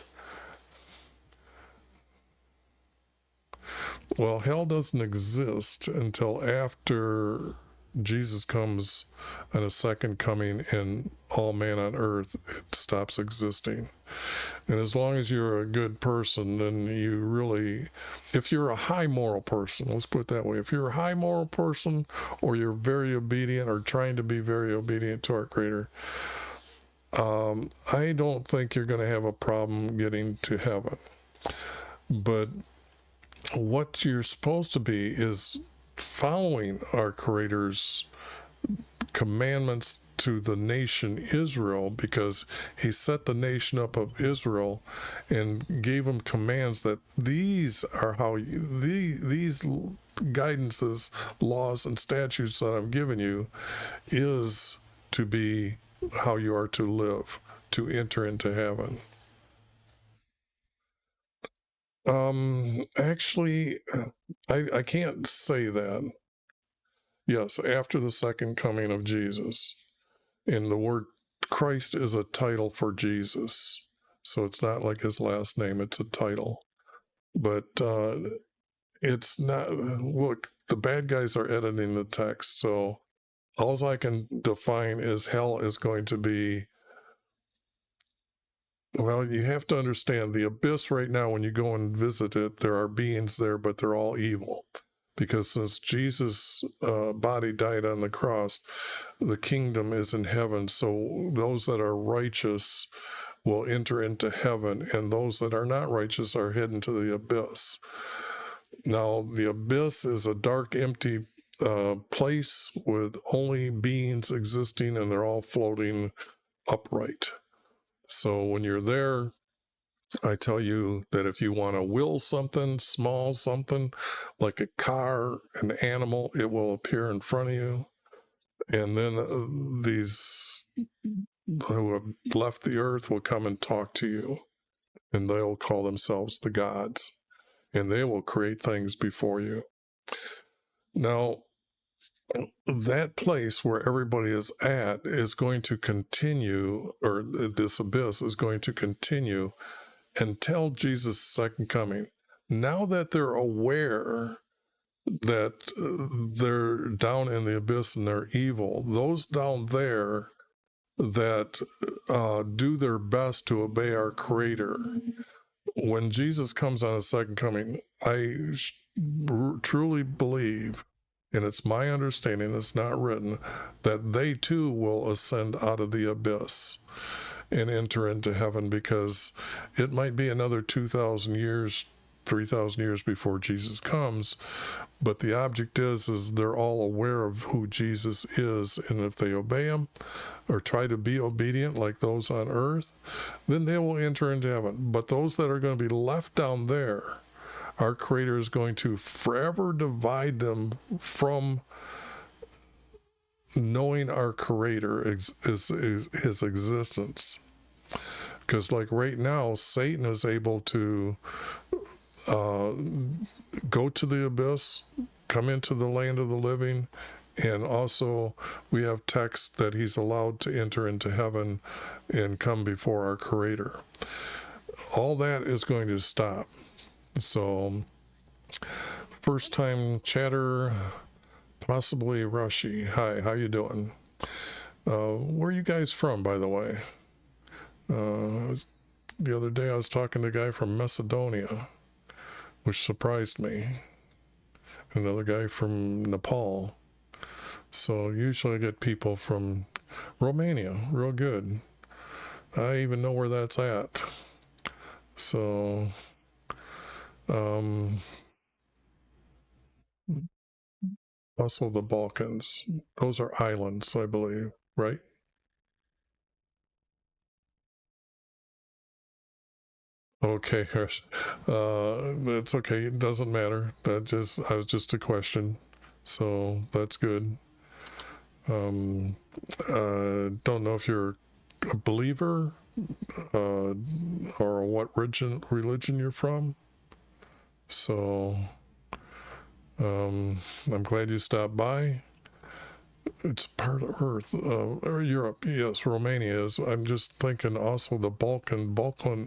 Well, hell doesn't exist until after Jesus comes on a second coming, and all man on earth, it stops existing. And as long as you're a good person, then you really, if you're a high moral person, let's put it that way, if you're a high moral person, or you're very obedient or trying to be very obedient to our Creator, I don't think you're going to have a problem getting to heaven. But what you're supposed to be is following our Creator's commandments to the nation Israel, because he set the nation up of Israel and gave them commands that these are how these guidances, laws, and statutes that I'm giving you is to be how you are to live, to enter into heaven. Actually, I can't say that. Yes, after the second coming of Jesus. And the word Christ is a title for Jesus. So it's not like his last name, it's a title. But it's not, look, the bad guys are editing the text. So all I can define is hell is going to be, well, you have to understand the abyss right now, when you go and visit it, there are beings there, but they're all evil. Because since Jesus' body died on the cross, the kingdom is in heaven. So those that are righteous will enter into heaven, and those that are not righteous are hidden to the abyss. Now, the abyss is a dark, empty place with only beings existing, and they're all floating upright. So when you're there, I tell you that if you want to will something, small something, like a car, an animal, it will appear in front of you. And then these who have left the earth will come and talk to you. And they'll call themselves the gods. And they will create things before you. Now, that place where everybody is at is going to continue, or this abyss is going to continue until Jesus' second coming. Now that they're aware that they're down in the abyss and they're evil, those down there that do their best to obey our Creator, when Jesus comes on his second coming, I truly believe, and it's my understanding, it's not written, that they too will ascend out of the abyss and enter into heaven, because it might be another 2,000 years, 3,000 years before Jesus comes. But the object is they're all aware of who Jesus is, and if they obey him or try to be obedient like those on earth, then they will enter into heaven. But those that are going to be left down there, our Creator is going to forever divide them from knowing our Creator is his existence. Because like right now, Satan is able to go to the abyss, come into the land of the living, and also we have text that he's allowed to enter into heaven and come before our Creator. All that is going to stop. So, first time chatter, possibly Rashi. Hi, how you doing? Where are you guys from, by the way? The other day I was talking to a guy from Macedonia, which surprised me. Another guy from Nepal. So usually I get people from Romania, real good. I even know where that's at. So, also the Balkans. Those are islands, I believe, right? Okay, it's okay. It doesn't matter. I was just a question. So that's good. Don't know if you're a believer, or what religion you're from. So, I'm glad you stopped by. It's part of Earth, or Europe. Yes, Romania is. I'm just thinking also the Balkan.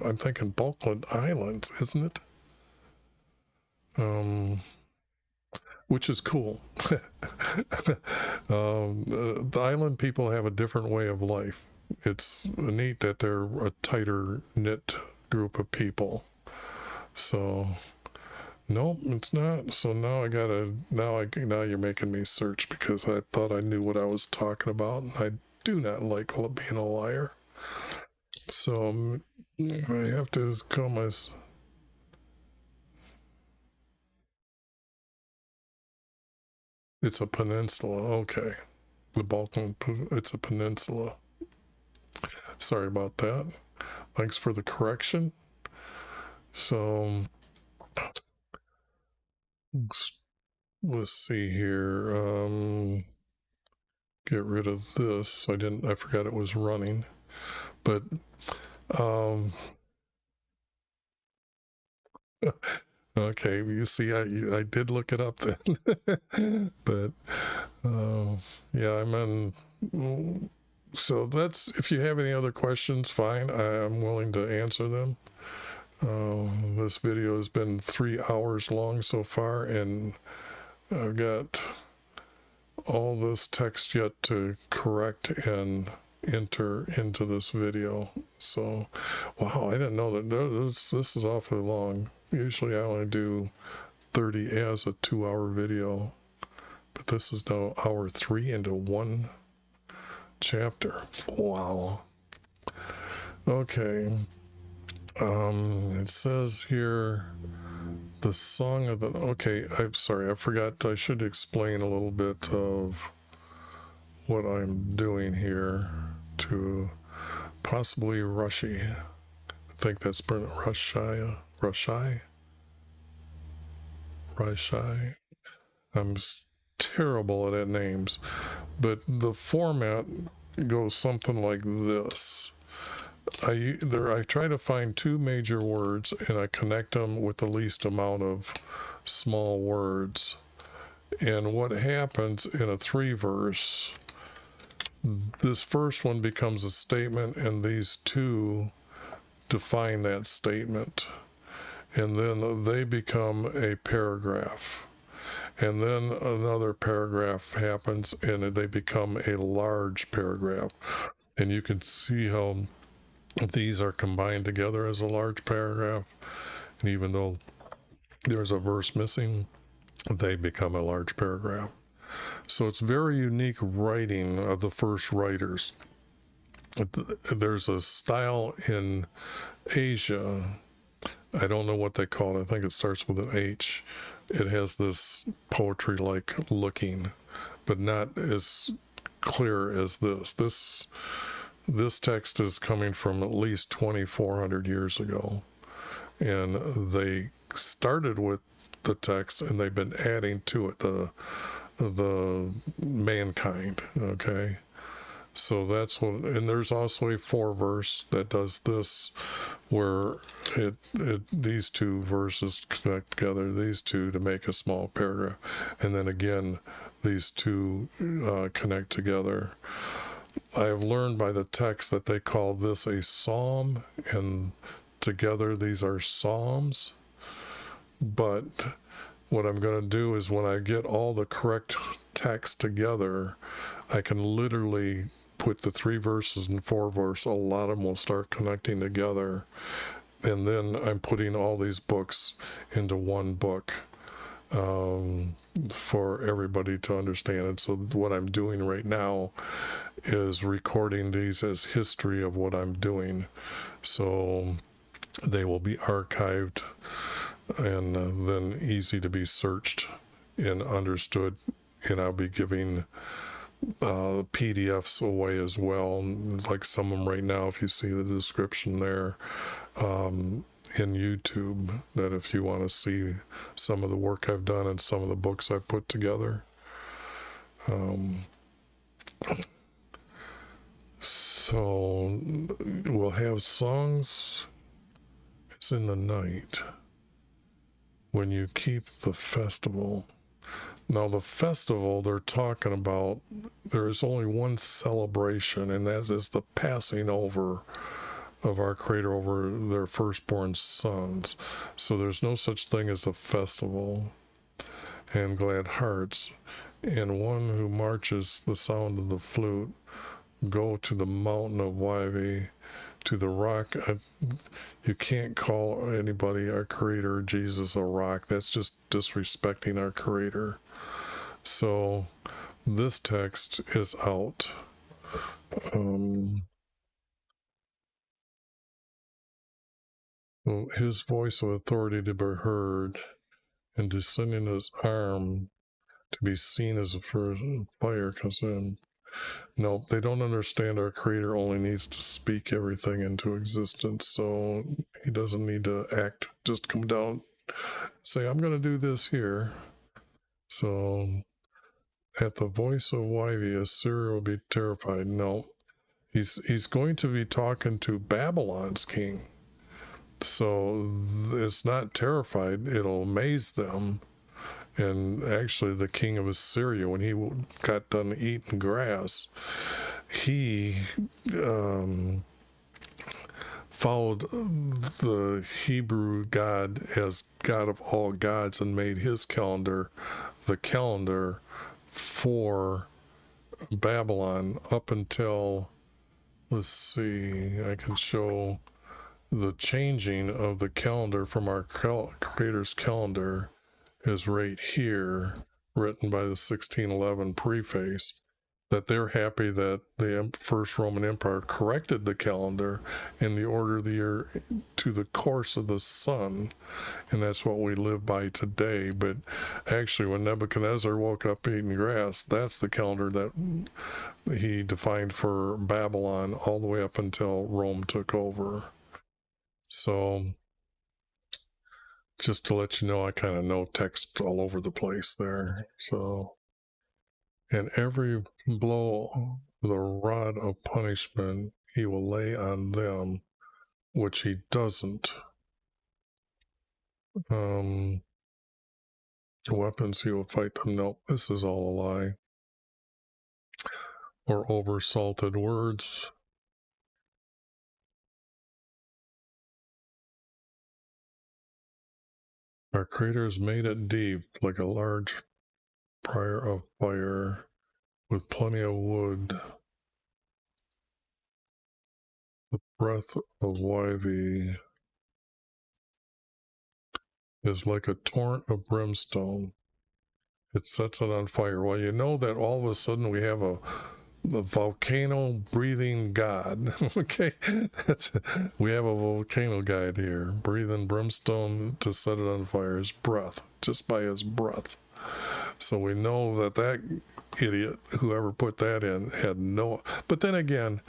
I'm thinking Balkan Islands, isn't it? Which is cool. The island people have a different way of life. It's neat that they're a tighter knit group of people. So, no, it's not. So now now you're making me search, because I thought I knew what I was talking about, and I do not like being a liar. So I have to call myself. It's a peninsula. Okay. The Balkan, it's a peninsula. Sorry about that. Thanks for the correction. So let's see here. Get rid of this. I forgot it was running. But okay, you see, I did look it up then. But yeah, I'm on. So that's, if you have any other questions, fine. I'm willing to answer them. This video has been 3 hours long so far, and I've got all this text yet to correct and enter into this video. So, wow, I didn't know that this is awfully long. Usually I only do 30 as a 2-hour video, but this is now hour 3 into one chapter. Wow. Okay. It says here the song of the, okay, I'm sorry, I forgot, I should explain a little bit of what I'm doing here to possibly Rushy. I think that's Rushai. I'm terrible at names, but the format goes something like this. I try to find 2 major words and I connect them with the least amount of small words. And what happens in a 3-verse, this first one becomes a statement and these 2 define that statement. And then they become a paragraph. And then another paragraph happens and they become a large paragraph. And you can see how these are combined together as a large paragraph, and even though there's a verse missing, they become a large paragraph. So it's very unique writing of the first writers. There's a style in Asia, I don't know what they call it, I think it starts with an H. It has this poetry like looking, but not as clear as this. This text is coming from at least 2,400 years ago, and they started with the text and they've been adding to it the mankind. Okay, so that's what, and there's also a 4-verse that does this, where these 2 verses connect together, these 2 to make a small paragraph, and then again these 2 connect together. I have learned by the text that they call this a psalm, and together these are psalms. But what I'm going to do is when I get all the correct text together, I can literally put the 3 verses and 4 verse, a lot of them will start connecting together. And then I'm putting all these books into one book for everybody to understand. And so what I'm doing right now is recording these as history of what I'm doing. So they will be archived and then easy to be searched and understood. And I'll be giving PDFs away as well, like some of them right now, if you see the description there in YouTube, that if you want to see some of the work I've done and some of the books I've put together. So we'll have songs. It's in the night when you keep the festival. Now the festival they're talking about, there is only one celebration, and that is the passing over of our Creator over their firstborn sons. So there's no such thing as a festival. And glad hearts, and one who marches the sound of the flute, go to the mountain of YHVH, to the rock. You can't call anybody, our Creator, Jesus, a rock. That's just disrespecting our Creator. So this text is out. His voice of authority to be heard, and descending his arm to be seen as a fire comes in. No, they don't understand our Creator only needs to speak everything into existence. So he doesn't need to act, just come down, say, I'm going to do this here. So at the voice of YV, Assyria will be terrified. No, he's going to be talking to Babylon's king. So it's not terrified, it'll amaze them. And actually, the king of Assyria, when he got done eating grass, he followed the Hebrew God as God of all gods and made his calendar the calendar for Babylon up until, let's see, I can show the changing of the calendar from our Creator's calendar is right here, written by the 1611 preface, that they're happy that the First Roman Empire corrected the calendar in the order of the year to the course of the sun, and that's what we live by today. But actually, when Nebuchadnezzar woke up eating grass, that's the calendar that he defined for Babylon all the way up until Rome took over. So just to let you know, I kind of know text all over the place there. So, and every blow, the rod of punishment he will lay on them, which he doesn't. The weapons he will fight them. Nope, this is all a lie. Or oversalted words. Our Creator has made it deep, like a large pyre of fire, with plenty of wood. The breath of YV is like a torrent of brimstone. It sets it on fire. Well, you know that all of a sudden we have the volcano breathing God. Okay, we have a volcano god here, breathing brimstone to set it on fire. His breath, just by his breath. So we know that idiot, whoever put that in, had no. But then again,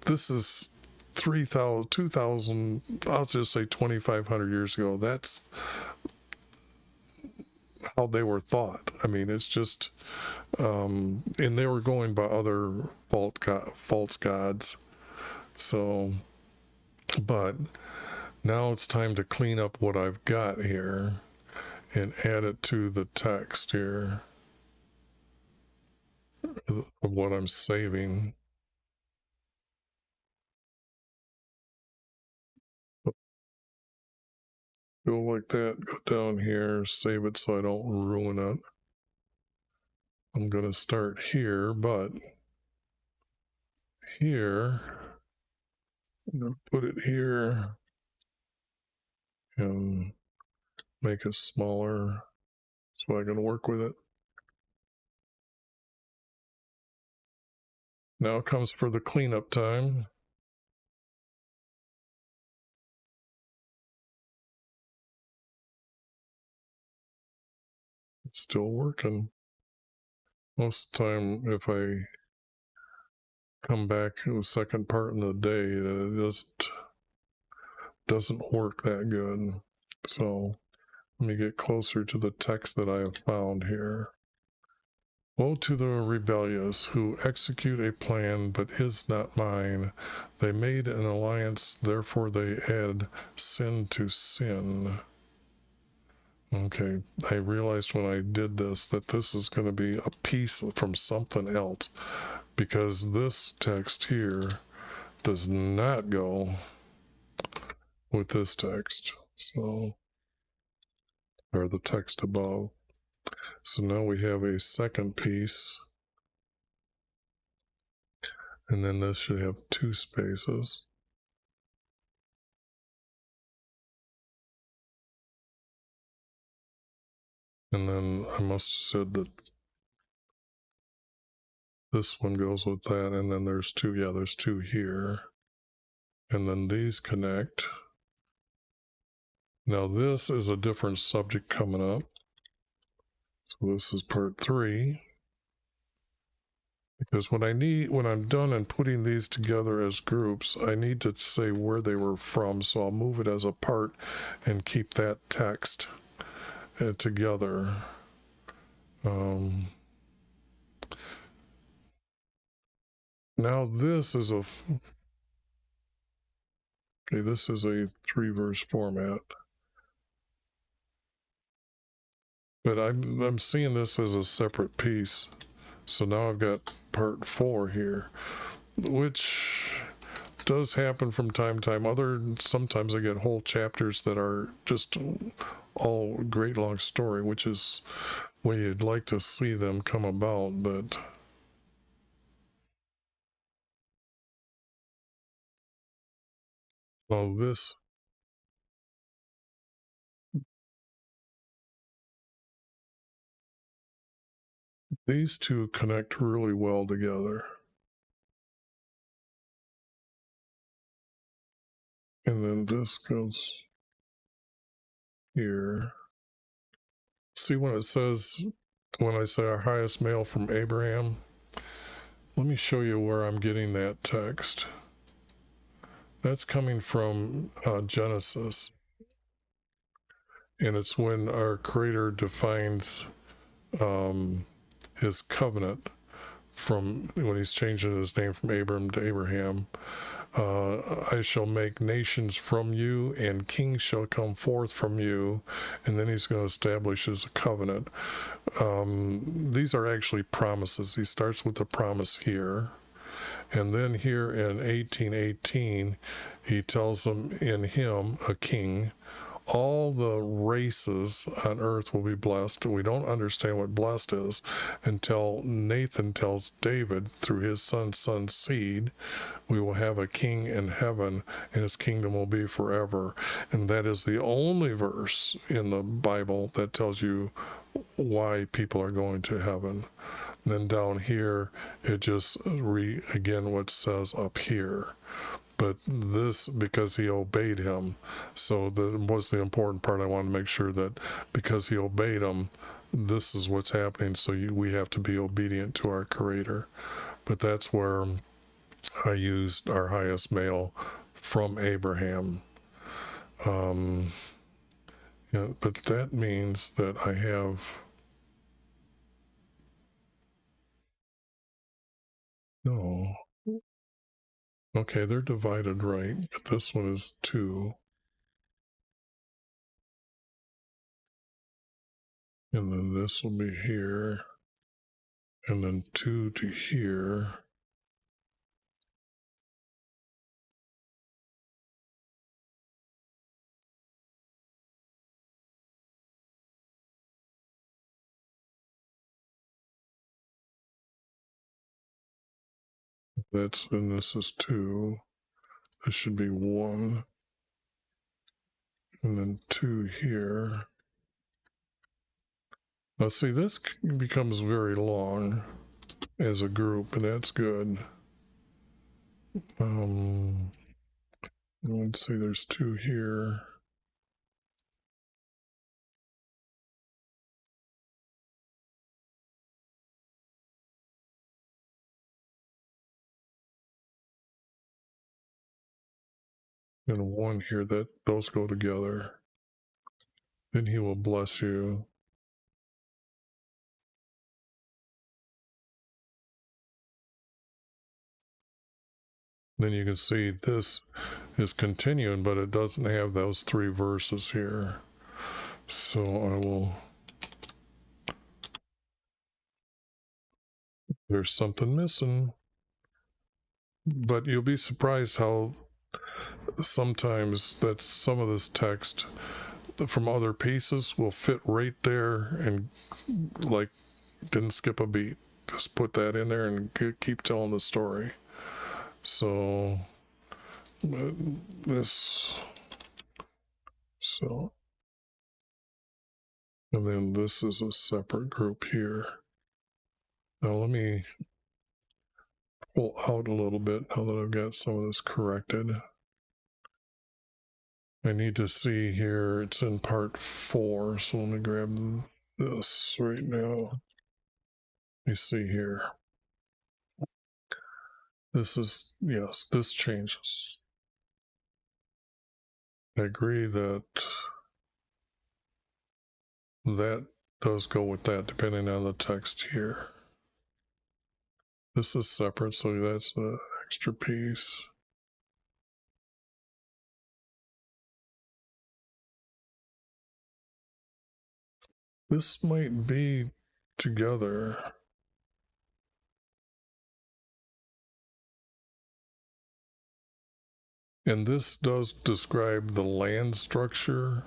this is 3,000, 2,000, I'll just say 2,500 years ago. That's how they were thought. I mean, it's just, and they were going by other false gods. So, but now it's time to clean up what I've got here and add it to the text here of what I'm saving. Go like that, go down here, save it so I don't ruin it. I'm going to start here, but here, I'm going to put it here and make it smaller so I can work with it. Now it comes for the cleanup time. It's still working. Most of the time, if I come back to the second part in the day, it doesn't work that good. So let me get closer to the text that I have found here. Woe to the rebellious who execute a plan but is not mine. They made an alliance, therefore they add sin to sin. Okay, I realized when I did this that this is going to be a piece from something else, because this text here does not go with this text. So, or the text above. So now we have a second piece, and then this should have two spaces. And then I must have said that this one goes with that, and then there's two, yeah, there's two here. And then these connect. Now this is a different subject coming up. So this is part 3. Because when I'm done and putting these together as groups, I need to say where they were from. So I'll move it as a part and keep that text together. Now this is a 3-verse format, but I'm seeing this as a separate piece. So now I've got part 4 here, which does happen from time to time. Sometimes I get whole chapters that are just all great long story, which is way you'd like to see them come about, but well, these two connect really well together. And then this goes here. See when it says, when I say our highest male from Abraham, let me show you where I'm getting that text. That's coming from Genesis. And it's when our Creator defines his covenant from when he's changing his name from Abram to Abraham. I shall make nations from you, and kings shall come forth from you. And then he's going to establish his covenant. These are actually promises. He starts with the promise here. And then here in 18:18, he tells them, in him, a king, all the races on earth will be blessed. We don't understand what blessed is until Nathan tells David through his son's seed, we will have a king in heaven and his kingdom will be forever. And that is the only verse in the Bible that tells you why people are going to heaven. And then down here, it just again what it says up here. But this, because he obeyed him. So that was the important part. I wanted to make sure that because he obeyed him, this is what's happening. So we have to be obedient to our Creator. But that's where I used our highest male from Abraham. Yeah, but that means that I have no. Okay, they're divided right, but this one is 2. And then this will be here. And then 2 to here. And this is 2. This should be 1. And then 2 here. Now see, this becomes very long as a group, and that's good. Let's see, there's 2 here. And 1 here, that those go together. Then he will bless you. Then you can see this is continuing, but it doesn't have those 3 verses here. So I will. There's something missing. But you'll be surprised how sometimes that some of this text from other pieces will fit right there and like didn't skip a beat. Just put that in there and keep telling the story. So this, so, and then this is a separate group here. Now let me pull out a little bit now that I've got some of this corrected. I need to see here, it's in part 4, so let me grab this right now. Let me see here. This is, yes, this changes. I agree that that does go with that, depending on the text here. This is separate, so that's an extra piece. This might be together. And this does describe the land structure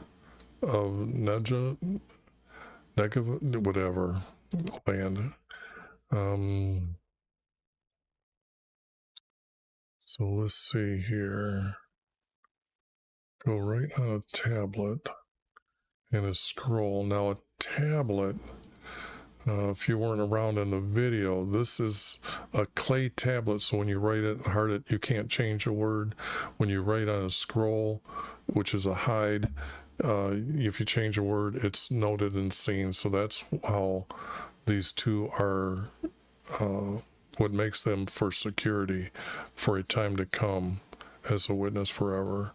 of Negev, whatever land. So let's see here. Go right on a tablet and a scroll. Now a tablet, if you weren't around in the video, this is a clay tablet, so when you write it, heart it, you can't change a word. When you write on a scroll, which is a hide, if you change a word, it's noted and seen. So that's how these two are, what makes them for security for a time to come as a witness forever.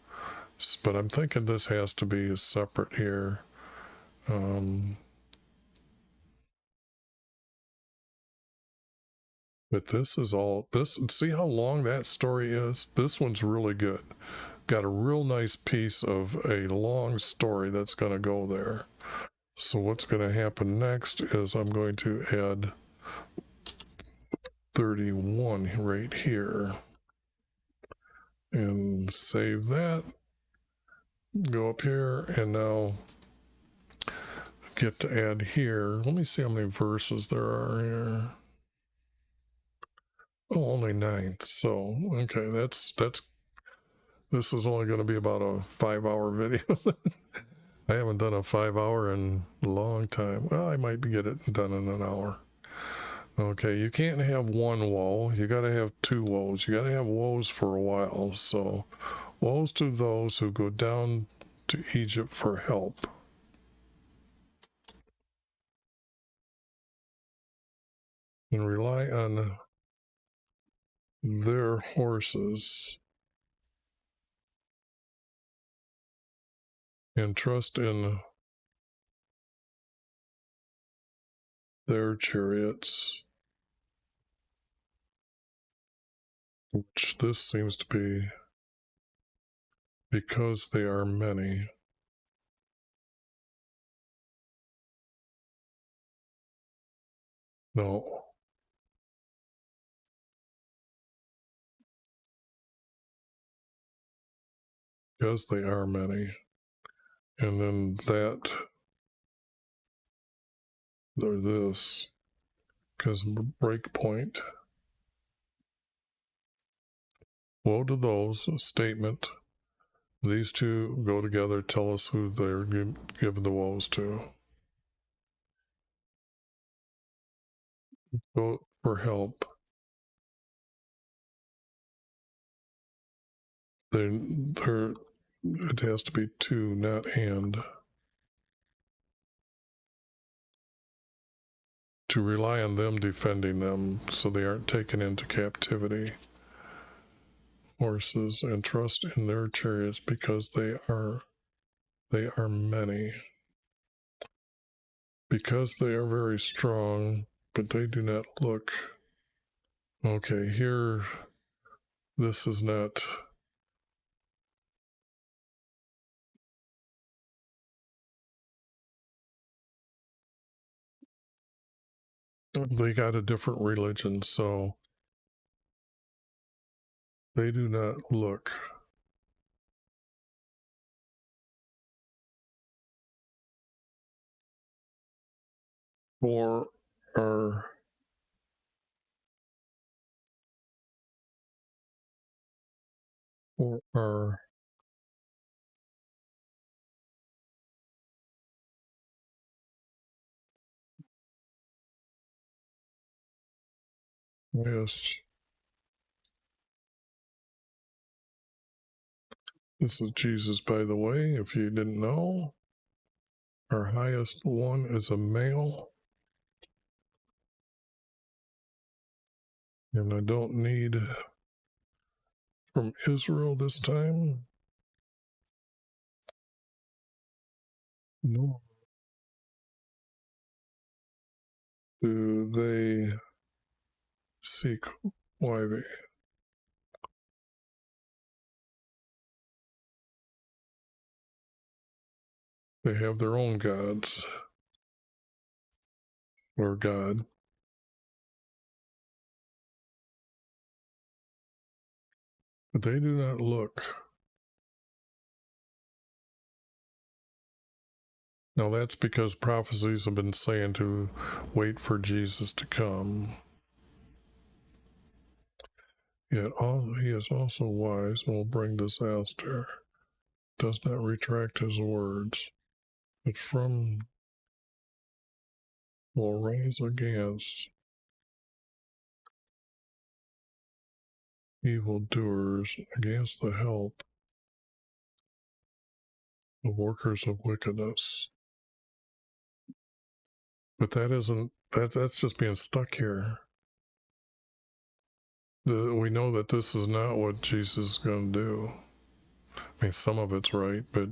But I'm thinking this has to be separate here. But this is all this. See how long that story is? This one's really good. Got a real nice piece of a long story that's going to go there. So what's going to happen next is I'm going to add 31 right here and save that. Go up here and now get to add here. Let me see how many verses there are here. Oh, only 9. So okay, that's this is only going to be about a 5-hour video. I haven't done a 5-hour in a long time. Well, I might get it done in an hour. Okay, you can't have one woe. You got to have 2 woes. You got to have woes for a while. So, woes to those who go down to Egypt for help. And rely on their horses and trust in their chariots, which this seems to be because they are many. No. Because they are many. And then that, or this, because breakpoint. Woe to those, statement. These two go together, tell us who they're giving the woes to. Go for help. It has to be 2, not and. To rely on them defending them so they aren't taken into captivity. Horses and trust in their chariots because they are many. Because they are very strong, but they do not look. Okay, here, this is not. They got a different religion, so they do not look. Or are yes. This is Jesus, by the way, if you didn't know. Our highest one is a male. And I don't need from Israel this time? No. Do they seek YV? They have their own gods, or God. But they do not look. Now that's because prophecies have been saying to wait for Jesus to come. Yet he is also wise and will bring disaster. Does not retract his words, but from will rise against evildoers, against the help of workers of wickedness. But that isn't that's just being stuck here. We know that this is not what Jesus is going to do. I mean, some of it's right, but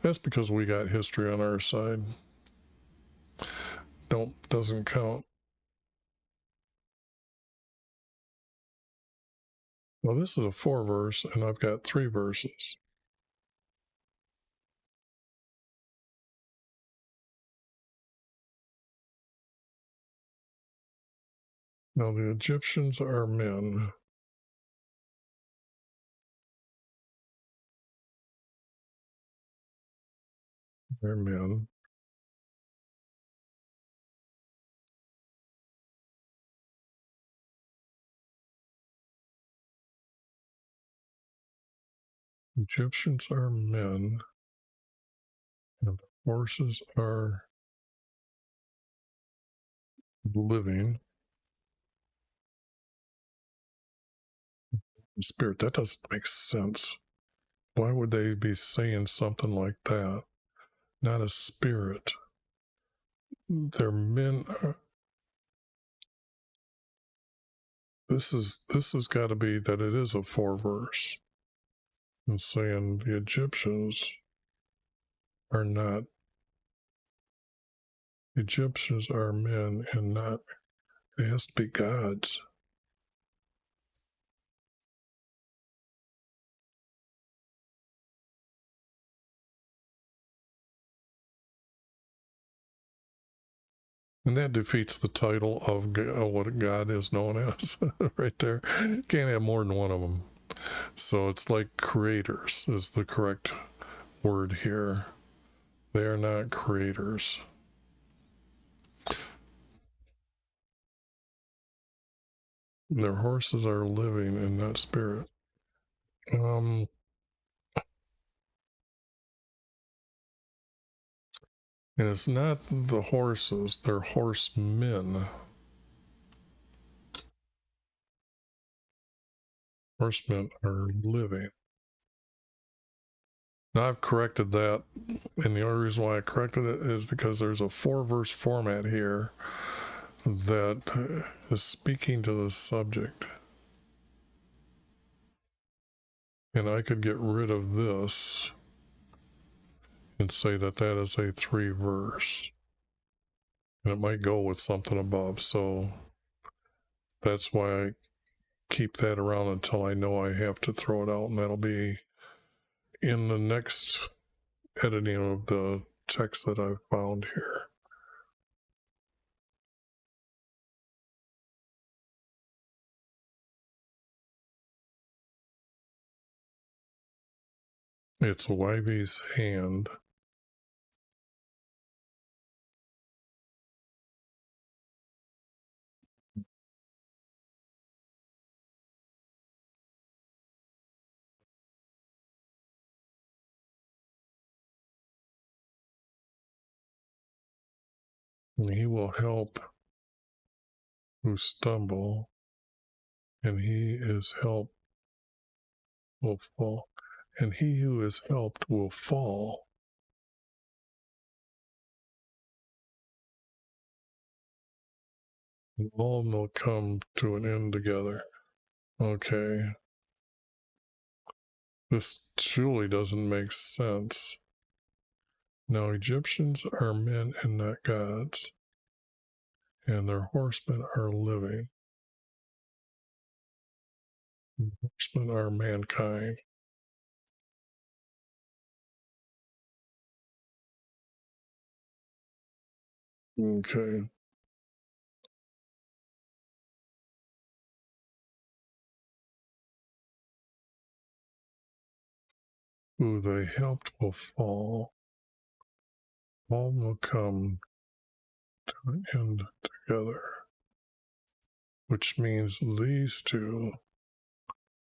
that's because we got history on our side. Doesn't count. Well, this is a 4 verse, and I've got 3 verses. Now the Egyptians are men. They're men. Egyptians are men, and horses are living. Spirit, that doesn't make sense. Why would they be saying something like that? Not a spirit. They're men. This has got to be that it is a 4 verse, and saying the Egyptians are not. Egyptians are men and not. It has to be gods. And that defeats the title of what God is known as right there. Can't have more than one of them. So it's like creators is the correct word here. They are not creators. Their horses are living and not spirit. And it's not the horses, they're horsemen. Horsemen are living. Now I've corrected that, and the only reason why I corrected it is because there's a 4 verse format here that is speaking to the subject. And I could get rid of this and say that that is a 3 verse. And it might go with something above. So that's why I keep that around until I know I have to throw it out. And that'll be in the next editing of the text that I've found here. It's YV's hand. And he will help who stumble, and he is helped will fall, and he who is helped will fall. And all will come to an end together. Okay. This truly doesn't make sense. Now, Egyptians are men and not gods, and their horsemen are living. The horsemen are mankind. Okay. Who they helped will fall. All will come to an end together, which means these two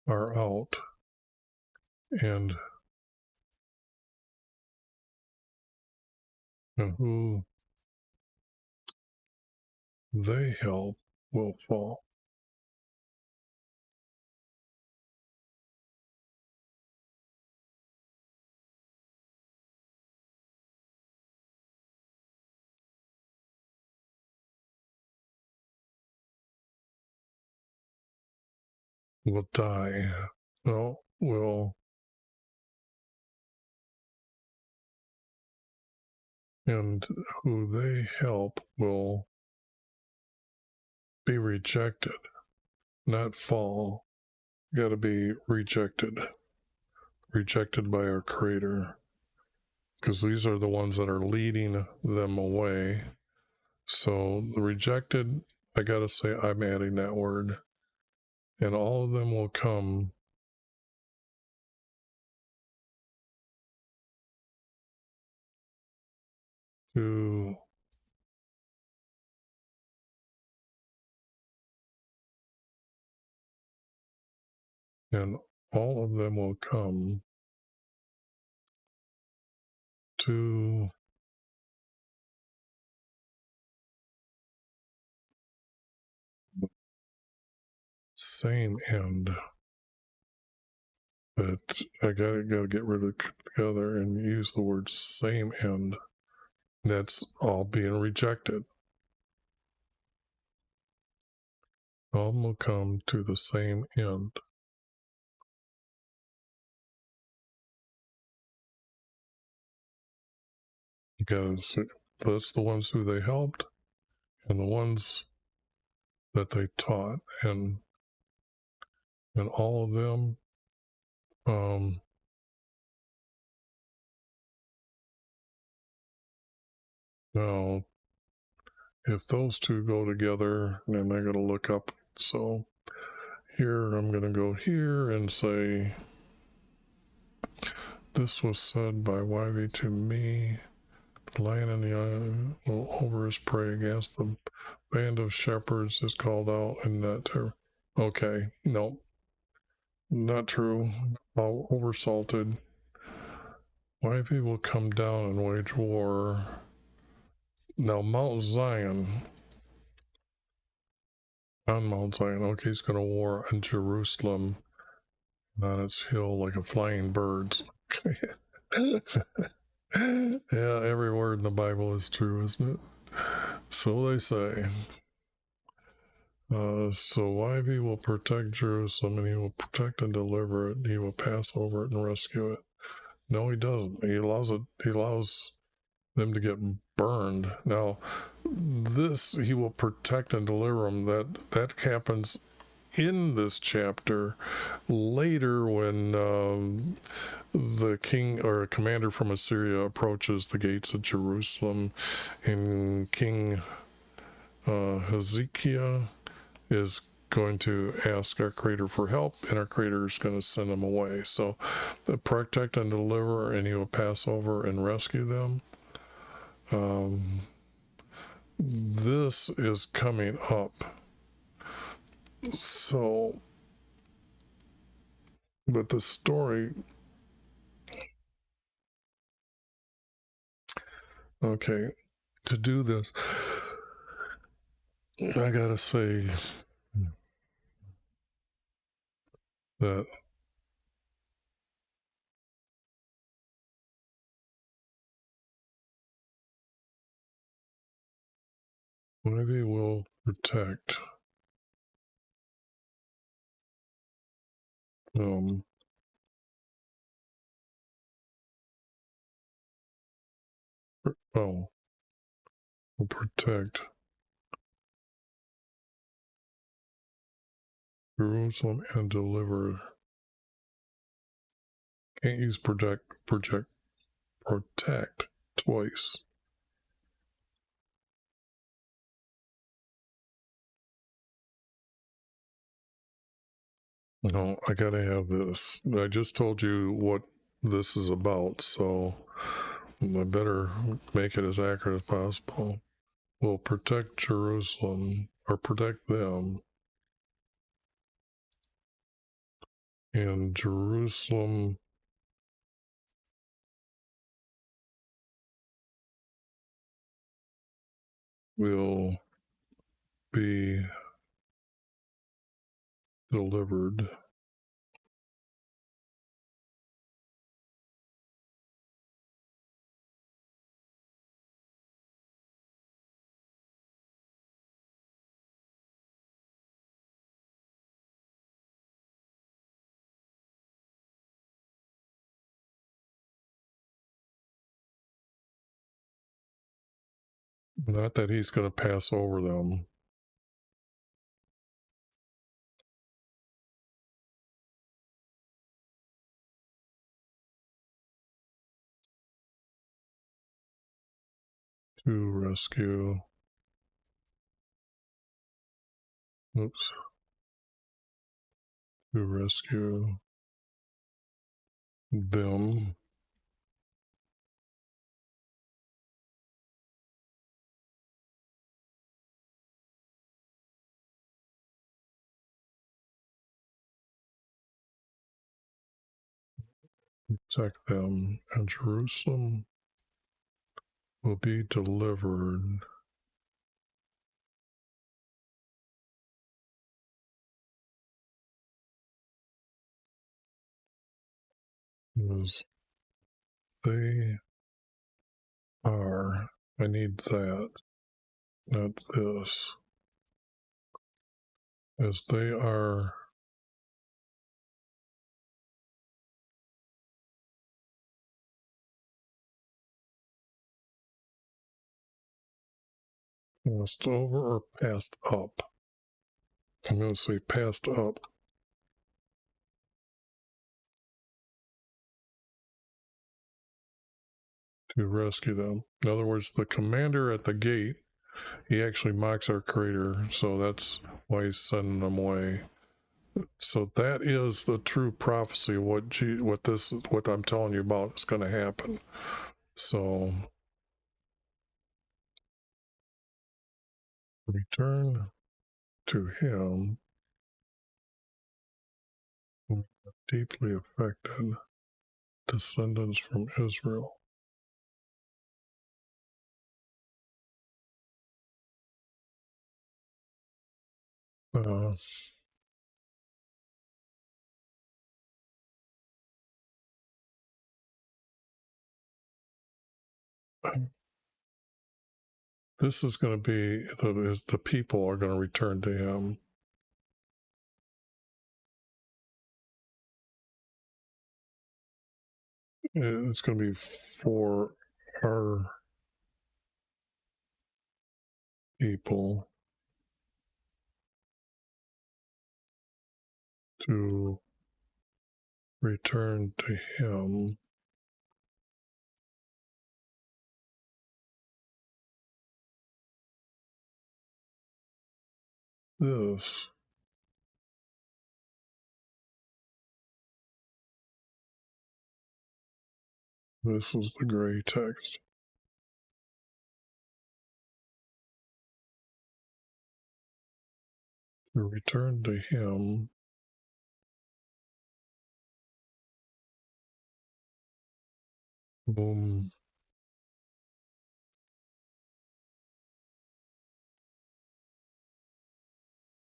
are out, and who they help will fall. Will die. No, will, and who they help will be rejected, not fall. Got to be rejected by our Creator, because these are the ones that are leading them away. So the rejected, I got to say, I'm adding that word, and all of them will come to and all of them will come to the same end. But I gotta get rid of together and use the word same end. That's all being rejected. All will come to the same end. Because that's the ones who they helped and the ones that they taught, and all of them now if those two go together, then I gotta look up. So here I'm gonna go here and say, this was said by YV to me. The lion in the eye will over his prey against the band of shepherds is called out, and that okay, no, not true. Oversalted. YV will come down and wage war. Now Mount Zion, on Mount Zion, okay, he's gonna war on Jerusalem on its hill like a flying bird. Yeah, every word in the Bible is true, isn't it? So they say. So YV will protect Jerusalem, and he will protect and deliver it. He will pass over it and rescue it. No, he doesn't. He allows it. He allows them to get burned. Now, this he will protect and deliver them. That happens in this chapter. Later, when the king or a commander from Assyria approaches the gates of Jerusalem, and King Hezekiah is going to ask our Creator for help, and our Creator is going to send them away. So protect and deliver, and he will pass over and rescue them. This is coming up. So, but the story, okay, to do this, I gotta say that maybe we'll protect them will protect Jerusalem and deliver. Can't use protect twice. No, I gotta have this. I just told you what this is about, so I better make it as accurate as possible. Will protect Jerusalem, or protect them, and Jerusalem will be delivered. Not that he's going to pass over them. To rescue. Oops. To rescue them. Protect them, and Jerusalem will be delivered. As they are. I need that, not this. As they are passed over or passed up. I'm going to say passed up. To rescue them. In other words, the commander at the gate, he actually mocks our creator, so that's why he's sending them away. So that is the true prophecy. What I'm telling you about is going to happen. So return to him who deeply affected descendants from Israel. This is going to be the people are going to return to him. It's going to be for our people to return to him. This is the gray text. To return to him. Boom.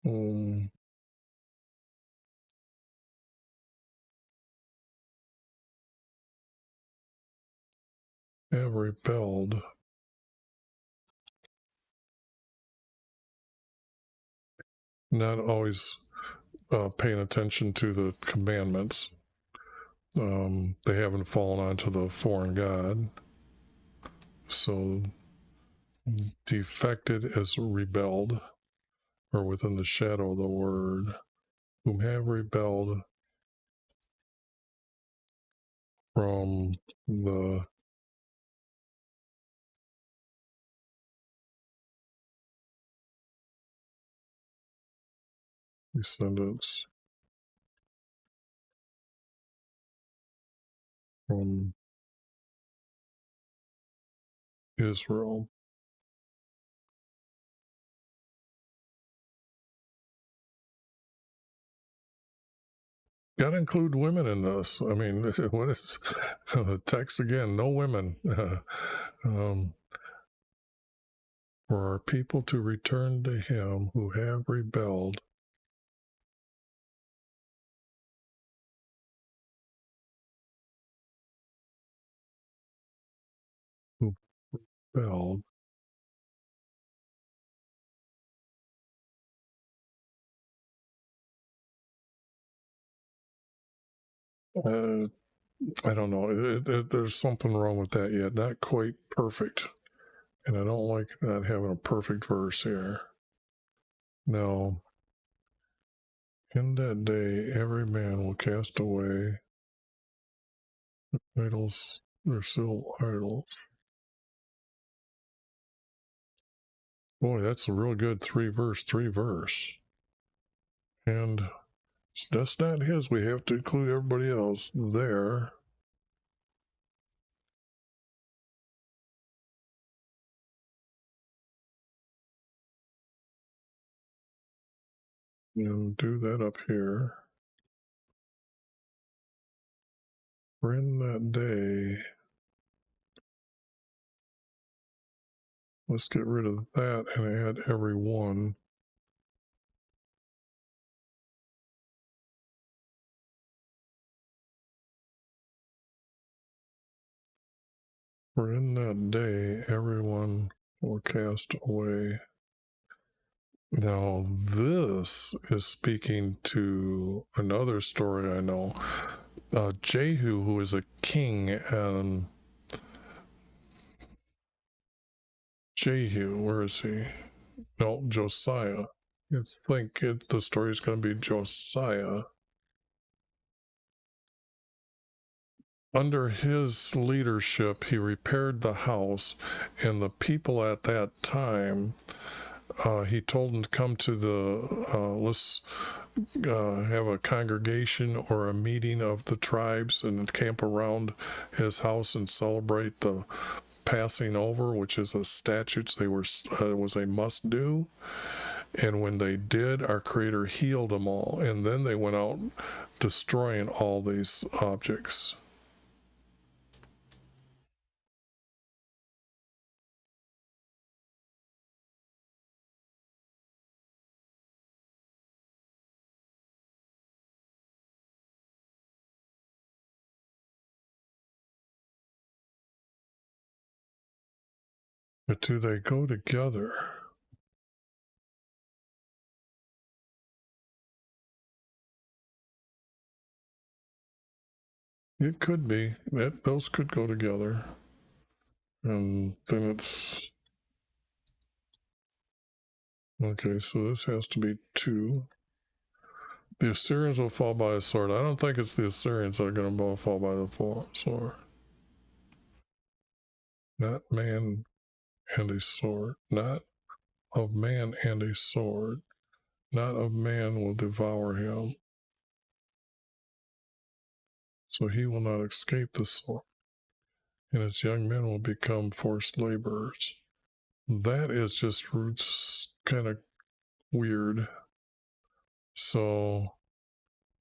Boom. Have rebelled not always paying attention to the commandments. They haven't fallen onto the foreign god. So defected is rebelled, or within the shadow of the word, whom have rebelled from the descendants from Israel. Got to include women in this. I mean, what is the text again? No women. For our people to return to him who have rebelled. Who rebelled. I don't know. There's something wrong with that yet. Not quite perfect. And I don't like not having a perfect verse here. Now, in that day, every man will cast away idols. They're still idols. Boy, that's a real good three verse. And that's not his. We have to include everybody else there. And do that up here. For in that day, let's get rid of that and add every one. For in that day, everyone will cast away. Now, this is speaking to another story I know. Jehu, who is a king, and Jehu, where is he? No, Josiah. I think the story is going to be Josiah. Under his leadership, he repaired the house, and the people at that time, he told them to come to let's have a congregation or a meeting of the tribes and camp around his house and celebrate the passing over, which is a statute was a must do. And when they did, our Creator healed them all, and then they went out destroying all these objects. But do they go together? It could be that those could go together. And then it's okay, so this has to be 2. The Assyrians will fall by a sword. I don't think it's the Assyrians that are going to fall by the sword. Not man and a sword. Not of man and a sword. Not of man will devour him. So he will not escape the sword. And its young men will become forced laborers. That is just kind of weird. So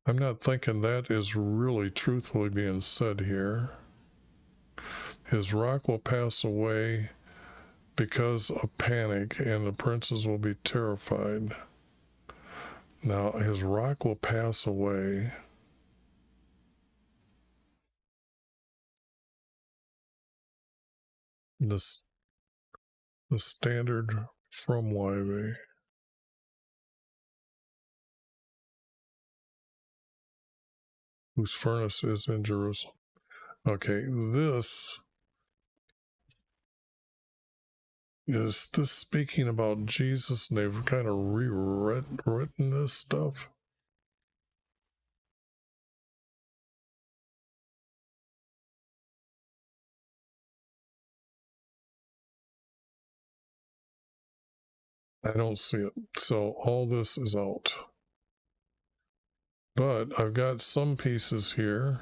I'm not thinking that is really truthfully being said here. His rock will pass away because of panic, and the princes will be terrified. Now, his rock will pass away. The standard from YHVH. whose furnace is in Jerusalem. Okay, this is this speaking about Jesus, and they've kind of rewritten this stuff. I don't see it. So all this is out. But I've got some pieces here.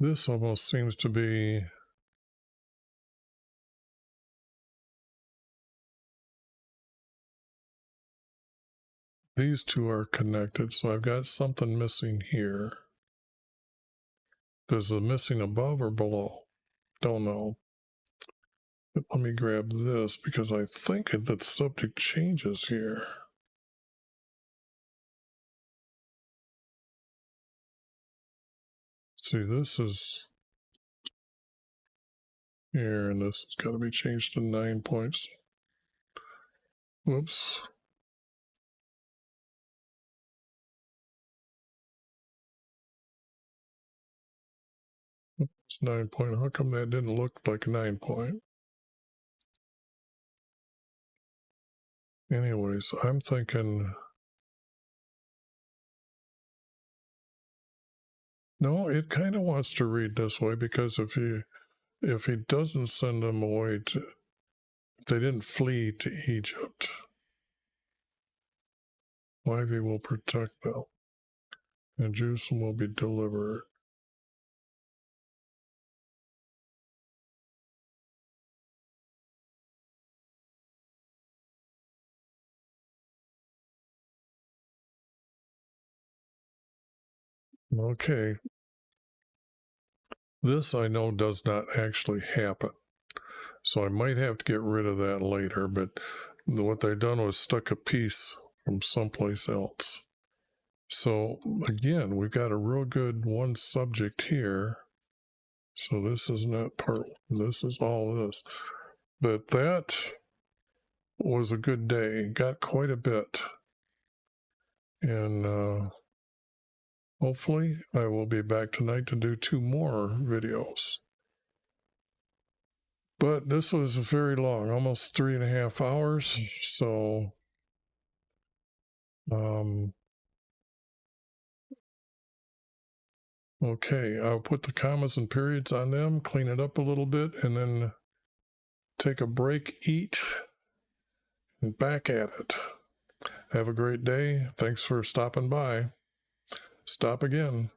This almost seems to be these two are connected, so I've got something missing here. Is the missing above or below? Don't know. But let me grab this because I think the subject changes here. See, this is here, and this has got to be changed to 9 points. Whoops. It's 9 point. How come that didn't look like a 9 point? Anyways, I'm thinking, no, it kind of wants to read this way, because if he doesn't send them away to, if they didn't flee to Egypt, YHVH will protect them, and Jerusalem will be delivered. Okay. This I know does not actually happen, so I might have to get rid of that later, but what they've done was stuck a piece from someplace else. So again, we've got a real good one subject here. So this is not part one, this is all this. But that was a good day, got quite a bit. And hopefully I will be back tonight to do 2 more videos. But this was very long, almost 3.5 hours. So okay, I'll put the commas and periods on them, clean it up a little bit, and then take a break, eat, and back at it. Have a great day. Thanks for stopping by. Stop again.